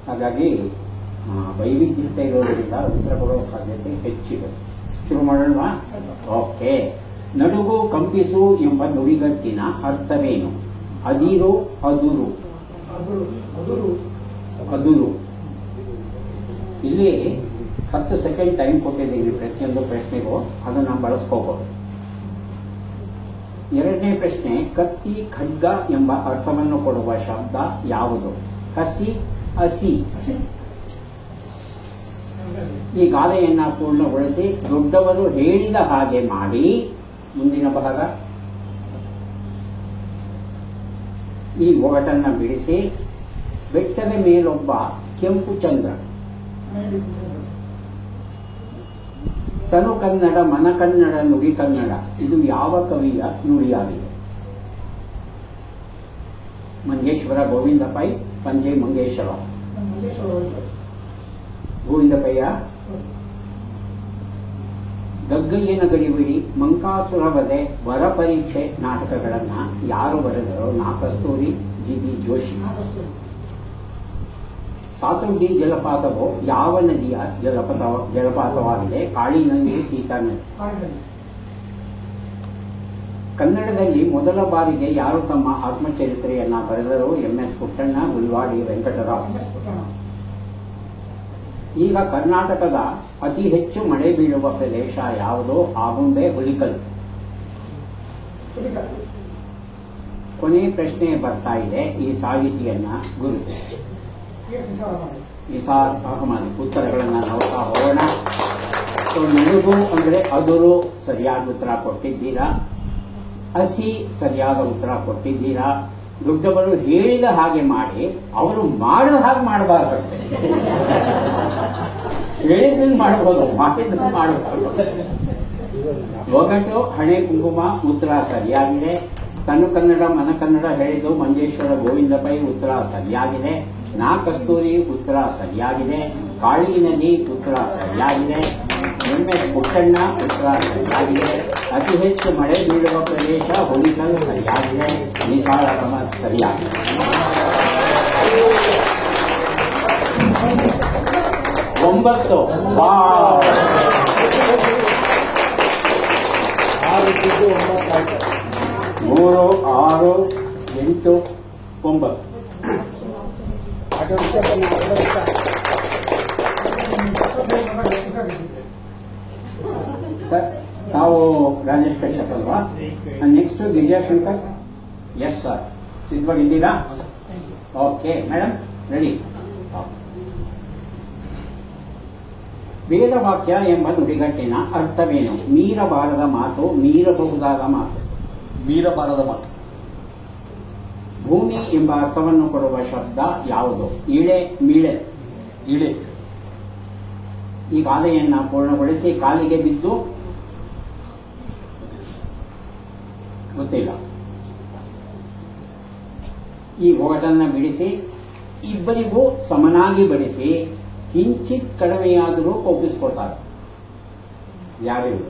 ಹಾಗಾಗಿ ವೈವಿಧ್ಯತೆ ಇರೋದ್ರಿಂದ ಉತ್ತರ ಕೊಡೋ ಸಾಧ್ಯತೆ ಹೆಚ್ಚಿದೆ. ಶುರು ಮಾಡೋಣ. ಓಕೆ. ನಡುಗು ಕಂಪಿಸು ಎಂಬ ನುಡಿಗಟ್ಟಿನ ಅರ್ಥವೇನು? ಅದಿರು, ಅದುರು. ಅದುರು. ಇಲ್ಲಿ 10 ಸೆಕೆಂಡ್ ಟೈಮ್ ಕೊಟ್ಟಿದ್ದೀವಿ ಪ್ರತಿಯೊಂದು ಪ್ರಶ್ನೆಗೂ, ಅದನ್ನು ಬಳಸ್ಕೋಬಹುದು. 2ನೇ ಪ್ರಶ್ನೆ, ಕತ್ತಿ, ಖಡ್ಗ ಎಂಬ ಅರ್ಥವನ್ನು ಕೊಡುವ ಶಬ್ದ ಯಾವುದು? ಹಸಿ, ಹಸಿ. ಈ ಗಾದೆಯನ್ನ ಪೂರ್ಣಗೊಳಿಸಿ. ದೊಡ್ಡವರು ಹೇಳಿದ ಹಾಗೆ ಮಾಡಿ. ಮುಂದಿನ ಭಾಗ. ಈ ಒಗಟನ್ನ ಬಿಡಿಸಿ. ಬೆಟ್ಟದ ಮೇಲೊಬ್ಬ ಕೆಂಪು ಚಂದ್ರ. ತನು ಕನ್ನಡ, ಮನ ಕನ್ನಡ, ನುಡಿ ಕನ್ನಡ. ಇದು ಯಾವ ಕವಿಯ ನುಡಿಯಾಗಿದೆ? ಮಂಗೇಶ್ವರ ಗೋವಿಂದ ಪೈ, ಪಂಜೆ ಮಂಗೇಶ್ವರ. ಗೋವಿಂದ ಪಯ್ಯ. ಗಗ್ಗಯ್ಯನ ಗಡಿಬಿಡಿ, ಮಂಕಾಸುರ ವಧೆ, ವರ ಪರೀಕ್ಷೆ ನಾಟಕಗಳನ್ನ ಯಾರು ಬರೆದರು? ನಾ ಕಸ್ತೂರಿ, ಜಿ.ಬಿ. ಜೋಶಿ. ಸಾತುಡ್ಡಿ ಜಲಪಾತವು ಯಾವ ನದಿಯ ಜಲಪಾತವಾಗಿದೆ? ಕಾಳಿ ನದಿ, ಸೀತಾ ನದಿ. ಕನ್ನಡದಲ್ಲಿ ಮೊದಲ ಬಾರಿಗೆ ಯಾರು ತಮ್ಮ ಆತ್ಮಚರಿತ್ರೆಯನ್ನ ಬರೆದರು? ಎಂ.ಎಸ್. ಪುಟ್ಟಣ್ಣ, ಗುಲ್ವಾಡಿ ವೆಂಕಟರಾವ್. ಈಗ ಕರ್ನಾಟಕದ ಅತಿ ಹೆಚ್ಚು ಮಳೆ ಬೀಳುವ ಪ್ರದೇಶ ಯಾವುದು? ಆಗುಂಬೆ, ಹುಲಿಕಲ್. ಕೊನೆ ಪ್ರಶ್ನೆ ಬರ್ತಾ ಇದೆ. ಈ ಸಾಹಿತಿಯನ್ನ ಗುರುತಿಸಿ. ನಿಸಾರ್ ಅಹಮದ್. ಉತ್ತರಗಳನ್ನು ನೋಡ್ತಾ ಹೋಗೋಣ. ನಡುಗು ಅಂದ್ರೆ ಅದುರು, ಸರಿಯಾದ ಉತ್ತರ ಕೊಟ್ಟಿದ್ದೀರಾ. ಹಸಿ, ಸರಿಯಾದ ಉತ್ತರ ಕೊಟ್ಟಿದ್ದೀರಾ. ದೊಡ್ಡವರು ಹೇಳಿದ ಹಾಗೆ ಮಾಡಿ, ಅವರು ಮಾಡಿದ ಹಾಗೆ ಮಾಡಬಾರ್ದಂತೆ. ಹೇಳಿದ್ದನ್ನು ಮಾಡಬಹುದು, ಮಾಡಿದ್ದನ್ನು ಮಾಡಬಾರ್ದು. ಒಗಟು, ಹಣೆ ಕುಂಕುಮ. ಉತ್ತರ ಸರಿಯಾಗಿದೆ. ತನು ಕನ್ನಡ, ಮನ ಕನ್ನಡ ಹೇಳಿದ್ದು ಮಂಜೇಶ್ವರ ಗೋವಿಂದ ಪೈ. ಉತ್ತರ ಸರಿಯಾಗಿದೆ. ನಾ ಕಸ್ತೂರಿ. ಉತ್ತರ ಸರಿಯಾಗಿದೆ. ಕಾಳಿನಲ್ಲಿ ಉತ್ತರ ಸರಿಯಾಗಿದೆ. MS ಪುಟ್ಟಣ್ಣ ಉತ್ತರ ಸರಿಯಾಗಿದೆ. ಅತಿ ಹೆಚ್ಚು ಮಳೆ ಬೀಳುವ ಪ್ರದೇಶ ಹುಲಿಕಲ್ ಸರಿಯಾಗಿದೆ. ನಿಸಾರ್ ಅಹಮದ್ ಸರಿಯಾಗಿದೆ. 9. ವಾವ್! 3, 6, 8, 9. ಸರ್, ತಾವು ರಾಜೇಶ್ ಕಶ್ಯಪ್ ಅಲ್ವಾ? ನೆಕ್ಸ್ಟ್ ಗಿರಿಜಾಶಂಕರ್. ಎಸ್ ಸರ್, ಸಿದ್ಧವಾಗಿದ್ದೀರಾ? Okay madam, ready. ವೇದವಾಕ್ಯ ಎಂಬ ನುಡಿಗಟ್ಟಿನ ಅರ್ಥವೇನು? ಮೀರಬಾರದ ಮಾತು, ಮೀರಬಹುದಾದ ಮಾತು. ಮೀರಬಾರದ ಮಾತು. ಭೂಮಿ ಎಂಬ ಅರ್ಥವನ್ನು ಕೊಡುವ ಶಬ್ದ ಯಾವುದು? ಇಳೆ, ಮೀಳೆ. ಇಳೆ. ಈ ಗಾದೆಯನ್ನ ಪೂರ್ಣಗೊಳಿಸಿ. ಕಾಲಿಗೆ ಬಿದ್ದು. ಗೊತ್ತಿಲ್ಲ. ಈ ಒಗಟನ್ನ ಬಿಡಿಸಿ. ಇಬ್ಬರಿಗೂ ಸಮನಾಗಿ ಬಡಿಸಿ ಕಿಂಚಿತ್ ಕಡಿಮೆಯಾದರೂ ಕೋಪಿಸ್ಕೊಳ್ತಾರೆ. ಯಾರಿಗೂ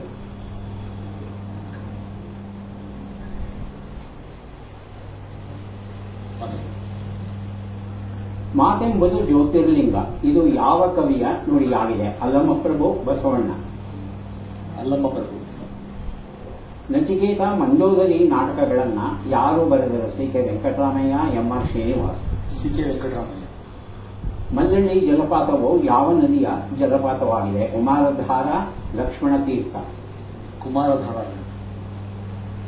ಮಾತೆಂಬುದು ಜ್ಯೋತಿರ್ಲಿಂಗ. ಇದು ಯಾವ ಕವಿಯ ನುಡಿಯಾಗಿದೆ? ಅಲ್ಲಮಪ್ರಭು, ಬಸವಣ್ಣ. ಅಲ್ಲಮಪ್ರಭು. ನಚಿಕೇತ, ಮಂಡೋದರಿ ನಾಟಕಗಳನ್ನ ಯಾರು ಬರೆದರು? CK Venkataramaiah, MR Srinivas. CK Venkataramaiah. Mallalli ಜಲಪಾತವು ಯಾವ ನದಿಯ ಜಲಪಾತವಾಗಿದೆ? ಕುಮಾರಧಾರ, ಲಕ್ಷ್ಮಣ ತೀರ್ಥ. ಕುಮಾರಧಾರ.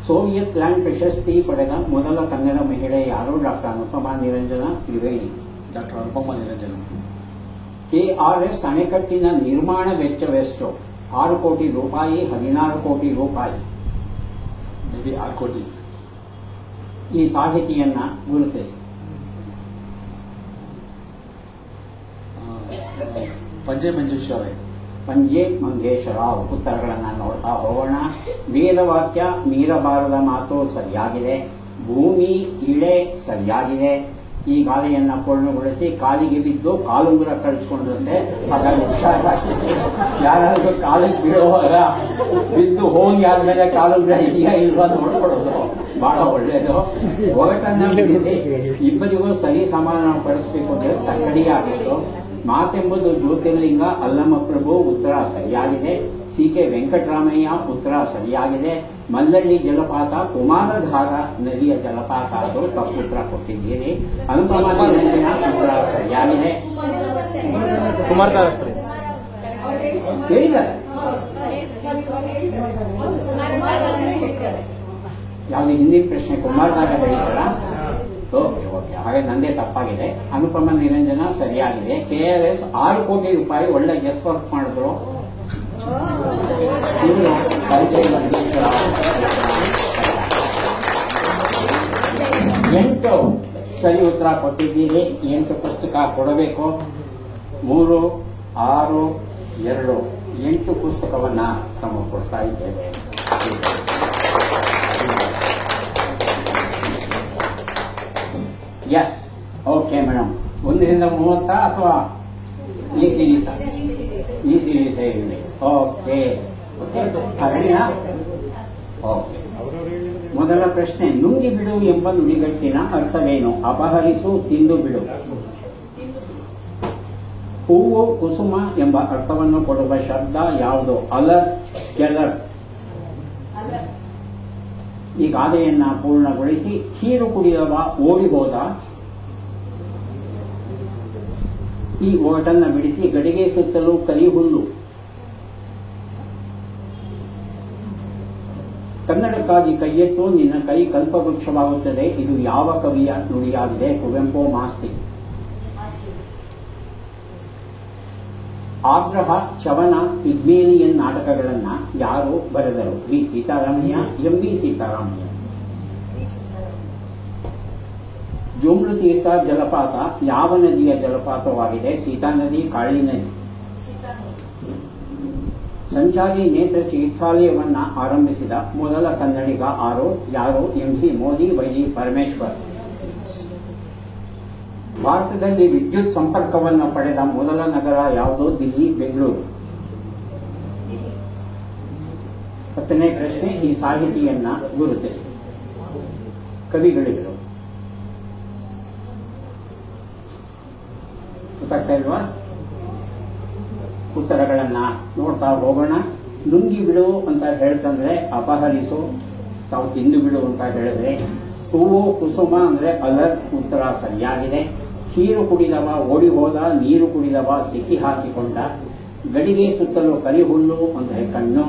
ಸೋವಿಯತ್ ಲ್ಯಾಂಡ್ ಪ್ರಶಸ್ತಿ ಪಡೆದ ಮೊದಲ ಕನ್ನಡ ಮಹಿಳೆ ಯಾರು? ಡಾಕ್ಟರ್ ಅನುಪಮಾ ನಿರಂಜನ ತ್ರಿವೇಣಿ. ಡಾಕ್ಟರ್ ಅನುಪಮಾ ನಿರಂಜನ. KRS ಅಣೆಕಟ್ಟಿನ ನಿರ್ಮಾಣ ವೆಚ್ಚವೆಷ್ಟು? 6 ಕೋಟಿ ರೂಪಾಯಿ, 16 ಕೋಟಿ ರೂಪಾಯಿ. ಮೇಬಿ 6 ಕೋಟಿ. ಈ ಸಾಹಿತಿಯನ್ನ ಗುರುತಿಸಿ. ಪಂಜೆ ಮಂಜೇಶ್ವರ. ಪಂಜೆ ಮಂಗೇಶ್ವರರಾವ್. ಉತ್ತರಗಳನ್ನ ನೋಡ್ತಾ ಹೋಗೋಣ. ವೇದವಾಕ್ಯ ಮೀರಬಾರದ ಮಾತು ಸರಿಯಾಗಿದೆ. ಭೂಮಿ, ಇಳೆ ಸರಿಯಾಗಿದೆ. ಈ ಗಾದೆಯನ್ನ ಪೂರ್ಣಗೊಳಿಸಿ. ಕಾಲಿಗೆ ಬಿದ್ದು ಕಾಲುಂಗುರ ಕಳಿಸ್ಕೊಂಡ್ರೆ ಹಾಗಾಗಿ ಹುಷಾರಾಗಿ. ಯಾರಾದ್ರೂ ಕಾಲಿಗೆ ಬೀಳುವಾಗ ಬಿದ್ದು ಹೋಗಿ ಆದ್ಮೇಲೆ ಕಾಲುಂಗುರ ಇದೆಯಾ ಇಲ್ವಾ ನೋಡ್ಕೊಳ್ಳೋದು ಬಹಳ ಒಳ್ಳೆಯದು. ಒಗಟನ್ನ ಬಿಡಿಸಿ ಇಬ್ಬರಿಗೂ ಸರಿ ಸಮಾನ ಪಡಿಸಬೇಕು ಅಂದ್ರೆ ತಕ್ಕಡಿಯಾಗಿತ್ತು. ಮಾತೆಂಬುದು ಜ್ಯೋತಿರ್ಲಿಂಗ. ಅಲ್ಲಮಪ್ರಭು ಉತ್ತರ ಸರಿಯಾಗಿದೆ. CK ವೆಂಕಟರಾಮಯ್ಯ ಉತ್ತರ ಸರಿಯಾಗಿದೆ. ಮಲ್ಲಳ್ಳಿ ಜಲಪಾತ ಕುಮಾರಧಾರ ನದಿಯ ಜಲಪಾತ. ಅದು ತಪ್ಪು ಉತ್ತರ ಕೊಟ್ಟಿದ್ದೀರಿ. ಅನುಪಮಾ ನಿರಂಜನ ಉತ್ತರ ಸರಿಯಾಗಿದೆ. ಕುಮಾರಧಾರ ಹೇಳಿದ್ದಾರೆ. ಯಾವ್ದು ಹಿಂದಿನ ಪ್ರಶ್ನೆ? ಕುಮಾರಧಾರ ಹೇಳಿದಾರ? ಓಕೆ ಓಕೆ, ಹಾಗೆ ನಂದೇ ತಪ್ಪಾಗಿದೆ. ಅನುಪಮಾ ನಿರಂಜನ ಸರಿಯಾಗಿದೆ. KRS 6 ಕೋಟಿ ರೂಪಾಯಿ. ಒಳ್ಳೆ ಗೆಸ್ ವರ್ಕ್ ಮಾಡಿದ್ರು. ಎಂಟು ಸರಿ ಉತ್ತರ ಕೊಟ್ಟಿದ್ದೀರಿ. 8 ಪುಸ್ತಕ ಕೊಡಬೇಕು. 3, 6, 2, 8 ಪುಸ್ತಕವನ್ನ ತಮಗೆ ಕೊಡ್ತಾ ಇದ್ದೇವೆ. S, okay madam. 1ರಿಂದ 30 ಅಥವಾ ಈ ಸೀರೀಸ್? ಈ ಸೀರೀಸ್ ಇರಲಿ. Okay okay. ಮೊದಲ ಪ್ರಶ್ನೆ, ನುಂಗಿ ಬಿಡು ಎಂಬ ನುಡಿಗಟ್ಟಿನ ಅರ್ಥವೇನು? ಅಪಹರಿಸು, ತಿಂದು ಬಿಡು. ಹೂವು, ಕುಸುಮ ಎಂಬ ಅರ್ಥವನ್ನು ಕೊಡುವ ಶಬ್ದ ಯಾವುದು? ಅಲರ್, ಕೆಲರ್. ಈ ಗಾದೆಯನ್ನ ಪೂರ್ಣಗೊಳಿಸಿ. ಹೀರು ಕುಡಿದವ ಓಡಿ ಹೋದ. ಈ ಒಗಟನ್ನ ಬಿಡಿಸಿ. ಗಡಿಗೆ ಸುತ್ತಲೂ ಕಲಿ ಹುಲ್ಲು. ಕನ್ನಡಕ್ಕಾಗಿ ಕೈಯೆತ್ತು, ನಿನ್ನ ಕೈ ಕಲ್ಪವೃಕ್ಷವಾಗುತ್ತದೆ. ಇದು ಯಾವ ಕವಿಯ ನುಡಿಯಾಗಿದೆ? ಕುವೆಂಪು, ಮಾಸ್ತಿ. ಆಗ್ರಹ, ಚವನ, ಪಿಗ್ಮೇಲಿಯನ್ ನಾಟಕಗಳನ್ನ ಯಾರು ಬರೆದರು? ವಿ. ಸೀತಾರಾಮಯ್ಯ, MV ಸೀತಾರಾಮಯ್ಯ. ಜೋಮ್ಳು ತೀರ್ಥ ಜಲಪಾತ ಯಾವ ನದಿಯ ಜಲಪಾತವಾಗಿದೆ? ಸೀತಾ ನದಿ, ಕಾಳಿ ನದಿ. ಸಂಚಾರಿ ನೇತ್ರ ಚಿಕಿತ್ಸಾಲಯವನ್ನ ಆರಂಭಿಸಿದ ಮೊದಲ ಕನ್ನಡಿಗ ಯಾರು? MC Modi, YG Parameshwar. ಭಾರತದಲ್ಲಿ ವಿದ್ಯುತ್ ಸಂಪರ್ಕವನ್ನು ಪಡೆದ ಮೊದಲ ನಗರ ಯಾವುದು? ದಿಲ್ಲಿ, ಬೆಂಗಳೂರು. 10ನೇ ಪ್ರಶ್ನೆ, ಈ ಸಾಹಿತಿಯನ್ನ ಗುರುತಿಸಿ. ಕವಿಗಳಿದ್ರು. ಗೊತ್ತಾಗ್ತಾ ಇಲ್ವಾ? ಉತ್ತರಗಳನ್ನ ನೋಡ್ತಾ ಹೋಗೋಣ. ನುಂಗಿ ಬಿಡು ಅಂತ ಹೇಳ್ತಂದ್ರೆ ಅಪಹರಿಸು, ತಾವು ತಿಂದು ಬಿಡು ಅಂತ ಹೇಳಿದ್ರೆ. ಹೂವು ಕುಸುಮ ಅಂದ್ರೆ ಅಲರ್, ಉತ್ತರ ಸರಿಯಾಗಿದೆ. ನೀರು ಕುಡಿದವ ಓಡಿ ಹೋದ, ನೀರು ಕುಡಿದವ ಸಿಕ್ಕಿ ಹಾಕಿಕೊಂಡ. ಗಡಿಗೆ ಸುತ್ತಲೂ ಕರಿಹುಲ್ಲು ಅಂದ್ರೆ ಕಣ್ಣು.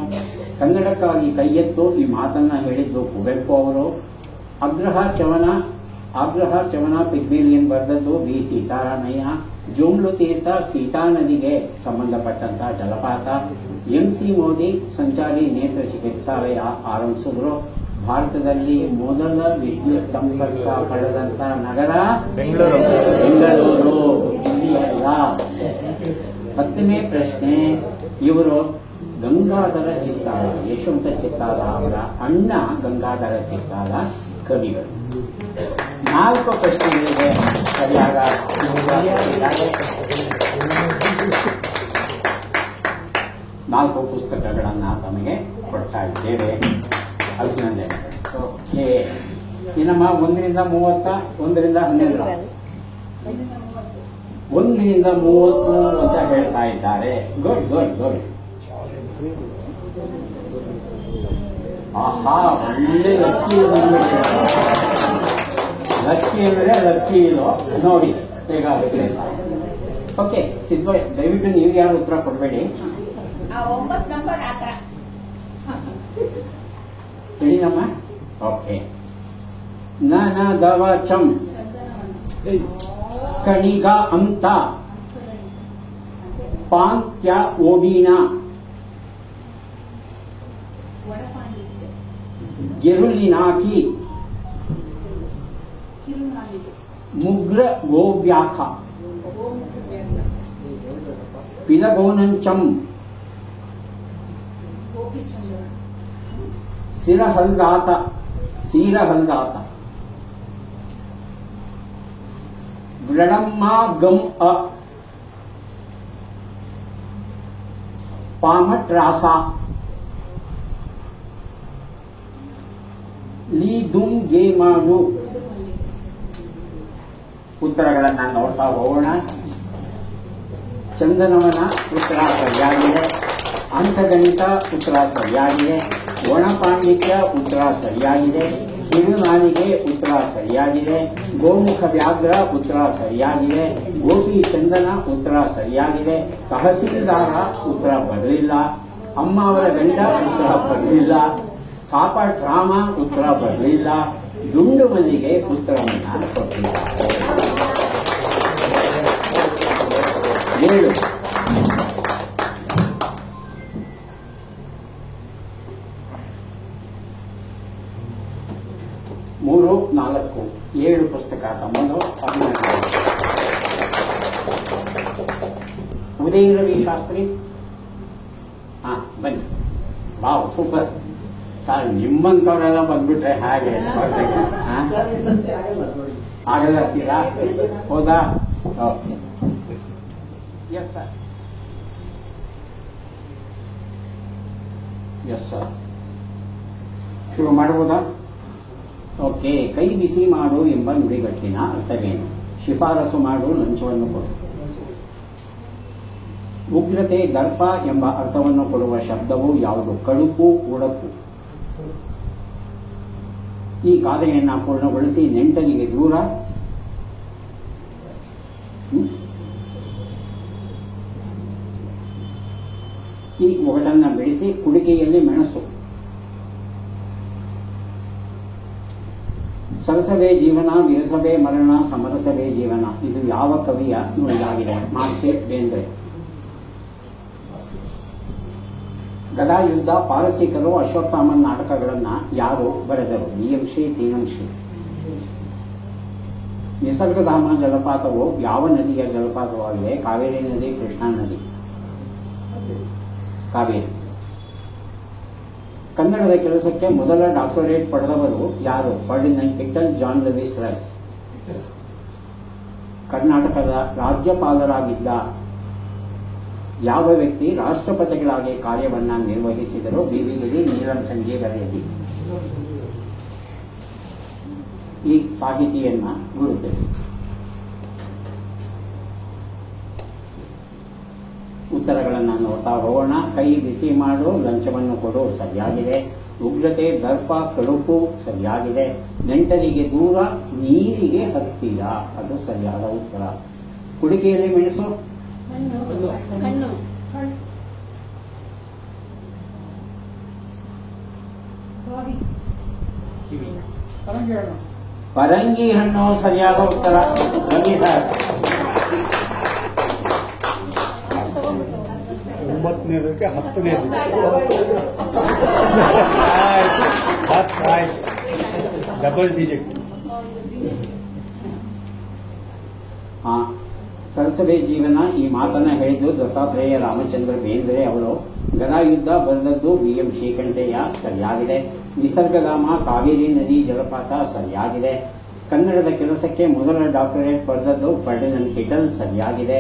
ಕನ್ನಡಕ್ಕಾಗಿ ಕೈಯೆತ್ತು, ಈ ಮಾತನ್ನ ಹೇಳಿದ್ದು ಕುವೆಂಪು ಅವರು. ಆಗ್ರಹ ಚವನ ಪಿಗ್ಮೇಲಿಯನ್ ಬರೆದದ್ದು ವಿ ಸೀತಾರಾಮಯ್ಯ. ಜೋಮ್ಲು ತೀರ್ಥ ಸೀತಾ ನದಿಗೆ ಸಂಬಂಧಪಟ್ಟಂತ ಜಲಪಾತ. MC ಮೋದಿ ಸಂಚಾರಿ ನೇತ್ರ ಚಿಕಿತ್ಸಾಲಯ ಆರಂಭಿಸಿದ್ರು. ಭಾರತದಲ್ಲಿ ಮೊದಲ ವಿದ್ಯುತ್ ಸಂಪರ್ಕ ಪಡೆದಂತ ನಗರ ಬೆಂಗಳೂರು. ಇಲ್ಲಿಯಲ್ಲ. 10ನೇ ಪ್ರಶ್ನೆ, ಇವರು ಗಂಗಾಧರ ಚಿತ್ತಾಲ, ಯಶವಂತ ಚಿತ್ತಾಲ ಅವರ ಅಣ್ಣ ಗಂಗಾಧರ ಚಿತ್ತಾಲ ಕವಿಗಳು. 4 ಪ್ರಶ್ನೆಗಳಿಗೆ ಸರಿಯಾದ 4 ಪುಸ್ತಕಗಳನ್ನ ತಮಗೆ ಕೊಡ್ತಾ ಇದ್ದೇವೆ. ಅಭಿನಂದನೆ. ಓಕೆ, ಏನಮ್ಮ 1ರಿಂದ 30, 1ರಿಂದ 12, 1ರಿಂದ 30 ಅಂತ ಹೇಳ್ತಾ ಇದ್ದಾರೆ. Good good good. ಆಹಾ, ಒಳ್ಳೆ ಲಕ್ಕಿ ಅಂದ್ರೆ ಲಕ್ಕಿ ಇಲ್ಲೋ ನೋಡಿ ಹೇಗಾಗುತ್ತೆ. ಓಕೆ ಸಿದ್ಧ, ದಯವಿಟ್ಟು ನೀವು ಯಾರು ಉತ್ತರ ಕೊಡಬೇಡಿ. 9 ನಂಬರ್ ಆತರ ಹೇಳಿದಮ್ಮ. ಓಕೆ. ನನದವ ಚಂ ಕಣಿಗ ಅಂತ ಪಾಂತ್ಯ ಓಡಿನ ಗೆರುಲಿನಾಕಿ ಮುಗ್ರ ಗೋವ್ಯಾಖ ಪಿಲಗೋನಂಚಂ ಸಿರಹಲ್ದಾತ ವ್ರಡಮ್ಮ ಗಂ ಅ ಪಾಮಟ್ರಾಸ ಲೀ ದುಮ್ ಗೆ ಮಾಡು. ಉತ್ತರಗಳನ್ನ ನೋಡ್ತಾ ಹೋಗೋಣ. ಚಂದನವನ ಉತ್ತರ ಸರಿಯಾಗಿದೆ. ಅಂಕಗಣಿತ ಉತ್ತರ ಸರಿಯಾಗಿದೆ. ಒಣಪಾಂಡಿತ್ಯ ಉತ್ತರ ಸರಿಯಾಗಿದೆ. ಕಿರುನಾಲಿಗೆ ಉತ್ತರ ಸರಿಯಾಗಿದೆ. ಗೋಮುಖ ವ್ಯಾಘ್ರ ಉತ್ತರ ಸರಿಯಾಗಿದೆ. ಗೋಪಿ ಚಂದನ ಉತ್ತರ ಸರಿಯಾಗಿದೆ. ತಹಸೀಲ್ದಾರ ಉತ್ತರ ಬರಲಿಲ್ಲ. ಅಮ್ಮ ಅವರ ಗಂಡ ಉತ್ತರ ಬರಲಿಲ್ಲ. ಸಾಪ ಡ್ರಾಮ ಉತ್ತರ ಬರಲಿಲ್ಲ. ದುಂಡು ಮಲ್ಲಿಗೆ ಉತ್ತರವನ್ನು ಕೊಟ್ಟಿದ್ದಾರೆ. 7. 3, 4, 7 ಪುಸ್ತಕ ತಮ್ಮದು. ಉದಯ ರವಿ ಶಾಸ್ತ್ರಿ, ಬನ್ನಿ. Wow, super. ಸರ್, ನಿಮ್ಮಂತವರೆಲ್ಲ ಬಂದ್ಬಿಟ್ರೆ ಹಾಗೆ ಬರ್ಬೇಕು. ಆಗಲ್ಲ ಅಂತೀರಾ? ಹೌದಾ? Okay. Yes sir. Yes sir. ಶುರು ಮಾಡಬಹುದಾ? ಓಕೆ. ಕೈ ಬಿಸಿ ಮಾಡು ಎಂಬ ನುಡಿಗಟ್ಟಿನ ಅರ್ಥವೇನು? ಶಿಫಾರಸು ಮಾಡು, ಲಂಚವನ್ನು ಕೊಡು. ಉಗ್ರತೆ, ದರ್ಪ ಎಂಬ ಅರ್ಥವನ್ನು ಕೊಡುವ ಶಬ್ದವು ಯಾವುದು? ಕಡುಪು, ಉಡಪು. ಈ ಗಾದೆಯನ್ನ ಪೂರ್ಣಗೊಳಿಸಿ. ನೆಂಟನಿಗೆ ದೂರ, ಈ ಒಗಟನ್ನ ಬೆಳೆಸಿ. ಕುಡಿಕೆಯಲ್ಲಿ ಮೆಣಸು. ಸರಸವೇ ಜೀವನ, ವಿರಸವೇ ಮರಣ, ಸಮರಸವೇ ಜೀವನ. ಇದು ಯಾವ ಕವಿಯ ನುಡಿಯಾಗಿದೆ? ಮಾರ್ಕೆಟ್ ಬೇಂದ್ರೆ. ಗದಾಯುದ್ಧ, ಪಾರಸಿಕರು, ಅಶ್ವತ್ಥಾಮನ್ ನಾಟಕಗಳನ್ನ ಯಾರು ಬರೆದರು? ನಿಯಂಶಿ, ತೀನಂಶಿ. ನಿಸರ್ಗಧಾಮ ಜಲಪಾತವು ಯಾವ ನದಿಯ ಜಲಪಾತವಾಗಿದೆ? ಕಾವೇರಿ ನದಿ, ಕೃಷ್ಣಾ ನದಿ? ಕಾವೇರಿ. ಕನ್ನಡದ ಕೆಲಸಕ್ಕೆ ಮೊದಲ ಡಾಕ್ಟರೇಟ್ ಪಡೆದವರು ಯಾರು? ಫರ್ಡಿನಂಡ್ ಕಿಟ್ಟಲ್, ಜಾನ್ ಲೂಯಿಸ್ ರೈಸ್. ಕರ್ನಾಟಕದ ರಾಜ್ಯಪಾಲರಾಗಿದ್ದ ಯಾವ ವ್ಯಕ್ತಿ ರಾಷ್ಟ್ರಪತಿಗಳಾಗಿ ಕಾರ್ಯವನ್ನ ನಿರ್ವಹಿಸಿದರು? ಬಿ.ವಿ. ಗಿರಿ, ನೀಲಂ ಸಂಜೀವ ರೆಡ್ಡಿ. ಈ ಸಾಹಿತಿಯನ್ನ ಗುರುತಿಸಿ. ಉತ್ತರಗಳನ್ನು ನೋಡ್ತಾ ಹೋಗೋಣ. ಕೈ ಬಿಸಿ ಮಾಡು, ಲಂಚವನ್ನು ಕೊಡು, ಸರಿಯಾಗಿದೆ. ಉಗ್ರತೆ, ದರ್ಪ, ಕಡುಪು, ಸರಿಯಾಗಿದೆ. ನೆಂಟರಿಗೆ ದೂರ, ನೀರಿಗೆ ಹತ್ತಿರ, ಅದು ಸರಿಯಾದ ಉತ್ತರ. ಕುಡಿಕೆಯಲ್ಲಿ ಮೆಣಸು, ಕಣ್ಣು, ಪರಂಗಿ ಹಣ್ಣು, ಸರಿಯಾದ ಉತ್ತರ. ರವಿ ಸರ್. 9ನೇದಕ್ಕೆ 10ನೇದು ಡಬಲ್ ಡಿಜಿಟ್. ಹಾ, ಸರಸವೇ ಜೀವನ ಈ ಮಾತನ್ನ ಹೇಳಿದ್ದು ದತ್ತಾತ್ರೇಯ ರಾಮಚಂದ್ರ ಬೇಂದ್ರೆ ಅವರು. ಗದಾಯುದ್ಧ ಬರೆದದ್ದು ಬಿ.ಎಂ. ಶ್ರೀಕಂಠಯ್ಯ, ಸರಿಯಾಗಿದೆ. ನಿಸರ್ಗಧಾಮ, ಕಾವೇರಿ ನದಿ ಜಲಪಾತ, ಸರಿಯಾಗಿದೆ. ಕನ್ನಡದ ಕೆಲಸಕ್ಕೆ ಮೊದಲ ಡಾಕ್ಟರೇಟ್ ಬರೆದದ್ದು ಫರ್ಡಿನಂಡ್ ಕಿಟಲ್, ಸರಿಯಾಗಿದೆ.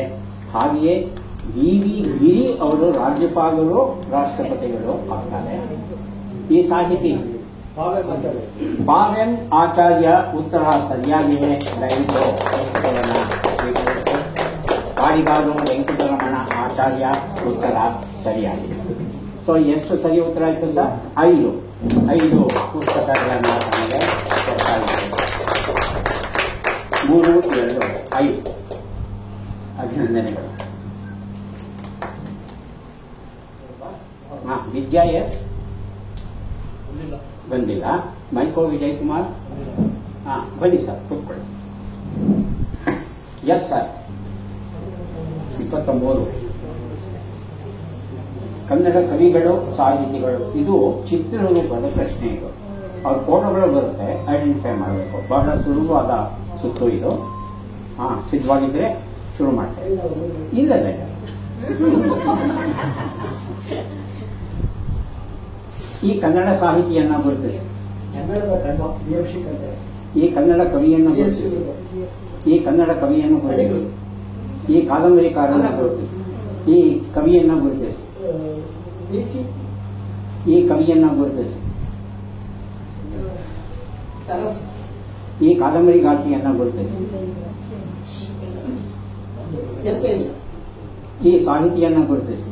ಹಾಗೆಯೇ ಬಿ.ವಿ. ಗಿರಿ ಅವರು ರಾಜ್ಯಪಾಲರು, ರಾಷ್ಟ್ರಪತಿಗಳು ಆಗ್ತಾರೆ. ಈ ಸಾಹಿತಿ ಪಾವೆಂ ಆಚಾರ್ಯ, ಉತ್ತರ ಸರಿಯಾಗಿದೆ. ದಯವಿಟ್ಟು ಪುಸ್ತಕವನ್ನು ಸ್ವೀಕರಿಸಿ. ಕಾರಿಗಾರು ವೆಂಕಟರಮಣ ಆಚಾರ್ಯ, ಉತ್ತರ ಸರಿಯಾಗಿದೆ. ಸೊ ಎಷ್ಟು ಸರಿ ಉತ್ತರ ಆಯ್ತು ಸರ್? 5 ಪುಸ್ತಕಗಳನ್ನು ನಮಗೆ ಕೊಡ್ತಾ ಇದ್ದೇವೆ. 3, 2, 5. ಅಭಿನಂದನೆಗಳು. ವಿದ್ಯಾ ಎಸ್ ಬಂದಿಲ್ಲ. ಮೈಕೋ ವಿಜಯ್ ಕುಮಾರ್, ಬನ್ನಿ ಸರ್, ಕೂತ್ಕೊಳ್ಳಿ. Yes sir. 29 ಕನ್ನಡ ಕವಿಗಳು, ಸಾಹಿತಿಗಳು. ಇದು ಚಿತ್ರರೂಪದ ಪ್ರಶ್ನೆ. ಇದು ಅವ್ರ ಫೋಟೋಗಳು ಬರುತ್ತೆ, ಐಡೆಂಟಿಫೈ ಮಾಡಬೇಕು. ಬಹಳ ಸುಲಭವಾದ ಸುತ್ತು ಇದು. ಸಿದ್ಧವಾಗಿದ್ರೆ ಶುರು ಮಾಡ್ತೇವೆ. ಇಲ್ಲಲ್ಲ, ಈ ಕನ್ನಡ ಸಾಹಿತಿಯನ್ನ ಗುರುತಿಸಿ. ಈ ಕನ್ನಡ ಕವಿಯನ್ನು ಗುರುತಿಸಿ. ಈ ಕನ್ನಡ ಕವಿಯನ್ನು ಗುರುತಿಸಿ. ಈ ಕಾದಂಬರಿಕಾರನ ಗುರುತಿಸಿ. ಈ ಕವಿಯನ್ನ ಗುರುತಿಸಿ. ಈ ಕವಿಯನ್ನ ಗುರುತಿಸಿ. ಈ ಕಾದಂಬರಿಗಾರ್ತಿಯನ್ನ ಗುರುತಿಸಿ. ಈ ಸಾಹಿತಿಯನ್ನ ಗುರುತಿಸಿ.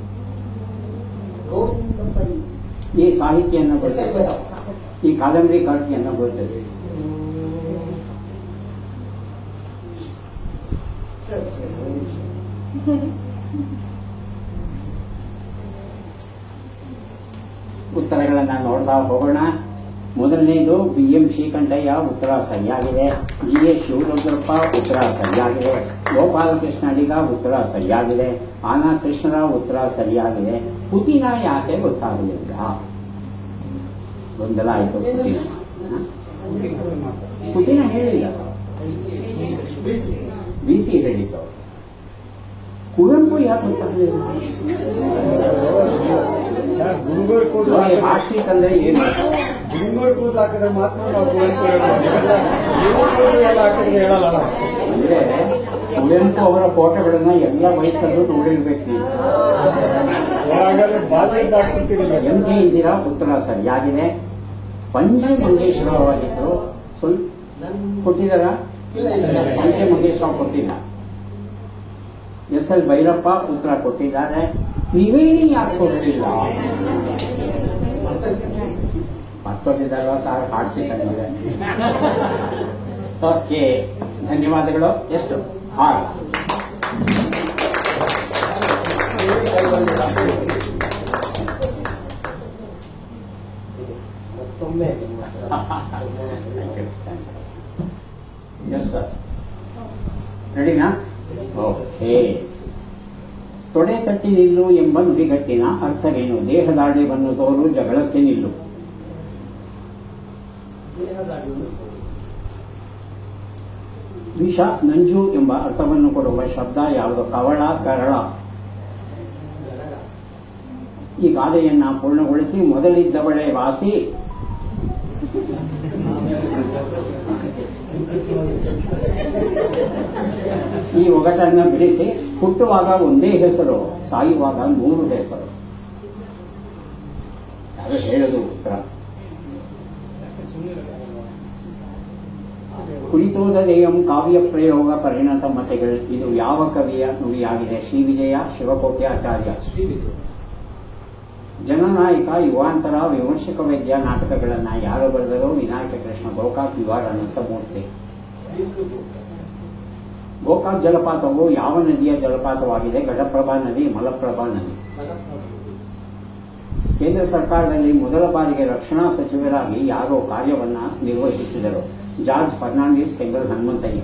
ಈ ಸಾಹಿತಿಯನ್ನ ಗುರುತಿಸಿ. ಈ ಕಾದಂಬರಿಕಾರ್ತಿಯನ್ನ ಗುರುತಿಸಿ. ಉತ್ತರಗಳನ್ನ ನೋಡ್ತಾ ಹೋಗೋಣ. ಮೊದಲನೇದು ಬಿ.ಎಂ. ಶ್ರೀಕಂಠಯ್ಯ, ಉತ್ತರ ಸರಿಯಾಗಿದೆ. ಜಿ.ಎಸ್. ಶಿವರುದ್ರಪ್ಪ, ಉತ್ತರ ಸರಿಯಾಗಿದೆ. ಗೋಪಾಲಕೃಷ್ಣ ಅಡಿಗ, ಉತ್ತರ ಸರಿಯಾಗಿದೆ. ಆನಾ ಕೃಷ್ಣರಾವ್, ಉತ್ತರ ಸರಿಯಾಗಿದೆ. ಪುತಿನ ಯಾಕೆ ಗೊತ್ತಾಗಲಿಲ್ಲ? ಗೊಂದಲ ಆಯಿತು. ಪುತಿನ ಹೇಳಿಲ್ಲ, ಬಿಸಿ ಹೇಳಿದ್ದು. ಕುವೆಂಪು ಯಾಕೆ ಗೊತ್ತಾಗಲಿಲ್ಲ? ಆರ್ಸಿಕ್ ಅಂದ್ರೆ ಏನು? ಗುಂಗೂರು ಕೂದಲು ಹಾಕಿದ್ರೆ ಮಾತ್ರ ನಾವು ಕುವೆಂಪು ಹೇಳಲ್ಲ. ಅಂದ್ರೆ ಕುವೆಂಪು ಅವರ ಫೋಟೋಗಳನ್ನ ಎಲ್ಲ ವಯಸ್ಸಲ್ಲೂ ನೋಡಿರ್ಬೇಕು. ಎಂ.ಕೆ. ಇಂದಿರಾ, ಉತ್ತರ ಸರಿಯಾಗಿದೆ. ಪಂಜೆ ಮಂಗೇಶ್ವರರಾವ್ ಆಗಿದ್ದು ಸ್ವಲ್ಪ ಕೊಟ್ಟಿದಾರ? ಪಂಜೆ ಮಂಗೇಶ್ವರರಾವ್ ಕೊಟ್ಟಿಲ್ಲ. ಎಸ್.ಎಲ್. ಭೈರಪ್ಪ, ಉತ್ತರ ಕೊಟ್ಟಿದ್ದಾರೆ. ತ್ರಿವೇಣಿ ಯಾಕೆ ಕೊಟ್ಟಿಲ್ಲ? ಮತ್ತೊಂದಿದ್ದಲ್ವ ಸರ್, ಹಾಡ್ಸಿ ಕಂಡಿದೆ. ಓಕೆ, ಧನ್ಯವಾದಗಳು. ಎಷ್ಟು? 6. ಎಸ್ ಸರ್, ರೆಡಿನಾ? ಓಕೆ. ತೊಡೆ ತಟ್ಟಿ ನಿಲ್ಲು ಎಂಬ ನುಡಿಗಟ್ಟಿನ ಅರ್ಥವೇನು? ದೇಹದಾಢ್ಯವನ್ನು ತೋರು, ಜಗಳಕ್ಕೆ ನಿಲ್ಲು. ವಿಷ, ನಂಜು ಎಂಬ ಅರ್ಥವನ್ನು ಕೊಡುವ ಶಬ್ದ ಯಾವುದು? ಕವಳ, ಕರಳ. ಈ ಗಾದೆಯನ್ನ ಪೂರ್ಣಗೊಳಿಸಿ. ಮೊದಲಿದ್ದವಳೆ ವಾಸಿ, ಈ ಒಗಟನ್ನ ಬಿಡಿಸಿ ಹುಟ್ಟುವಾಗ ಒಂದೇ ಹೆಸರು, ಸಾಯುವಾಗ 100 ಹೆಸರು. ಯಾರು ಹೇಳೋದು ಉತ್ತರ? ಕುರಿತೋದಯಂ ಕಾವ್ಯ ಪ್ರಯೋಗ ಪರಿಣತ ಮತೆಗಳು. ಇದು ಯಾವ ಕವಿಯ ನುಡಿಯಾಗಿದೆ? ಶ್ರೀ ವಿಜಯ ಶಿವಕೋಟ್ಯಾಚಾರ್ಯ. ಜನನಾಯಕ, ಯುವಾಂತರ, ವಿಮರ್ಶಕ ವೈದ್ಯ ನಾಟಕಗಳನ್ನ ಯಾರು ಬರೆದರೋ? ವಿನಾಯಕ ಕೃಷ್ಣ ಗೋಕಾಕ್, ವಿವಾರ ಅನಂತಮೂರ್ತಿ. ಗೋಕಾಕ್ ಜಲಪಾತವು ಯಾವ ನದಿಯ ಜಲಪಾತವಾಗಿದೆ? ಘಟಪ್ರಭಾ ನದಿ, ಮಲಪ್ರಭಾ ನದಿ. ಕೇಂದ್ರ ಸರ್ಕಾರದಲ್ಲಿ ಮೊದಲ ಬಾರಿಗೆ ರಕ್ಷಣಾ ಸಚಿವರಾಗಿ ಯಾರೋ ಕಾರ್ಯವನ್ನ ನಿರ್ವಹಿಸಿದರು? ಜಾರ್ಜ್ ಫರ್ನಾಂಡಿಸ್, ಕೆಂಗಲ್ ಹನುಮಂತಯ್ಯ.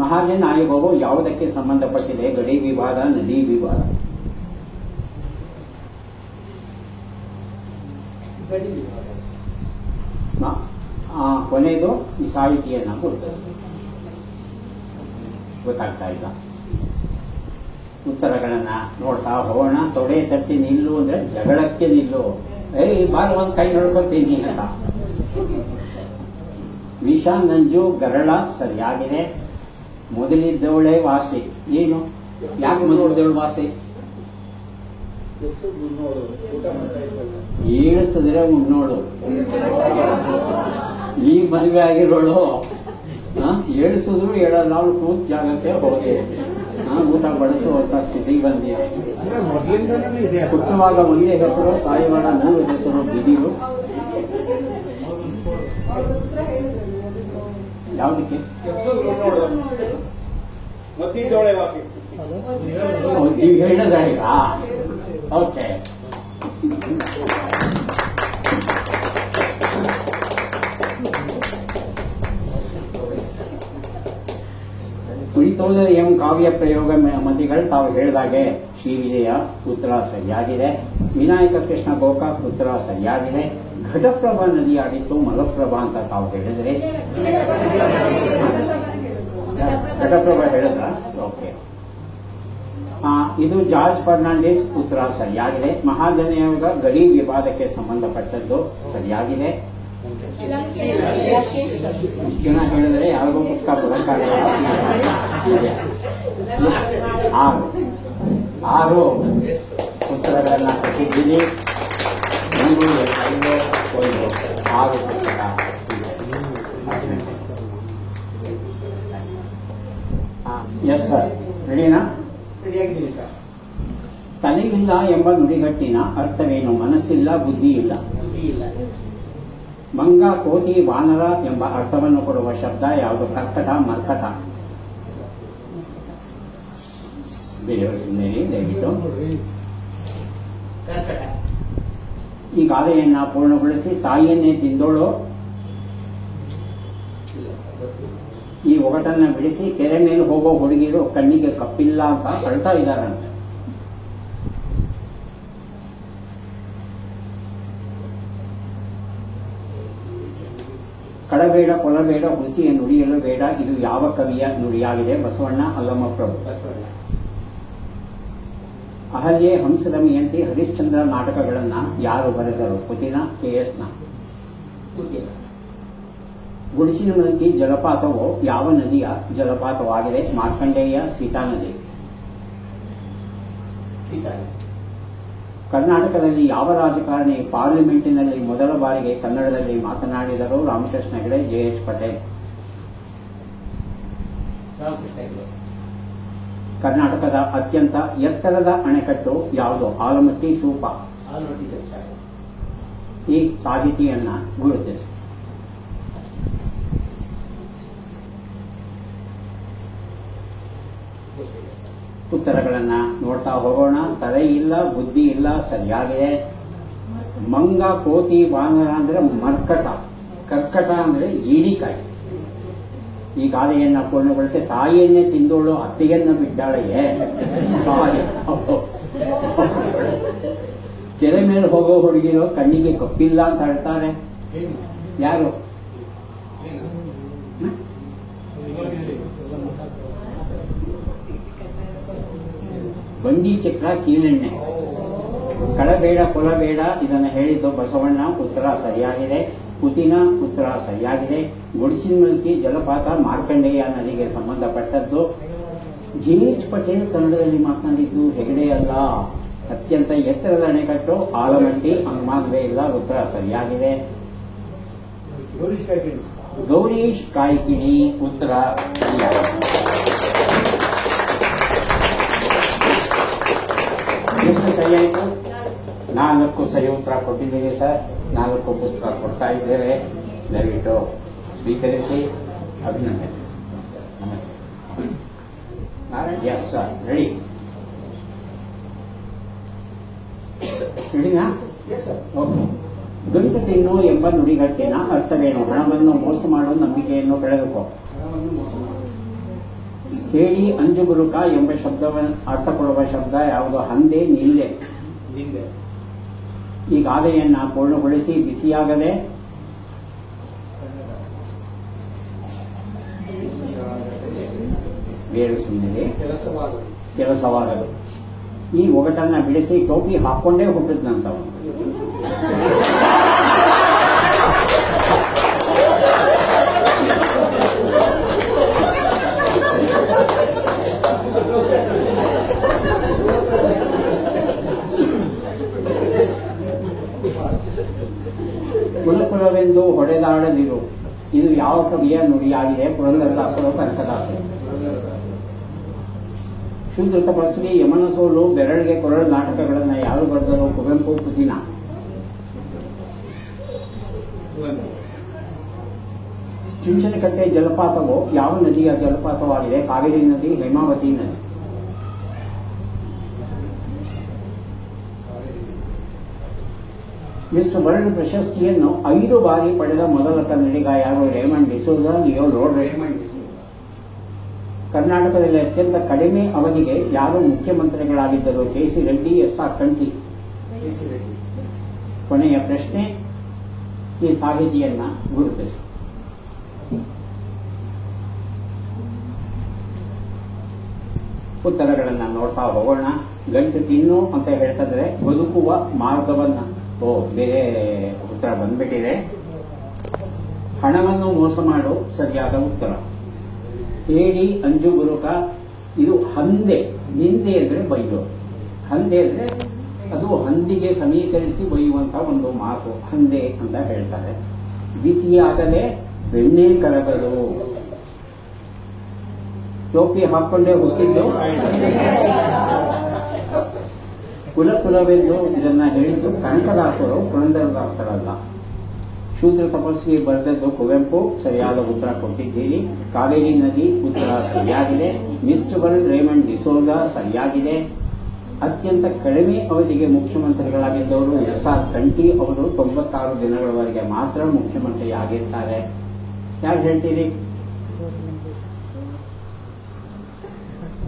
ಮಹಾಜನ್ ಆಯೋಗವು ಯಾವುದಕ್ಕೆ ಸಂಬಂಧಪಟ್ಟಿದೆ? ಗಡಿ ವಿವಾದ, ನದಿ ವಿವಾದ. ಕೊನೆಯದು ಈ ಸಾಹಿತಿಯನ್ನ ಗೊತ್ತಾಗ್ತಾ ಇಲ್ಲ. ಉತ್ತರಗಳನ್ನ ನೋಡ್ತಾ ಹೋಗೋಣ. ತೊಡೆ ತಟ್ಟಿ ನಿಲ್ಲು ಅಂದ್ರೆ ಜಗಳಕ್ಕೆ ನಿಲ್ಲು. ಬಾರ ಒಂದ್ ಕೈ ನೋಡ್ಕೊತೀನಿ ಅಂತ. ವಿಷ, ನಂಜು, ಗರಳ ಸರಿಯಾಗಿದೆ. ಮೊದಲಿದ್ದವಳೆ ವಾಸಿ. ಏನು? ಯಾಕೆ ಮೊದಲಿದ್ದವಳು ವಾಸಿ? ಏಳಿಸಿದ್ರೆ ಉಣ್ಣೋಳು. ಈ ಮದುವೆ ಆಗಿರೋಳು ಏಳಿಸಿದ್ರು ಹೇಳಲ್ಲ, ಅವಳು ಕೂತ್ ಜಾಗಕ್ಕೆ ಹೋಗಿ ಊಟ ಬಡಿಸುವಂತ ಸ್ಥಿತಿ ಬಂದಿದೆ. ಹುಟ್ಟುವಾಗ ಒಂದೇ ಹೆಸರು, ಸಾಯುವಾಗ 100 ಹೆಸರು. ಬಿದಿರು ಯಾವುದಕ್ಕೆ? ನೀವು ಹೇಳಿದ ಈಗ. ಓಕೆ, ಕುರಿತೋದಯಂ ಕಾವ್ಯ ಪ್ರಯೋಗ ಮತಿಗಳು ತಾವು ಹೇಳಿದಾಗೆ ಶ್ರೀ ವಿಜಯ ಉತ್ತರ ಸರಿಯಾಗಿದೆ. ವಿನಾಯಕ ಕೃಷ್ಣ ಗೋಕಾಕ್ ಉತ್ತರ ಸರಿಯಾಗಿದೆ. ಘಟಪ್ರಭಾ ನದಿಯಾಗಿತ್ತು, ಮಲಪ್ರಭಾ ಅಂತ ತಾವು ಹೇಳಿದ್ರೆ. ಘಟಪ್ರಭಾ ಹೇಳಿದ್ರ? ಓಕೆ. ಇದು ಜಾರ್ಜ್ ಫರ್ನಾಂಡಿಸ್ ಉತ್ತರ ಸರಿಯಾಗಿದೆ. ಮಹಾಜನಯೋಗ ಗಡಿ ವಿವಾದಕ್ಕೆ ಸಂಬಂಧಪಟ್ಟದ್ದು ಸರಿಯಾಗಿದೆ. ಜನ ಹೇಳಿದ್ರೆ ಯಾರಿಗೂ ಪುಸ್ತಕ ಕೊಡಕ್ಕಾಗಲ್ಲ. 6 ಉತ್ತರಗಳನ್ನ ಕೊಟ್ಟಿದ್ದೀನಿ. 3, 5, 1, 6 ಪುಸ್ತಕ. ಎಸ್ ಸರ್, ರೆಡಿನಾ? ತಲೆಯಿಲ್ಲ ಎಂಬ ನುಡಿಗಟ್ಟಿನ ಅರ್ಥವೇನು? ಮನಸ್ಸಿಲ್ಲ, ಬುದ್ಧಿ ಇಲ್ಲ. ಮಂಗ, ಕೋತಿ, ವಾನರ ಎಂಬ ಅರ್ಥವನ್ನು ಕೊಡುವ ಶಬ್ದ ಯಾವುದು? ಕರ್ಕಟ, ಮರ್ಕಟ. ಬೇರೆಯವರು ಸುಮ್ಮನೆ ದಯವಿಟ್ಟು. ಈ ಗಾದೆಯನ್ನ ಪೂರ್ಣಗೊಳಿಸಿ. ತಾಯಿಯನ್ನೇ ತಿಂದೋಳು. ಈ ಒಗಟನ್ನ ಬಿಡಿಸಿ. ಕೆರೆ ಮೇಲೆ ಹೋಗೋ ಹುಡುಗಿರು ಕಣ್ಣಿಗೆ ಕಪ್ಪಿಲ್ಲ ಅಂತ ಅಳ್ತಾ ಇದ್ದಾರಂತೆ. ಕಳಬೇಡ, ಕೊಲಬೇಡ, ಹುಸಿಯ ನುಡಿಯಲು ಬೇಡ. ಇದು ಯಾವ ಕವಿಯ ನುಡಿಯಾಗಿದೆ? ಬಸವಣ್ಣ, ಅಲ್ಲಮಪ್ರಭು. ಅಹಲ್ಯೆ, ಹಂಸದಮಯಂತಿ, ಹರಿಶ್ಚಂದ್ರ ನಾಟಕಗಳನ್ನ ಯಾರು ಬರೆದರು? ಪುತಿನ, KS ನ. ಗುಡಿಸಿನ ಮಲಕಿ ಜಲಪಾತವು ಯಾವ ನದಿಯ ಜಲಪಾತವಾಗಿದೆ? ಮಾರ್ಕಂಡೇಯ, ಸೀತಾ ನದಿ. ಕರ್ನಾಟಕದಲ್ಲಿ ಯಾವ ರಾಜಕಾರಣಿ ಪಾರ್ಲಿಮೆಂಟಿನಲ್ಲಿ ಮೊದಲ ಬಾರಿಗೆ ಕನ್ನಡದಲ್ಲಿ ಮಾತನಾಡಿದರು? ರಾಮಕೃಷ್ಣ ಹೆಗಡೆ, JH ಪಟೇಲ್. ಕರ್ನಾಟಕದ ಅತ್ಯಂತ ಎತ್ತರದ ಅಣೆಕಟ್ಟು ಯಾವುದು? ಆಲಮಟ್ಟಿ, ಸೂಪ. ಈ ಸಾಹಿತಿಯನ್ನ ಗುರುತಿಸಿ. ಉತ್ತರಗಳನ್ನ ನೋಡ್ತಾ ಹೋಗೋಣ. ತಲೆ ಇಲ್ಲ, ಬುದ್ಧಿ ಇಲ್ಲ ಸರಿಯಾಗಿದೆ. ಮಂಗ, ಕೋತಿ, ವಾನರ ಅಂದ್ರೆ ಮರ್ಕಟ. ಕರ್ಕಟ ಅಂದ್ರೆ ಈಡಿಕಾಯಿ. ಈ ಗಾದೆಯನ್ನ ಪೂರ್ಣಗೊಳಿಸಿ. ತಾಯಿಯನ್ನೇ ತಿಂದೋಳು, ಅತ್ತೆಯನ್ನ ಬಿಟ್ಟಾಳೆಯೇ. ಕೆರೆ ಮೇಲೆ ಹೋಗೋ ಹುಡುಗಿರು ಕಣ್ಣಿಗೆ ಕಪ್ಪಿಲ್ಲ ಅಂತ ಹೇಳ್ತಾರೆ. ಯಾರು? ಬಂಡಿ ಚಕ್ರ, ಕೀಲೆಣ್ಣೆ. ಕಳಬೇಡ ಕೊಲಬೇಡ ಇದನ್ನು ಹೇಳಿದ್ದು ಬಸವಣ್ಣ, ಉತ್ತರ ಸರಿಯಾಗಿದೆ. ಕುತಿನ, ಉತ್ತರ ಸರಿಯಾಗಿದೆ. ಗುಡಿಸಿನ ಮಲ್ಕಿ ಜಲಪಾತ ಮಾರ್ಕಂಡೇಯ ನದಿಗೆ ಸಂಬಂಧಪಟ್ಟದ್ದು. ಜಿನೇಶ್ ಪಟೇಲ್ ಕನ್ನಡದಲ್ಲಿ ಮಾತನಾಡಿದ್ದು ಹೆಗಡೆ ಅಲ್ಲ, ಅತ್ಯಂತ ಎತ್ತರದ ಅಣೆಕಟ್ಟು ಆಲಮಟ್ಟಿ, ಹನುಮಾನ್ವೇ ಇಲ್ಲ, ಉತ್ತರ ಸರಿಯಾಗಿದೆ. ಗೌರೀಶ್ ಕಾಯ್ಕಿಣಿ, ಉತ್ತರ ಸರಿಯಾಗಿದೆ. ಎಷ್ಟು ಸರಿಯಾಯಿತು? 4 ಸರಿ ಉತ್ತರ ಕೊಟ್ಟಿದ್ದೀವಿ ಸರ್. 4 ಪುಸ್ತಕ ಕೊಡ್ತಾ ಇದ್ದೇವೆ. ದಯವಿಟ್ಟು ಸ್ವೀಕರಿಸಿ. ಅಭಿನಂದನೆ. ನಮಸ್ತೆ. Yes sir, ready? ರೆಡಿನಾ? ಓಕೆ. ಗಂಟು ತಿನ್ನು ಎಂಬ ನುಡಿಗಟ್ಟಿನ ಅರ್ಥವೇನು? ಹಣವನ್ನು ಮೋಸ ಮಾಡುವ ನಂಬಿಕೆಯನ್ನು ಬೆಳೆದುಕೋ. ಹೇಳಿ ಅಂಜುಬುರುಕ ಎಂಬ ಶಬ್ದವನ್ನು ಅರ್ಥ ಕೊಡುವ ಶಬ್ದ ಯಾವುದು? ಹಂದೆ, ನಿಲ್ಲೆ. ಈ ಗಾದೆಯನ್ನ ಪೂರ್ಣಗೊಳಿಸಿ. ಬಿಸಿಯಾಗದೆ ಬೇರು ಸುಮ್ಮನೆ ಕೆಲಸವಾಗದು. ಈ ಒಗಟನ್ನ ಬಿಡಿಸಿ. ಟೋಪಿ ಹಾಕೊಂಡೇ ಹುಟ್ಟಿದ್ನಂತವನು. ಕುಲಕುಲವೆಂದು ಹೊಡೆದಾಡದಿರು. ಇದು ಯಾವ ಕವಿಯ ನುಡಿಯಾಗಿದೆ? ಪುರಂದರದಾಸರು, ಕನಕದಾಸರು. ಶೂದ್ರ ತಪಸ್ವಿ, ಯಮನ ಸೋಲು, ಬೆರಳಿಗೆ ಕೊರಳು ನಾಟಕಗಳನ್ನು ಯಾರು ಬರೆದರು? ಕುವೆಂಪು, ಪುತಿನ. ಚುಂಚನಕಟ್ಟೆ ಜಲಪಾತವು ಯಾವ ನದಿಯ ಜಲಪಾತವಾಗಿದೆ? ಕಾವೇರಿ ನದಿ, ಹೇಮಾವತಿ ನದಿ. ಮಿಸ್ಟರ್ ವರ್ಲ್ಡ್ ಪ್ರಶಸ್ತಿಯನ್ನು 5 ಬಾರಿ ಪಡೆದ ಮೊದಲ ಕನ್ನಡಿಗ ಯಾರು? Raymond D'Souza, Leo lord Raymond D'Souza. ಕರ್ನಾಟಕದಲ್ಲಿ ಅತ್ಯಂತ ಕಡಿಮೆ ಅವಧಿಗೆ ಯಾರು ಮುಖ್ಯಮಂತ್ರಿಗಳಾಗಿದ್ದರು? ಕೆ.ಸಿ. ರೆಡ್ಡಿ, ಎಸ್.ಆರ್. ಕಂಠಿ. ಕೊನೆಯ ಪ್ರಶ್ನೆ, ಈ ಸಾಹಿತಿಯನ್ನ ಗುರುತಿಸಿ. ಉತ್ತರಗಳನ್ನ ನೋಡ್ತಾ ಹೋಗೋಣ. ಗಂಟು ತಿನ್ನು ಅಂತ ಹೇಳ್ತಿದ್ರೆ ಬದುಕುವ ಮಾರ್ಗವನ್ನ. ಬೇರೆ ಉತ್ತರ ಬಂದ್ಬಿಟ್ಟಿದೆ. ಹಣವನ್ನು ಮೋಸ ಮಾಡು, ಸರಿಯಾದ ಉತ್ತರ. ಹೇಳಿ ಅಂಜುಬುರುಕ, ಇದು ಹಂದೆ. ನಿಂದೆ ಅಂದ್ರೆ ಬೈಯೋದು. ಹಂದೆ ಅಂದ್ರೆ ಅದು ಹಂದಿಗೆ ಸಮೀಕರಿಸಿ ಬೈಯುವಂತ ಒಂದು ಮಾತು, ಹಂದೆ ಅಂತ ಹೇಳ್ತಾರೆ. ಬಿಸಿಯಾಗದೆ ಬೆಣ್ಣೆ ಕರಗದು. ಟೋಪಿ ಹಾಕೊಂಡೇ ಹುಟ್ಟಿದ್ದು ಕುಲಕುಲವೆಂದು ಇದನ್ನ ಹೇಳಿದ್ದು ಕನಕದಾಸರು, ಪುರಂದರದಾಸರಲ್ಲ. ಶೂದ್ರ ತಪಸ್ವಿ ಬರೆದದ್ದು ಕುವೆಂಪು, ಸರಿಯಾದ ಉತ್ತರ ಕೊಟ್ಟಿದ್ದೀರಿ. ಕಾವೇರಿ ನದಿ, ಉತ್ತರ ಸರಿಯಾಗಿದೆ. ಮಿಸ್ಟರ್ ವರ್ಲ್ಡ್ ರೇಮಂಡ್ ಡಿಸೋಜ, ಸರಿಯಾಗಿದೆ. ಅತ್ಯಂತ ಕಡಿಮೆ ಅವಧಿಗೆ ಮುಖ್ಯಮಂತ್ರಿಗಳಾಗಿದ್ದವರು ಎಸ್.ಆರ್. ಕಂಠಿ. ಅವರು 96 ದಿನಗಳವರೆಗೆ ಮಾತ್ರ ಮುಖ್ಯಮಂತ್ರಿ ಆಗಿರ್ತಾರೆ. ಯಾರು ಹೇಳ್ತೀರಿ?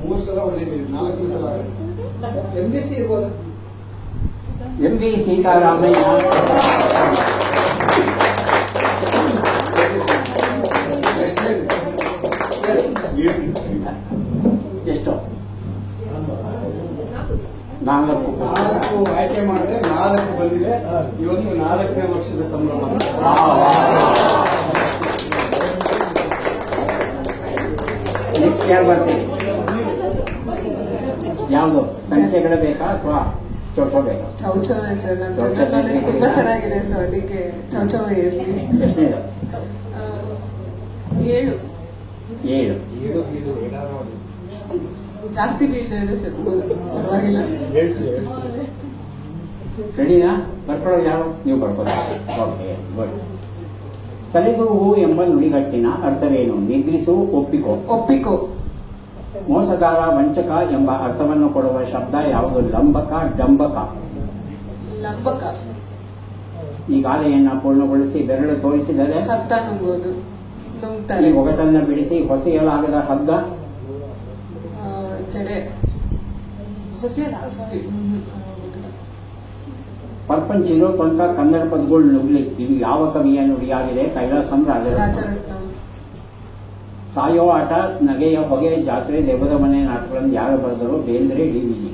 3 ಸಲ ಹೊಡೆದಿದ್ದೀವಿ, 4 ಸಲ. MBC ಇರ್ಬೋದು. ಎಂ.ಬಿ. ಸೀತಾರಾಮಯ್ಯ. ಎಷ್ಟು? 4 ಪುಸ್ತಕ ಆಯ್ಕೆ ಮಾಡಿದ್ರೆ 4 ಬಂದಿದೆ. ಇವತ್ತು 4ನೇ ವರ್ಷದ ಸಂಭ್ರಮ. ನೆಕ್ಸ್ಟ್ ಯಾರು ಬರ್ತೀರಿ? ಯಾವುದು? ಸಂಖ್ಯೆಗಳು ಬೇಕಾ ಅಥವಾ ಚೌಚೌ ಬೇಕಾ? ಚೌಚೌವೆ ಸರ್. ನನ್ನ ಜನರಲ್ ನಾಲೆಜ್ ತುಂಬಾ ಚೆನ್ನಾಗಿದೆ ಸರ್, ಅದಕ್ಕೆ ಚೌಚೌವೆ ಇರಲಿ. ಎಷ್ಟನೇದು? 7. 7. ಜಾಸ್ತಿ ಬೀಳ್ತಾರೆ ಸರ್, ಪರವಾಗಿಲ್ಲ. ರೆಡಿನಾ? ಬರ್ಕೊಳ್ಳೋದು ಯಾರು? ನೀವು ಬರ್ಕೊಳ್ಳಿ. Okay, good. ತಲೆದೂವು ಎಂಬ ನುಡಿಗಟ್ಟಿನ ಅರ್ಥವೇನು? ನಿದ್ರಿಸು, ಒಪ್ಪಿಕೋ. ಒಪ್ಪಿಕೋ. ಮೋಸಗಾರ, ವಂಚಕ ಎಂಬ ಅರ್ಥವನ್ನು ಕೊಡುವ ಶಬ್ದ ಯಾವುದು? ಲಂಬಕ, ಡಂಬಕ. ಲಂಬಕ. ಈ ಗಾದೆಯನ್ನ ಪೂರ್ಣಗೊಳಿಸಿ. ಬೆರಳು ತೋರಿಸಿದರೆ ಹಸ್ತ ನುಂಗೋದು, ಈ ನುಂಗ್ತಾರೆ. ಒಗಟನ್ನ ಬಿಡಿಸಿ. ಹೊಸೆಯಲಾಗದ ಹಗ್ಗ, ಜಡೆ. ಹೊಸೆಯಲ್ಲ, ಸಾರಿ. ಪರ್ಪಂಚಿರೋ ತನಕ ಕನ್ನಡ ಪದಗಳು ನುಗ್ಲಿ. ಇದು ಯಾವ ಕವಿಯ ನುಡಿಯಾಗಿದೆ? ಕೈಲಾಸಂ ರಾಜರತ್ನ. ರಾಜರತ್ನ. ಸಾಯೋ ಆಟ, ನಗೆಯ ಹೊಗೆ, ಜಾತ್ರೆ, ದೇವರ ಮನೆ ನಾಟಕಗಳನ್ನು ಯಾರು ಬರೆದರು? ಬೇಂದ್ರೆ, ಡಿ.ವಿ.ಜಿ.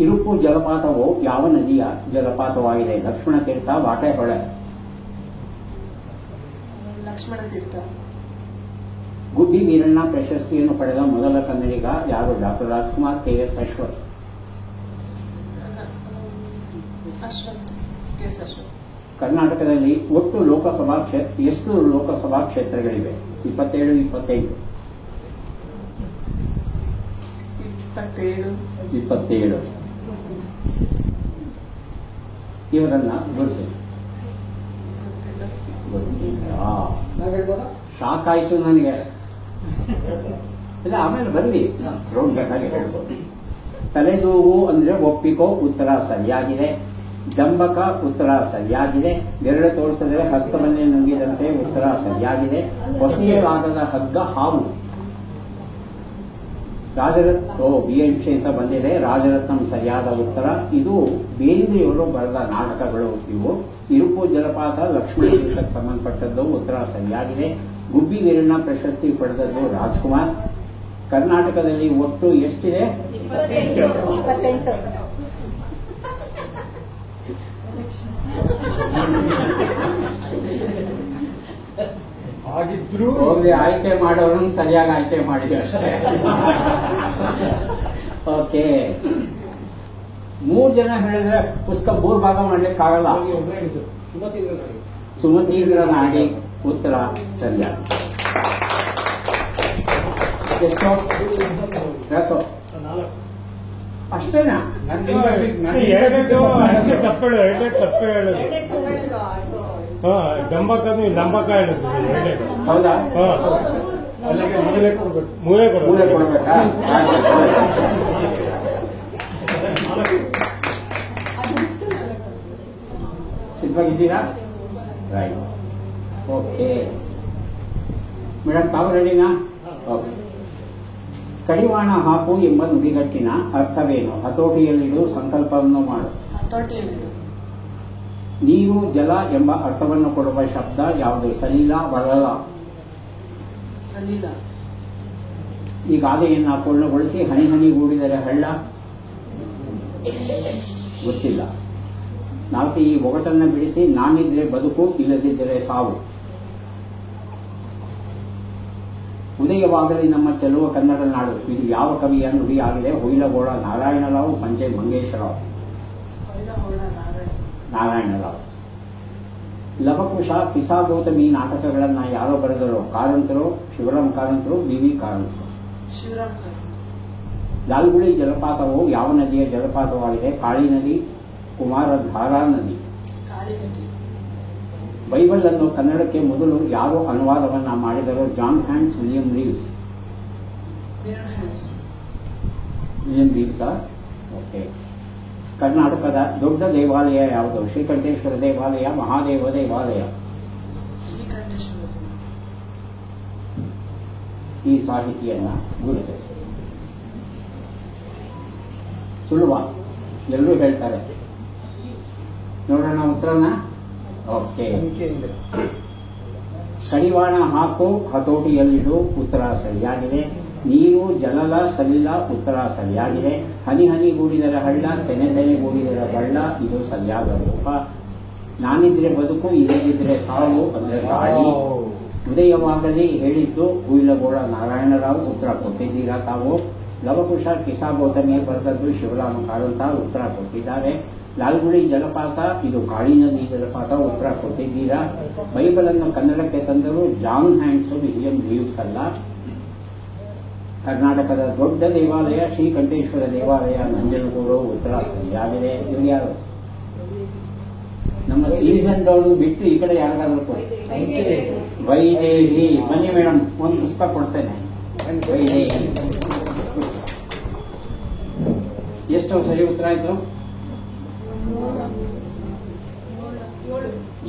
ಇರುಪು ಜಲಪಾತವು ಯಾವ ನದಿಯ ಜಲಪಾತವಾಗಿದೆ? ಲಕ್ಷ್ಮಣ ತೀರ್ಥ, ವಾಟೆಹೊಳೆ. ಲಕ್ಷ್ಮಣ ತೀರ್ಥ. ಗುಬ್ಬಿ ವೀರಣ್ಣ ಪ್ರಶಸ್ತಿಯನ್ನು ಪಡೆದ ಮೊದಲ ಕನ್ನಡಿಗ ಯಾರು? Doctor Rajkumar, KS Ashwath. ಕರ್ನಾಟಕದಲ್ಲಿ ಒಟ್ಟು ಎಷ್ಟು ಲೋಕಸಭಾ ಕ್ಷೇತ್ರಗಳಿವೆ? 27, 28? 27. ಇವರನ್ನ ಗುರುತಿಸಿ. ಶಾಕ್ ಆಯ್ತು ನನಗೆ. ಇಲ್ಲ, ಆಮೇಲೆ ಬರಲಿ, ರೌಂಡ್ ಬೇಕಾಗಿ ಹೇಳ್ಬೋದು. ತಲೆದೂವು ಅಂದ್ರೆ ಒಪ್ಪಿಕೋ, ಉತ್ತರ ಸರಿಯಾಗಿದೆ. ದಂಬಕ, ಉತ್ತರ ಸರಿಯಾಗಿದೆ. ಬೆರಳು ತೋರಿಸಿದರೆ ಹಸ್ತವನ್ನೇ ನುಂಗಿದಂತೆ, ಉತ್ತರ ಸರಿಯಾಗಿದೆ. ಹೊಸೆಯಲಾಗದ ಹಗ್ಗ ಹಾವು. BNC ಅಂತ ಬಂದಿದೆ. ರಾಜರತ್ನಂ ಸರಿಯಾದ ಉತ್ತರ. ಇದು ಬೇಂದ್ರೆಯವರು ಬರೆದ ನಾಟಕಗಳು ಇವು. ಇರುಪು ಜಲಪಾತ ಲಕ್ಷ್ಮಣ ತೀರ್ಥಕ್ಕೆ ಸಂಬಂಧಪಟ್ಟದ್ದು, ಉತ್ತರ ಸರಿಯಾಗಿದೆ. ಗುಬ್ಬಿ ವೀರಣ್ಣ ಪ್ರಶಸ್ತಿ ಪಡೆದದ್ದು ರಾಜ್ಕುಮಾರ್. ಕರ್ನಾಟಕದಲ್ಲಿ ಒಟ್ಟು ಎಷ್ಟಿದೆ? 28. ಆಗಿದ್ರು ಹೋಗ್ಲಿ, ಆಯ್ಕೆ ಮಾಡೋರನ್ನು ಸರಿಯಾಗಿ ಆಯ್ಕೆ ಮಾಡಿದೆ ಅಷ್ಟೇ. ಓಕೆ, 3 ಜನ ಹೇಳಿದ್ರೆ ಪುಸ್ತಕ 3 ಭಾಗ ಮಾಡ್ಲಿಕ್ಕಾಗಲ್ಲ. ಸುಮತೀಂದ್ರ ನಾಡಿ, ಉತ್ತರ ಸರಿಯಾದ. ಎಷ್ಟು? ಅಷ್ಟೇನಾ? ದಂಬಕ ಹೇಳಿದ್ರು. ಹೌದಾ? ಮೂರೇ ಕೊಡ್ಬೇಕಾ? ಸಿದ್ಧವಾಗಿದ್ದೀರಾ? ರೈಟ್. ಓಕೆ ಮೇಡಮ್, ತಾವು ರೆಡಿನಾ? ಓಕೆ. ಕಡಿವಾಣ ಹಾಕು ಎಂಬ ನುಡಿಗಟ್ಟಿನ ಅರ್ಥವೇನು? ಹತೋಟಿಯಲ್ಲಿಡು, ಸಂಕಲ್ಪವನ್ನು ಮಾಡು. ನೀರು, ಜಲ ಎಂಬ ಅರ್ಥವನ್ನು ಕೊಡುವ ಶಬ್ದ ಯಾವುದು? ಸಲೀಲ, ವರಲ. ಈ ಗಾದೆಯನ್ನು ಪೂರ್ಣಗೊಳಿಸಿ. ಹನಿ ಹನಿಗೂಡಿದರೆ ಹಳ್ಳ. ಗೊತ್ತಿಲ್ಲ. 4 ಈ ಒಗಟನ್ನು ಬಿಡಿಸಿ. ನಾನಿದ್ರೆ ಬದುಕು, ಇಲ್ಲದಿದ್ದರೆ ಸಾವು. ಉದಯವಾಗಲಿ ನಮ್ಮ ಚೆಲುವ ಕನ್ನಡ ನಾಡು. ಇದು ಯಾವ ಕವಿಯ ನುಡಿಯಾಗಿದೆ? ಹುಯಿಲಗೋಳ ನಾರಾಯಣರಾವ್, ಪಂಚೆ ಮಂಗೇಶರಾವ್. ನಾರಾಯಣರಾವ್. ಲವಕುಶ, ಕಿಸಾಗೌತಮಿ ನಾಟಕಗಳನ್ನ ಯಾರೋ ಬರೆದರು? ಕಾರಂತರು, ಶಿವರಾಮ್ ಕಾರಂತರು, BV ಕಾರಂತರು. ಲಾಲ್ಗುಡಿ ಜಲಪಾತವು ಯಾವ ನದಿಯ ಜಲಪಾತವಾಗಿದೆ? ಕಾಳಿ ನದಿ, ಕುಮಾರಧಾರಾ ನದಿ. ಬೈಬಲ್ ಅನ್ನು ಕನ್ನಡಕ್ಕೆ ಮೊದಲು ಯಾರು ಅನುವಾದವನ್ನ ಮಾಡಿದರು? John Hands, William Reeves. Okay. ಕರ್ನಾಟಕದ ದೊಡ್ಡ ದೇವಾಲಯ ಯಾವುದು? ಶ್ರೀಕಂಠೇಶ್ವರ ದೇವಾಲಯ, ಮಹಾದೇವ ದೇವಾಲಯ. ಈ ಸಾಹಿತಿಯನ್ನ ಗುರುತಿಸಿ. ಸುಲಭ, ಎಲ್ಲರೂ ಹೇಳ್ತಾರೆ. ನೋಡೋಣ ಉತ್ತರನ. ಓಕೆ. ಕಡಿವಾಣ ಹಾಕು, ಹತೋಟಿಯಲ್ಲಿಡು, ಉತ್ತರ ಸರಿಯಾಗಿದೆ. ನೀರು, ಜಲಲ, ಸಲಿಲ, ಉತ್ತರ ಸರಿಯಾಗಿದೆ. ಹನಿ ಹನಿಗೂಡಿದರೆ ಹಳ್ಳ, ತೆನೆ ತೆನೆಗೂಡಿದರೆ ಬಳ್ಳ. ಇದು ಸರಿಯಾದ ರೂಪ. ನಾನಿದ್ರೆ ಬದುಕು, ಇಲ್ಲದಿದ್ರೆ ಸಾವು ಅಂದ್ರೆ ಗಾಳಿ. ಉದಯವಾಗಲಿ ಹೇಳಿದ್ದು ಹುಯಿಲಗೋಳ ನಾರಾಯಣರಾವ್, ಉತ್ತರ ಕೊಟ್ಟಿದ್ದೀರಾ ತಾವು. ಲವಕುಶ, ಕಿಸಾಗೌತಮಿಯ ಬರೆದದ್ದು ಶಿವರಾಮ ಕಾರಂತ, ಉತ್ತರ ಕೊಟ್ಟಿದ್ದಾರೆ. ಲಾಲ್ಗುಡಿ ಜಲಪಾತ, ಇದು ಕಾಳಿ ನದಿ ಜಲಪಾತ, ಉತ್ತರ ಕೊಟ್ಟಿದ್ದೀರಾ. ಬೈಬಲ್ ಅನ್ನು ಕನ್ನಡಕ್ಕೆ ತಂದರು ಜಾನ್ ಹ್ಯಾಂಡ್ಸ್, ವಿಲಿಯಂ ರೀವ್ಸ್ ಅಲ್ಲ. ಕರ್ನಾಟಕದ ದೊಡ್ಡ ದೇವಾಲಯ ಶ್ರೀಕಂಠೇಶ್ವರ ದೇವಾಲಯ, ನಂಜನಗೂಡು, ಉತ್ತರ ಸರಿಯಾಗಿದೆ. ಇವ್ರು ಯಾರು? ನಮ್ಮ ಸೀಸನ್ ಡೌನ್ ಬಿಟ್ಟು ಈ ಕಡೆ ಯಾರಿಗಾದ್ರೂ ಕೊಡಿ. ವೈದೇಹಿ. ಬನ್ನಿ ಮೇಡಮ್, ಒಂದು ಪುಸ್ತಕ ಕೊಡ್ತೇನೆ. ವೈದೇಹಿ. ಎಷ್ಟು ಸರಿ ಉತ್ತರ ಆಯ್ತು?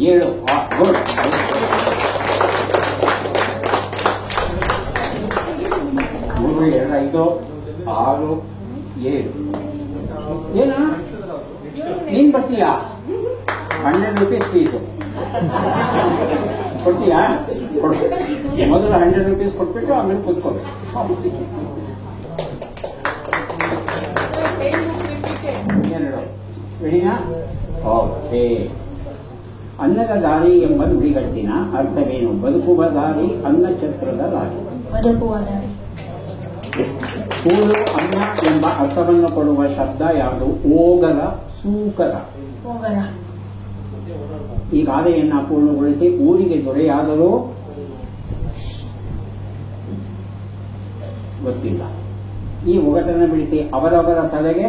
7. ಗುಡ್. 3, 2, 5, 6, 7. ಏನ ನೀನ್ ಬರ್ತೀಯಾ? 100 ರೂಪೀಸ್ ಫೀಸು ಕೊಡ್ತೀಯಾ? ಮೊದಲು 100 ರೂಪೀಸ್ ಕೊಟ್ಬಿಟ್ಟು ಆಮೇಲೆ ಕೂತ್ಕೋಬೇಕು. ಎರಡು ರೆಡಿನಾ? ಓಕೆ. ಅನ್ನದ ದಾರಿ ಎಂಬ ನುಡಿಗಟ್ಟಿನ ಅರ್ಥವೇನು? ಬದುಕುವ ದಾರಿ ಅನ್ನ ಛತ್ರದ ದಾರಿ. ಬದುಕುವ ದಾರಿ. ಕೂಳು ಅನ್ನ ಎಂಬ ಅರ್ಥವನ್ನು ಕೊಡುವ ಶಬ್ದ ಯಾವುದು? ಓಗರ, ಸೂಕರ. ಹೋಗರ. ಈ ಗಾದೆಯನ್ನ ಪೂರ್ಣಗೊಳಿಸಿ. ಊರಿಗೆ ದೊರೆಯಾದರೂ ಗೊತ್ತಿಲ್ಲ. ಈ ಒಗಟನ್ನು ಬಿಡಿಸಿ. ಅವರವರ ತಲೆಗೆ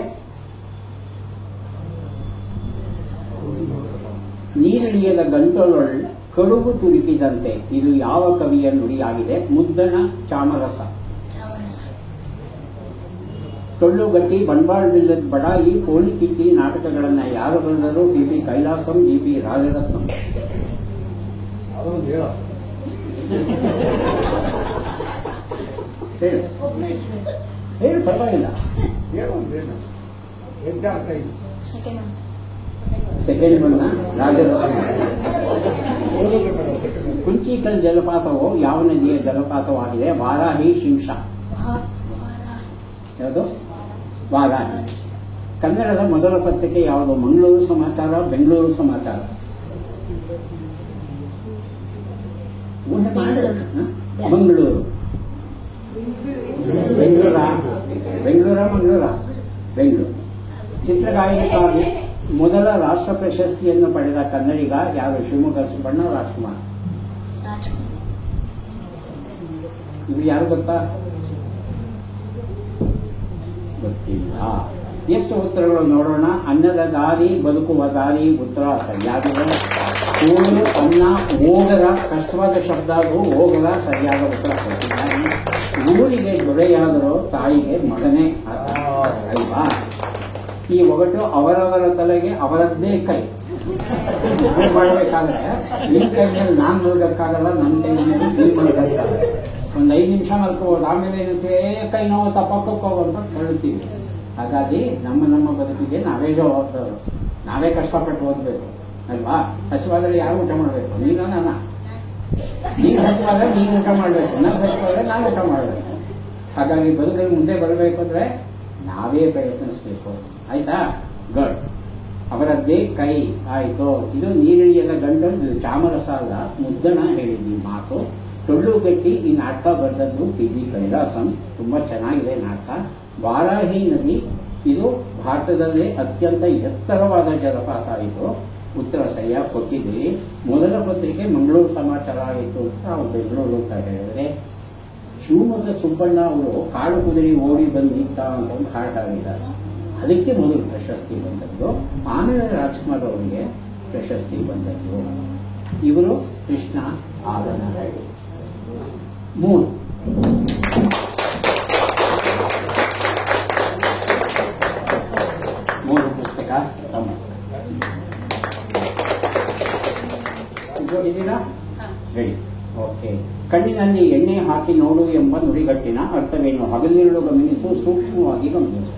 ನೀರಿಳಿಯದ ಗಂಟಲೊಳ್ ಕಡುಬು ತುರುಕಿದಂತೆ. ಇದು ಯಾವ ಕವಿಯ ನುಡಿಯಾಗಿದೆ? ಮುದ್ದಣ ಚಾಮರಸ. ಟೊಳ್ಳುಗಟ್ಟಿ, ಬಂಡವಾಳವಿಲ್ಲದ ಬಡಾಯಿ, ಪೋಲಿಕಿಟ್ಟಿ ನಾಟಕಗಳನ್ನ ಯಾರು ಬರೆದರು? ಬಿ.ಪಿ. ಕೈಲಾಸಂ, ಜಿ.ಪಿ. ರಾಜರತ್ನಂ. ಅದೊಂದು ಹೇಳ. ಹೇಳು, ಪರವಾಗಿಲ್ಲ. ಹೇಳೊಂದೇನು ಎಡ್ಡಾರ್ ಕೈ ಸೆಕೆಂಡ್ ಬಂದ ರಾಜರತ್ನ. ಕುಂಚಿಕಲ್ ಜಲಪಾತವು ಯಾವ ನದಿಯ ಜಲಪಾತವಾಗಿದೆ? ವಾರಾಹಿ, ಶಿಂಷ. ಯಾವುದು? ವಾರಾಹಿ. ಕನ್ನಡದ ಮೊದಲ ಪತ್ರಿಕೆ ಯಾವುದು? ಮಂಗಳೂರು ಸಮಾಚಾರ, ಬೆಂಗಳೂರು ಸಮಾಚಾರ. ಮಂಗಳೂರು. ಬೆಂಗಳೂರ ಮಂಗಳೂರ ಬೆಂಗಳೂರು. ಚಿತ್ರಗಾಯನಕ್ಕಾಗಿ ಮೊದಲ ರಾಷ್ಟ್ರ ಪ್ರಶಸ್ತಿಯನ್ನು ಪಡೆದ ಕನ್ನಡಿಗ ಯಾರು? ಶಿವಮೊಗ್ಗ ಸುಬ್ಬಣ್ಣ, ರಾಜ್ಕುಮಾರ್. ಇವ್ರು ಯಾರು ಗೊತ್ತಾ? ಗೊತ್ತಿಲ್ಲ. ಎಷ್ಟು ಉತ್ತರಗಳು ನೋಡೋಣ. ಅನ್ನದ ದಾರಿ, ಬದುಕುವ ದಾರಿ ಉತ್ತರ ಸರಿಯಾಗಿದೆ. ಕೂಳು, ಅನ್ನ, ಓಗರ ಕಷ್ಟವಾದ ಶಬ್ದ ಅದು. ಓಗರ ಸರಿಯಾದ ಉತ್ತರ ಕೊಟ್ಟಿದ್ದಾರೆ. ಊರಿಗೆ ದೊರೆಯಾದರೂ ತಾಯಿಗೆ ಮಗನೇ ಅಲ್ವಾ? ಈ ಒಗಟು ಅವರವರ ತಲೆಗೆ ಅವರದ್ದೇ ಕೈ. ಮಾಡಬೇಕಾದ್ರೆ ನಿಮ್ ಕೈ ಮೇಲೆ ನಾನ್ ಮಲಗಕ್ಕಾಗಲ್ಲ, ನನ್ನ ಕೈ ಮೇಲೆ ನೀವು ಮಲಗಕ್ಕಾಗಲ್ಲ. ಒಂದು 5 ನಿಮಿಷ ಮಲ್ಕೋಬಹುದು. ಆಮೇಲೆ ಏನಂತೆ ಕೈ ನೋವು ತಪ್ಪಕ್ಕೋ ಅಂತ ಹೇಳ್ತೀವಿ. ಹಾಗಾಗಿ ನಮ್ಮ ಬದುಕಿಗೆ ನಾವೇ ಜವಾಬ್ದಾರರು. ನಾವೇ ಕಷ್ಟಪಟ್ಟು ಓದಬೇಕು ಅಲ್ವಾ? ಹಸಿವಾದರೆ ಯಾರು ಊಟ ಮಾಡಬೇಕು? ನೀನು ನೀನು ಹಸಿವಾದ್ರೆ ನೀನು ಊಟ ಮಾಡಬೇಕು, ನಾನು ಹಸಿವಾದ್ರೆ ನಾನು ಊಟ ಮಾಡಬೇಕು. ಹಾಗಾಗಿ ಬದುಕಲ್ಲಿ ಮುಂದೆ ಬರಬೇಕು ಅಂದ್ರೆ ನಾವೇ ಪ್ರಯತ್ನಿಸಬೇಕು. ಆಯ್ತಾ? ಗುಡ್. ಅವರದ್ದೇ ಕೈ ಆಯ್ತು. ಇದು ನೀರಿಳಿಯದ ಗಂಟಲು ಚಾಮರಸ ಅಲ್ಲ, ಮುದ್ದಣ ಹೇಳಿದ್ವಿ ಮಾತು. ಟೊಳ್ಳುಗಟ್ಟಿ ಈ ನಾಟಕ ಬರೆದದ್ದು ಟಿ.ಬಿ. ಕೈಲಾಸಂ. ತುಂಬಾ ಚೆನ್ನಾಗಿದೆ ನಾಟಕ. ವಾರಾಹಿ ನದಿ ಇದು ಭಾರತದಲ್ಲೇ ಅತ್ಯಂತ ಎತ್ತರವಾದ ಜಲಪಾತ. ಇದು ಉತ್ತರ ಸರಿಯಾಗಿ ಕೊಟ್ಟಿದ್ದೀವಿ. ಮೊದಲ ಪತ್ರಿಕೆ ಮಂಗಳೂರು ಸಮಾಚಾರ ಆಗಿತ್ತು ಅಂತ ನಾವು ಬೆಂಗಳೂರು ಅಂತ ಹೇಳಿದ್ರೆ, ಶಿವಮೊಗ್ಗ ಸುಬ್ಬಣ್ಣ ಅವರು ಕಾಡು ಕುದುರೆ ಓಡಿ ಬಂದಿದ್ದ ಅಂತ ಒಂದು ಹಾಡಾಗಿದ್ದಾರೆ. ಅದಕ್ಕೆ ಮೊದಲು ಪ್ರಶಸ್ತಿ ಬಂದದ್ದು. ಆಮೇಲೆ ರಾಜ್ಕುಮಾರ್ ಅವರಿಗೆ ಪ್ರಶಸ್ತಿ ಬಂದದ್ದು. ಇವರು ಕೃಷ್ಣ ಆಲನಹಳ್ಳಿ. 3 ಪುಸ್ತಕ ತಮ್ಮ ಇದ್ದೀರಾ? ರೆಡಿ. ಓಕೆ. ಕಣ್ಣಿನಲ್ಲಿ ಎಣ್ಣೆ ಹಾಕಿ ನೋಡು ಎಂಬ ನುಡಿಗಟ್ಟಿನ ಅರ್ಥವೇನು? ಹಗಲಿರುಳು ಗಮನಿಸು, ಸೂಕ್ಷ್ಮವಾಗಿ ಗಮನಿಸು.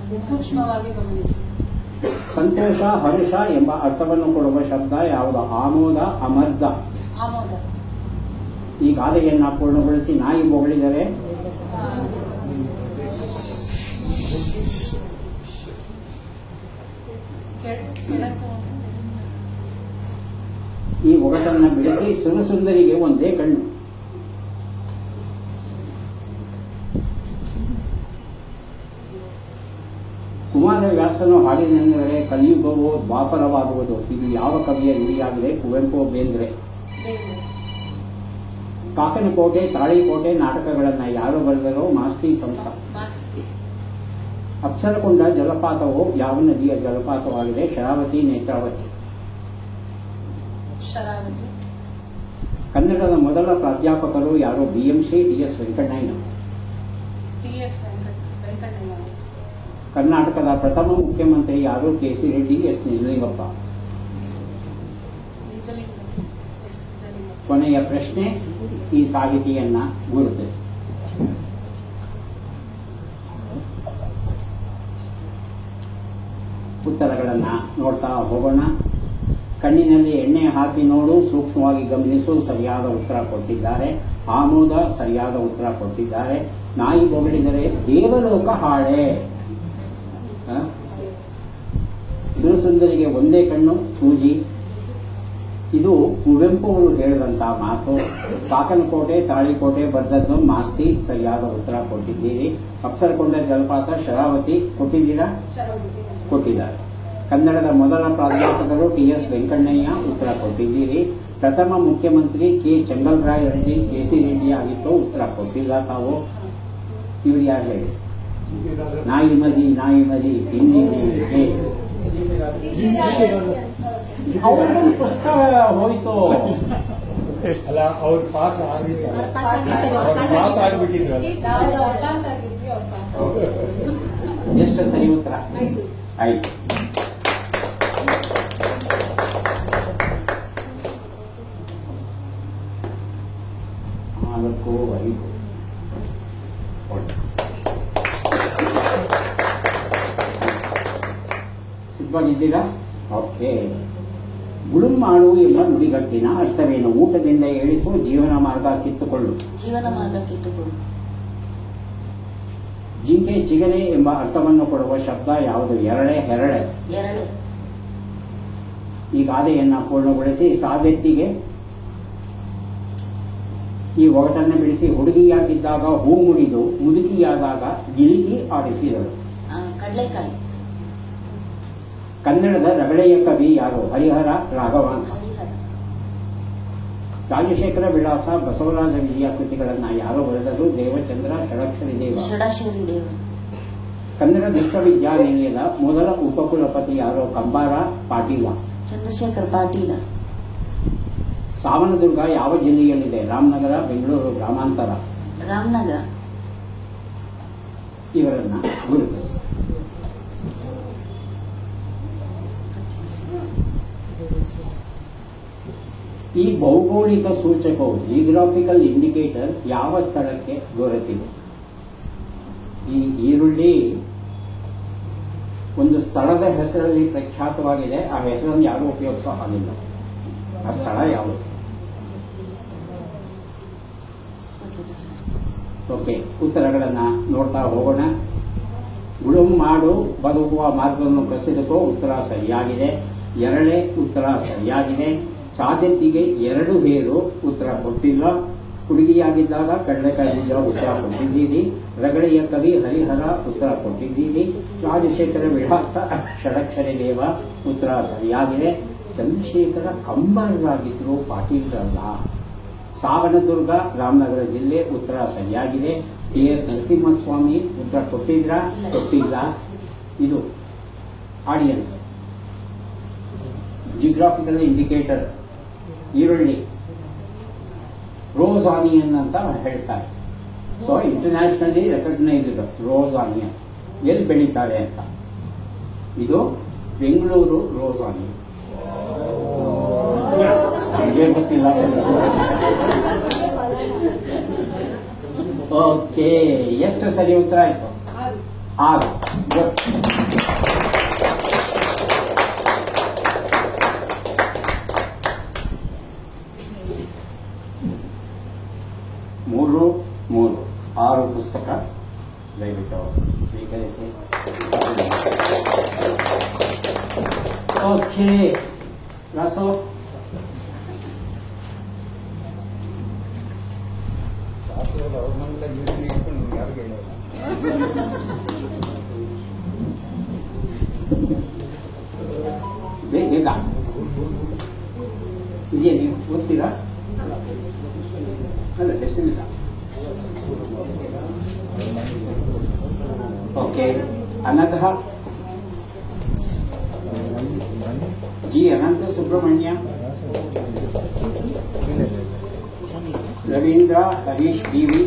ಸಂತೋಷ, ಹರ್ಷ ಎಂಬ ಅರ್ಥವನ್ನು ಕೊಡುವ ಶಬ್ದ ಯಾವುದು? ಆಮೋದ, ಅಮರ್ದ. ಈ ಗಾದೆಯನ್ನ ಪೂರ್ಣಗೊಳಿಸಿ. ನಾಯಿ ಬೊಗಳಿದರೆ ಈ ಒಗಟನ್ನ ಬಿಡಿಸಿ. ಸುರಸುಂದರಿಗೆ ಒಂದೇ ಕಣ್ಣು. ಕುಮಾರವ್ಯಾಸನು ಹಾಡಿನೆಂದರೆ ಕಲಿಯುಗವೋ ದ್ವಾಪರವಾಗುವುದು. ಇದು ಯಾವ ಕವಿಯ ನುಡಿಯಾಗಿದೆ? ಕುವೆಂಪು, ಬೇಂದ್ರೆ. ಕಾಕನಕೋಟೆ, ತಾಳಿಕೋಟೆ ನಾಟಕಗಳನ್ನ ಯಾರು ಬರೆದರೋ? ಮಾಸ್ತಿ ಸಂಸ. ಅಪ್ಸರಕೊಂಡ ಜಲಪಾತವು ಯಾವ ನದಿಯ ಜಲಪಾತವಾಗಿದೆ? ಶರಾವತಿ, ನೇತ್ರಾವತಿ. ಕನ್ನಡದ ಮೊದಲ ಪ್ರಾಧ್ಯಾಪಕರು ಯಾರು? BMC, T S. ವೆಂಕಣ್ಣಯ್ಯ. ಕರ್ನಾಟಕದ ಪ್ರಥಮ ಮುಖ್ಯಮಂತ್ರಿ ಯಾರು? ಕೆ.ಸಿ. ರೆಡ್ಡಿ, ಎಸ್. ನಿಜಲಿಂಗಪ್ಪ. ಕೊನೆಯ ಪ್ರಶ್ನೆ, ಈ ಸಾಹಿತಿಯನ್ನ ಗುರುತಿಸಿ. ಉತ್ತರಗಳನ್ನ ನೋಡ್ತಾ ಹೋಗೋಣ. ಕಣ್ಣಿನಲ್ಲಿ ಎಣ್ಣೆ ಹಾಕಿ ನೋಡು, ಸೂಕ್ಷ್ಮವಾಗಿ ಗಮನಿಸು ಸರಿಯಾದ ಉತ್ತರ ಕೊಟ್ಟಿದ್ದಾರೆ. ಆಮೋದ ಸರಿಯಾದ ಉತ್ತರ ಕೊಟ್ಟಿದ್ದಾರೆ. ನಾಯಿ ಬೊಗಳಿದರೆ ದೇವಲೋಕ ಹಾಳೆ. ಗುಣಸುಂದರಿಗೆ ಒಂದೇ ಕಣ್ಣು ಸೂಜಿ. ಇದು ಕುವೆಂಪು ಅವರು ಹೇಳಿದಂತಹ ಮಾತು. ಕಾಕನಕೋಟೆ ತಾಳಿಕೋಟೆ ಬರ್ದದ್ದು ಮಾಸ್ತಿ, ಸರಿಯಾದ ಉತ್ತರ ಕೊಟ್ಟಿದ್ದೀರಿ. ಅಪ್ಸರಕೊಂಡ ಜಲಪಾತ ಶರಾವತಿ ಕೊಟ್ಟಿದ್ದೀರಾ? ಕೊಟ್ಟಿದ್ದಾರೆ. ಕನ್ನಡದ ಮೊದಲ ಪ್ರಾಧ್ಯಾಪಕರು ಟಿ.ಎಸ್. ವೆಂಕಣ್ಣಯ್ಯ, ಉತ್ತರ ಕೊಟ್ಟಿದ್ದೀರಿ. ಪ್ರಥಮ ಮುಖ್ಯಮಂತ್ರಿ ಕೆ. ಚೆಂಗಲ್ರಾಯ ರೆಡ್ಡಿ ಕೆ.ಸಿ. ರೆಡ್ಡಿ ಆಗಿತ್ತು, ಉತ್ತರ ಕೊಟ್ಟಿಲ್ಲ ತಾವು. ಇವರು ಯಾರು ಹೇಳಿ? ನಾಯಿ ಮರಿ ತಿಂಡಿ ಮೇಲಿಗೆ. ಅವ್ರೊಂದು ಪುಸ್ತಕ ಹೋಯ್ತು. ಅಲ್ಲ, ಅವ್ರು ಪಾಸ್ ಆಗ್ಬಿಟ್ಟಿದ್ರು. ಎಷ್ಟು ಸರಿ ಉತ್ತರ? 5. ನಾಲ್ಕು 5. ಸಿದ್ಧವಾಗಿದ್ದೀರಾ? ಓಕೆ. ಗುಳುಮಾಡು ಎಂಬ ನುಡಿಗಟ್ಟಿನ ಅರ್ಥವೇನು? ಊಟದಿಂದ ಏಳಿಸು, ಜೀವನ ಮಾರ್ಗ ಕಿತ್ತುಕೊಳ್ಳು. ಜೀವನ ಮಾರ್ಗ ಕಿತ್ತುಕೊಳ್ಳು. ಜಿಂಕೆ ಚಿಗರೆ ಎಂಬ ಅರ್ಥವನ್ನು ಕೊಡುವ ಶಬ್ದ ಯಾವುದು? ಎರಳೆ, ಹೆರಳೆ. ಎರಡು. ಈ ಗಾದೆಯನ್ನ ಪೂರ್ಣಗೊಳಿಸಿ. ಸಾದೆತ್ತಿಗೆ ಈ ಒಗಟನ್ನು ಬಿಡಿಸಿ. ಹುಡುಗಿಯಾಗಿದ್ದಾಗ ಹೂ ಮುಡಿದು, ಮುದುಕಿಯಾದಾಗ ಗಿಲಿಗಿ ಆಡಿಸಿದಳು. ಕಡಲೆಕಾಯಿ. ಕನ್ನಡದ ರಗಳೆಯ ಕವಿ ಯಾರು? ಹರಿಹರ ರಾಘವಾಂತ. ಹರಿಹರ. ರಾಜಶೇಖರ ವಿಳಾಸ ಬಸವರಾಜ ವಿಜಯ ಕೃತಿಗಳನ್ನ ಯಾರು ಬರೆದರು? ದೇವಚಂದ್ರ ಷಡಕ್ಷರಿ ದೇವ. ಷಡಾಕ್ಷರಿ ದೇವ. ಕನ್ನಡ ವಿಶ್ವವಿದ್ಯಾನಿಲಯದ ಮೊದಲ ಉಪಕುಲಪತಿ ಯಾರು? ಕಂಬಾರ ಪಾಟೀಲ. ಚಂದ್ರಶೇಖರ್ ಪಾಟೀಲ. ಸಾವನದುರ್ಗ ಯಾವ ಜಿಲ್ಲೆಯಲ್ಲಿದೆ? ರಾಮನಗರ, ಬೆಂಗಳೂರು ಗ್ರಾಮಾಂತರ. ರಾಮನಗರ. ಇವರನ್ನ ಗುರುತಿಸಿ. ಈ ಭೌಗೋಳಿಕ ಸೂಚಕವು ಜಿಯೋಗ್ರಾಫಿಕಲ್ ಇಂಡಿಕೇಟರ್ ಯಾವ ಸ್ಥಳಕ್ಕೆ ದೊರೆತಿದೆ? ಈ ಈರುಳ್ಳಿ ಒಂದು ಸ್ಥಳದ ಹೆಸರಲ್ಲಿ ಪ್ರಖ್ಯಾತವಾಗಿದೆ. ಆ ಹೆಸರನ್ನು ಯಾರೂ ಉಪಯೋಗಿಸೋ ಹಾಗಿಲ್ಲ. ಆ ಸ್ಥಳ ಯಾವುದು? ಓಕೆ, ಉತ್ತರಗಳನ್ನ ನೋಡ್ತಾ ಹೋಗೋಣ. ಗುಳುಂ ಮಾಡು, ಬದುಕುವ ಮಾರ್ಗವನ್ನು ಕಸಿದುಕೋ, ಉತ್ತರ ಸರಿಯಾಗಿದೆ. ಎರಳೆ, ಉತ್ತರ ಸರಿಯಾಗಿದೆ. ಸಾಧ್ಯತೆಗೆ 2 ಹೇರು, ಉತ್ತರ ಕೊಟ್ಟಿಲ್ಲ. ಹುಡುಗಿಯಾಗಿದ್ದಾಗ ಕಡಲೆಕಾಯಿ ಬೀಜ, ಉತ್ತರ ಕೊಟ್ಟಿದ್ದೀರಿ. ರಗಳೆಯ ಕವಿ ಹರಿಹರ, ಉತ್ತರ ಕೊಟ್ಟಿದ್ದೀರಿ. ರಾಜಶೇಖರ ವಿಳಾಸ ಷಡಕ್ಷರಿ ದೇವ, ಉತ್ತರ ಸರಿಯಾಗಿದೆ. ಚಂದ್ರಶೇಖರ ಕಂಬಾರರಾಗಿದ್ರು, ಪಾಟೀಲರಲ್ಲ. ಸಾವನದುರ್ಗ ರಾಮನಗರ ಜಿಲ್ಲೆ, ಉತ್ತರ ಸರಿಯಾಗಿದೆ. ಟಿ.ಎಸ್. ನರಸಿಂಹಸ್ವಾಮಿ, ಉತ್ತರ ಕೊಟ್ಟಿದ್ರಾ? ಕೊಟ್ಟಿಲ್ಲ. ಇದು ಆಡಿಯನ್ಸ್. ಜಿಯೋಗ್ರಾಫಿಕಲ್ ಇಂಡಿಕೇಟರ್ ಈರುಳ್ಳಿ ರೋಸ್ ಆನಿಯನ್ ಅಂತ ಹೇಳ್ತಾರೆ. So internationally recognised rose onion. ಎಲ್ಲಿ ಬೆಳೀತಾರೆ ಅಂತ? ಇದು ಬೆಂಗಳೂರು ರೋಸ್ ಆನಿಯನ್. ನನಗೆ ಗೊತ್ತಿಲ್ಲ. ಓಕೆ, ಎಷ್ಟು ಸರಿ ಉತ್ತರ ಆಯ್ತು? 6. ಮೂರು 6 ಪುಸ್ತಕ ದಯವಿಟ್ಟು ಸ್ವೀಕರಿಸಿ. ಓಕೆ, ರಾಸು ಅವ್ರನ್ನೆಲ್ಲ ಯೋಜನೆ ಇಟ್ಕೊಂಡು ಯಾರು ಹೇಳೋಲ್ಲ. ಬೇಗ ಇದೆಯಾ? ನೀವು ಓದ್ತೀರಾ? ಅಲ್ಲ, ಹೆಸರಿಲ್ಲ. Okay, Anagha G. Ananta Subrahmanya, Ravindra, Harish B V,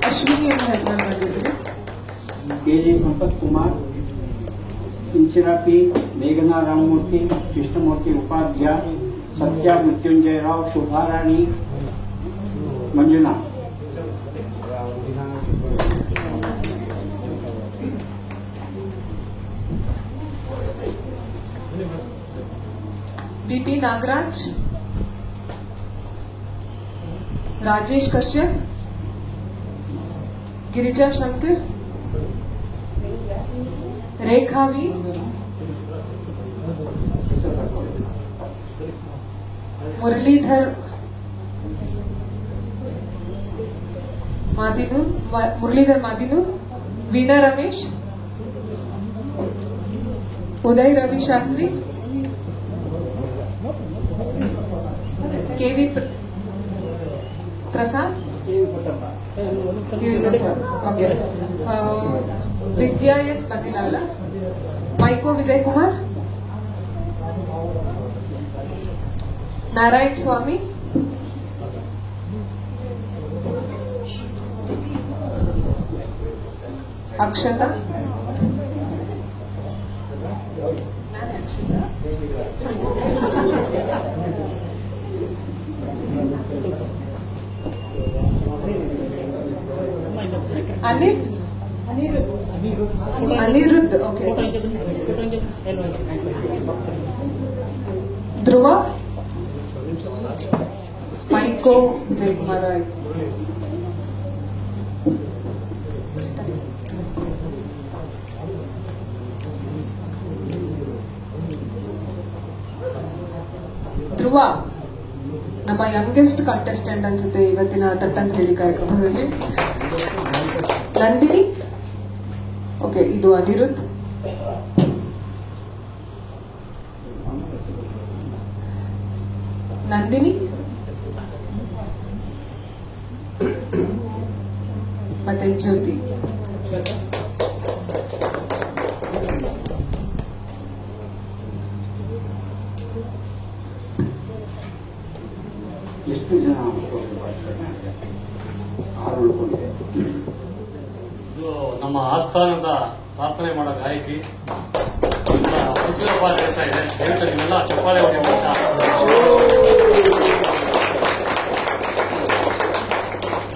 Ashwini ಅಂತ ಹೆಸರು ಬಂದಿದ್ರು. ಕೆ.ಜಿ. ಸಂಪತ್ ಕುಮಾರ್, ಇಂಚಿರಾ ಪಿ, ಮೇಘನಾ ರಾಮಮೂರ್ತಿ, ಕೃಷ್ಣಮೂರ್ತಿ ಉಪಾಧ್ಯಾಯ, ಸತ್ಯ ಮೃತ್ಯುಂಜಯರಾವ್, ಶುಭಾರಾಣಿ, ಮಂಜುನಾಥ್. ಬಿ.ಪಿ. ನಾಗರಾಜ್, ರಾಜೇಶ್ ಕಶ್ಯಪ್, ಗಿರಿಜಾ ಶಂಕರ್, ರೇಖಾ ವಿ, ಮುರಳೀಧರ್ ಮಾದಿನು, Veena Ramesh, Uday Ravi Shastri, K V Prasad, okay, Vidya S ಮತಿಲಾಲ, Mico Vijay Kumar, Narayan Swamy, Akshata, Aniruddh, okay, Dhruva, Mico Vijaykumar ಆಯ್ತು. ಧ್ರುವ ನಮ್ಮ ಯಂಗೆಸ್ಟ್ ಕಂಟೆಸ್ಟೆಂಟ್ ಅನ್ಸುತ್ತೆ ಇವತ್ತಿನ ತಟ್ಟಂತ ಹೇಳಿ ಕಾರ್ಯಕ್ರಮದಲ್ಲಿ. ನಂದಿನಿ, ಓಕೆ, ಇದು ಅನಿರುದ್ಧ್, ನಂದಿನಿ ಮತ್ತೆ ಜ್ಯೋತಿ. ಎಷ್ಟು ಜನ 6 ಉಳ್ಕೊಂಡಿದೆ. ಇದು ನಮ್ಮ ಆಸ್ಥಾನದ ಪ್ರಾರ್ಥನೆ ಮಾಡೋ ಗಾಯಕಿ ಉಜ್ವಲ ಹೇಳ್ತಾ ಇದೆ. ದಯವಿಟ್ಟು ನೀವೆಲ್ಲ ಚಪ್ಪಾಳೆ ಹೊಡೆಯುವ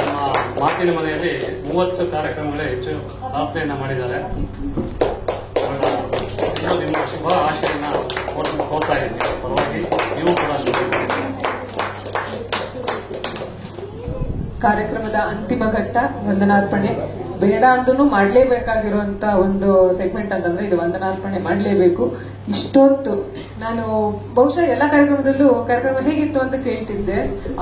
ನಮ್ಮ ಮಾತಿನ ಮನೆಯಲ್ಲಿ 30 ಕಾರ್ಯಕ್ರಮಗಳೇ ಹೆಚ್ಚು ಪ್ರಾರ್ಥನೆಯನ್ನ ಮಾಡಿದ್ದಾರೆ. ನಿಮ್ಮ ಶುಭ ಆಶೆಯನ್ನ ಕೋರ್ತಾ ಇದ್ದೀನಿ. ಪರವಾಗಿ ನೀವು ಕೂಡ ಶುಭ. ಕಾರ್ಯಕ್ರಮದ ಅಂತಿಮ ಘಟ್ಟ ವಂದನಾರ್ಪಣೆ. ಬೇಡ ಅಂದೂ ಮಾಡಲೇಬೇಕಾಗಿರುವಂತ ಒಂದು ಸೆಗ್ಮೆಂಟ್ ಅಂತಂದ್ರೆ ಇದು ವಂದನಾರ್ಪಣೆ ಮಾಡಲೇಬೇಕು. ಇಷ್ಟೊತ್ತು ನಾನು ಬಹುಶಃ ಎಲ್ಲ ಕಾರ್ಯಕ್ರಮದಲ್ಲೂ ಕಾರ್ಯಕ್ರಮ ಹೇಗಿತ್ತು ಅಂತ ಕೇಳ್ತಿದ್ದೆ,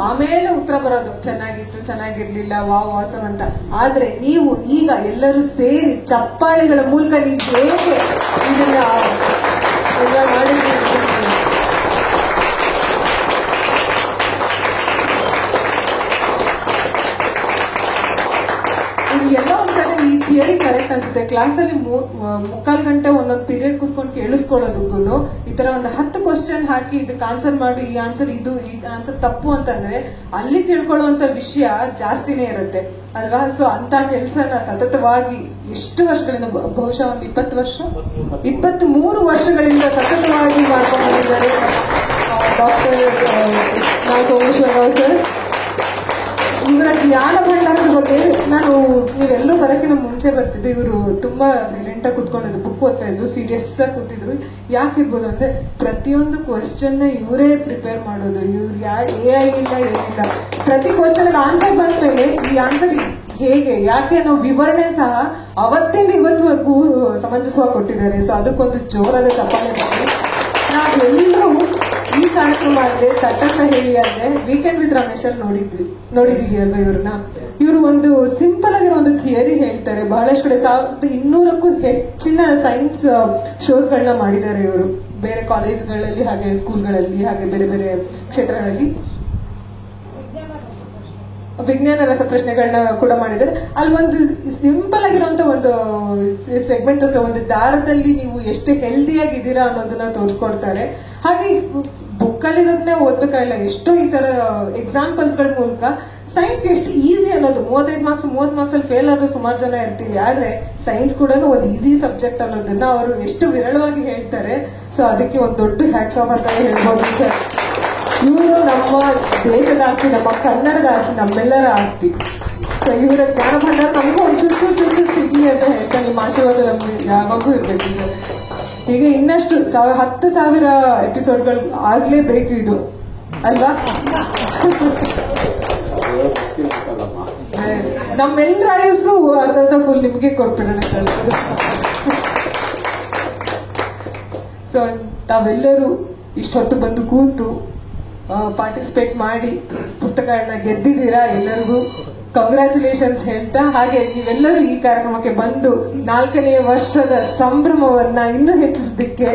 ಆಮೇಲೆ ಉತ್ತರ ಬರೋದು ಚೆನ್ನಾಗಿತ್ತು, ಚೆನ್ನಾಗಿರ್ಲಿಲ್ಲ, ವಾವ್ ವಾಸಮ್ ಅಂತ. ಆದ್ರೆ ನೀವು ಈಗ ಎಲ್ಲರೂ ಸೇರಿ ಚಪ್ಪಾಳೆಗಳ ಮೂಲಕ ನೀವು ಹೇಗೆ ಇದನ್ನ ಮಾಡಿದ್ರಿ ಎಲ್ಲ ಒಂದ್ ಕಡೆ ಈ ಥಿಯರಿ ಕರೆಕ್ಟ್ ಅನ್ಸುತ್ತೆ. ಕ್ಲಾಸಲ್ಲಿ 3.25 ಗಂಟೆ ಒಂದೊಂದು ಪೀರಿಯಡ್ ಕುತ್ಕೊಂಡು ಕೇಳಿಸ್ಕೊಳ್ಳೋದಕ್ಕೂ ಈ ತರ ಒಂದು 10 ಕ್ವಶನ್ ಹಾಕಿ ಇದಕ್ಕೆ ಆನ್ಸರ್ ಮಾಡಿ, ಈ ಆನ್ಸರ್ ಇದು, ಈ ಆನ್ಸರ್ ತಪ್ಪು ಅಂತಂದ್ರೆ ಅಲ್ಲಿ ತಿಳ್ಕೊಳ್ಳುವಂತ ವಿಷಯ ಜಾಸ್ತಿನೇ ಇರುತ್ತೆ ಅಲ್ವಾ? ಸೊ ಅಂತ ಕೆಲಸನ ಸತತವಾಗಿ ಎಷ್ಟು ವರ್ಷಗಳಿಂದ, ಬಹುಶಃ ಒಂದು 23 ವರ್ಷಗಳಿಂದ ಸತತವಾಗಿ ಮಾಡ್ಕೊಂಡು ಬಂದಿದ್ದಾರೆ ಡಾಕ್ಟರ್ ಸೋಮೇಶ್ವರ ರಾವ್ ಸರ್. ಇವರ ಜ್ಞಾನ ಭಂಡಾರದ ಬಗ್ಗೆ ನಾನು ನೀವೆಲ್ಲರೂ ಬರೋಕ್ಕಿಂತ ಮುಂಚೆ ಬರ್ತಿದ್ದೆ. ಇವರು ತುಂಬಾ ಸೈಲೆಂಟ್ ಆಗಿ ಕುತ್ಕೊಂಡಿದ್ರು, ಬುಕ್ ಓದ್ತಾ ಇದ್ರು, ಸೀರಿಯಸ್ ಆಗಿ ಕೂತಿದ್ರು. ಯಾಕಿರ್ಬೋದು ಅಂದ್ರೆ ಪ್ರತಿಯೊಂದು ಕ್ವಶನ್ ಇವರೇ ಪ್ರಿಪೇರ್ ಮಾಡೋದು. ಇವ್ರು AI ಇಲ್ಲ, ಏನಿಲ್ಲ. ಪ್ರತಿ ಕ್ವಶನ್ ಆನ್ಸರ್ ಬಂದ್ಮೇಲೆ ಈ ಆನ್ಸರ್ ಹೇಗೆ, ಯಾಕೆ ಅನ್ನೋ ವಿವರಣೆ ಸಹ ಅವತ್ತಿಂದ ಇವತ್ತುವರೆಗೂ ಸಮಂಜಸವಾಗಿ ಕೊಟ್ಟಿದ್ದಾರೆ. ಸೊ ಅದಕ್ಕೊಂದು ಜೋರಾದ ಚಪ್ಪಾಳೆ. ನಾವೆಲ್ಲರೂ ಈ ಕಾರ್ಯಕ್ರಮ ಆದ್ರೆ ತಟ್ಟನ್ನ ಹೇಳಿ ಆದ್ರೆ ವೀಕೆಂಡ್ ವಿತ್ ರಮೇಶ್ ಅಲ್ಲಿ ನೋಡಿದೀವಿ ಅಲ್ವಾ ಇವ್ರನ್ನ. ಇವರು ಒಂದು ಸಿಂಪಲ್ ಆಗಿರೋ ಒಂದು ಥಿಯರಿ ಹೇಳ್ತಾರೆ. ಬಹಳಷ್ಟು ಕಡೆ 1200ಕ್ಕೂ ಹೆಚ್ಚಿನ ಸೈನ್ಸ್ ಶೋಸ್ಗಳನ್ನ ಮಾಡಿದ್ದಾರೆ ಇವರು, ಬೇರೆ ಕಾಲೇಜ್ಗಳಲ್ಲಿ, ಹಾಗೆ ಸ್ಕೂಲ್ಗಳಲ್ಲಿ, ಹಾಗೆ ಬೇರೆ ಬೇರೆ ಕ್ಷೇತ್ರಗಳಲ್ಲಿ ವಿಜ್ಞಾನ ರಸಪ್ರಶ್ನೆಗಳನ್ನ ಕೂಡ ಮಾಡಿದ್ದಾರೆ. ಅಲ್ಲಿ ಒಂದು ಸಿಂಪಲ್ ಆಗಿರುವಂತ ಒಂದು ಸೆಗ್ಮೆಂಟ್, ಒಂದು ದಾರದಲ್ಲಿ ನೀವು ಎಷ್ಟು ಹೆಲ್ದಿಯಾಗಿದ್ದೀರಾ ಅನ್ನೋದನ್ನ ತೋರಿಸ್ಕೊಡ್ತಾರೆ. ಹಾಗೆ ಬುಕ್ ಅಲ್ಲಿ ಇರೋದನ್ನೇ ಓದ್ಬೇಕಾಗಿಲ್ಲ, ಎಷ್ಟೋ ಈ ತರ ಎಕ್ಸಾಂಪಲ್ಸ್ ಗಳ ಮೂಲಕ ಸೈನ್ಸ್ ಎಷ್ಟು ಈಸಿ ಅನ್ನೋದು. 35 ಮಾರ್ಕ್ಸ್ 30 ಮಾರ್ಕ್ಸ್ ಅಲ್ಲಿ ಫೇಲ್ ಆದ್ರೂ ಸುಮಾರು ಜನ ಇರ್ತೀವಿ, ಆದ್ರೆ ಸೈನ್ಸ್ ಕೂಡ ಒಂದು ಈಸಿ ಸಬ್ಜೆಕ್ಟ್ ಅನ್ನೋದನ್ನ ಅವರು ಎಷ್ಟು ವಿರಳವಾಗಿ ಹೇಳ್ತಾರೆ. ಸೊ ಅದಕ್ಕೆ ಒಂದು ದೊಡ್ಡ ಹ್ಯಾಟ್ಸ್ ಆಫ್ ಅಂತ ಹೇಳ್ಬೋದು ಸರ್. ಇವರು ನಮ್ಮ ದೇಶದ ಆಸ್ತಿ, ನಮ್ಮ ಕನ್ನಡದ ಆಸ್ತಿ, ನಮ್ಮೆಲ್ಲರ ಆಸ್ತಿ. ಸೊ ಇವರ ಜ್ಞಾನ ಭಂಡಾರ ನಮಗೂ ಒಂದು ಚೂರು ಸಿಗ್ಲಿ ಅಂತ ಹೇಳ್ತಾ ನಿಮ್ಮ ಆಶೀರ್ವಾದ ನಮ್ಗೆ ಯಾವಾಗೂ ಇರ್ಬೇಕು ಸರ್. ಹೀಗೆ ಇನ್ನಷ್ಟು 10,000 ಎಪಿಸೋಡ್ಗಳು ಆಗ್ಲೇಬೇಕು ಇದು ಅಲ್ವಾ? ನಮ್ಮೆಲ್ಲರ ಆಯಸ್ಸು ಅರ್ಧ ಫುಲ್ ನಿಮ್ಗೆ ಕೊಟ್ಬಿಡೋಣ ಸರ್. ಸೊ ಸೊ ತಾವೆಲ್ಲರೂ ಇಷ್ಟೊತ್ತು ಬಂದು ಕೂತು ಪಾರ್ಟಿಸಿಪೇಟ್ ಮಾಡಿ ಪುಸ್ತಕಗಳನ್ನ ಗೆದ್ದಿದ್ದೀರಾ. ಎಲ್ಲರಿಗೂ ಕಂಗ್ರ್ಯಾಚುಲೇಷನ್ಸ್ ಹೇಳ್ತಾ, ಹಾಗೆ ನೀವೆಲ್ಲರೂ ಈ ಕಾರ್ಯಕ್ರಮಕ್ಕೆ ಬಂದು 4ನೇ ವರ್ಷದ ಸಂಭ್ರಮವನ್ನ ಇನ್ನೂ ಹೆಚ್ಚಿಸೋದಕ್ಕೆ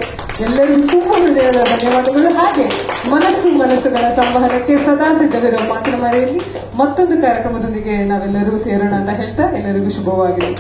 ಎಲ್ಲರಿಗೂ ತುಂಬಾ ಹೃದಯದ ಧನ್ಯವಾದಗಳು. ಹಾಗೆ ಮನಸ್ಸುಗಳ ಸಂವಹನಕ್ಕೆ ಸದಾ ಸಿದ್ಧವಿರುವ ಮಾತಿನ ಮರೆಯಲ್ಲಿ ಮತ್ತೊಂದು ಕಾರ್ಯಕ್ರಮದೊಂದಿಗೆ ನಾವೆಲ್ಲರೂ ಸೇರೋಣ ಅಂತ ಹೇಳ್ತಾ ಎಲ್ಲರಿಗೂ ಶುಭವಾಗಲಿ.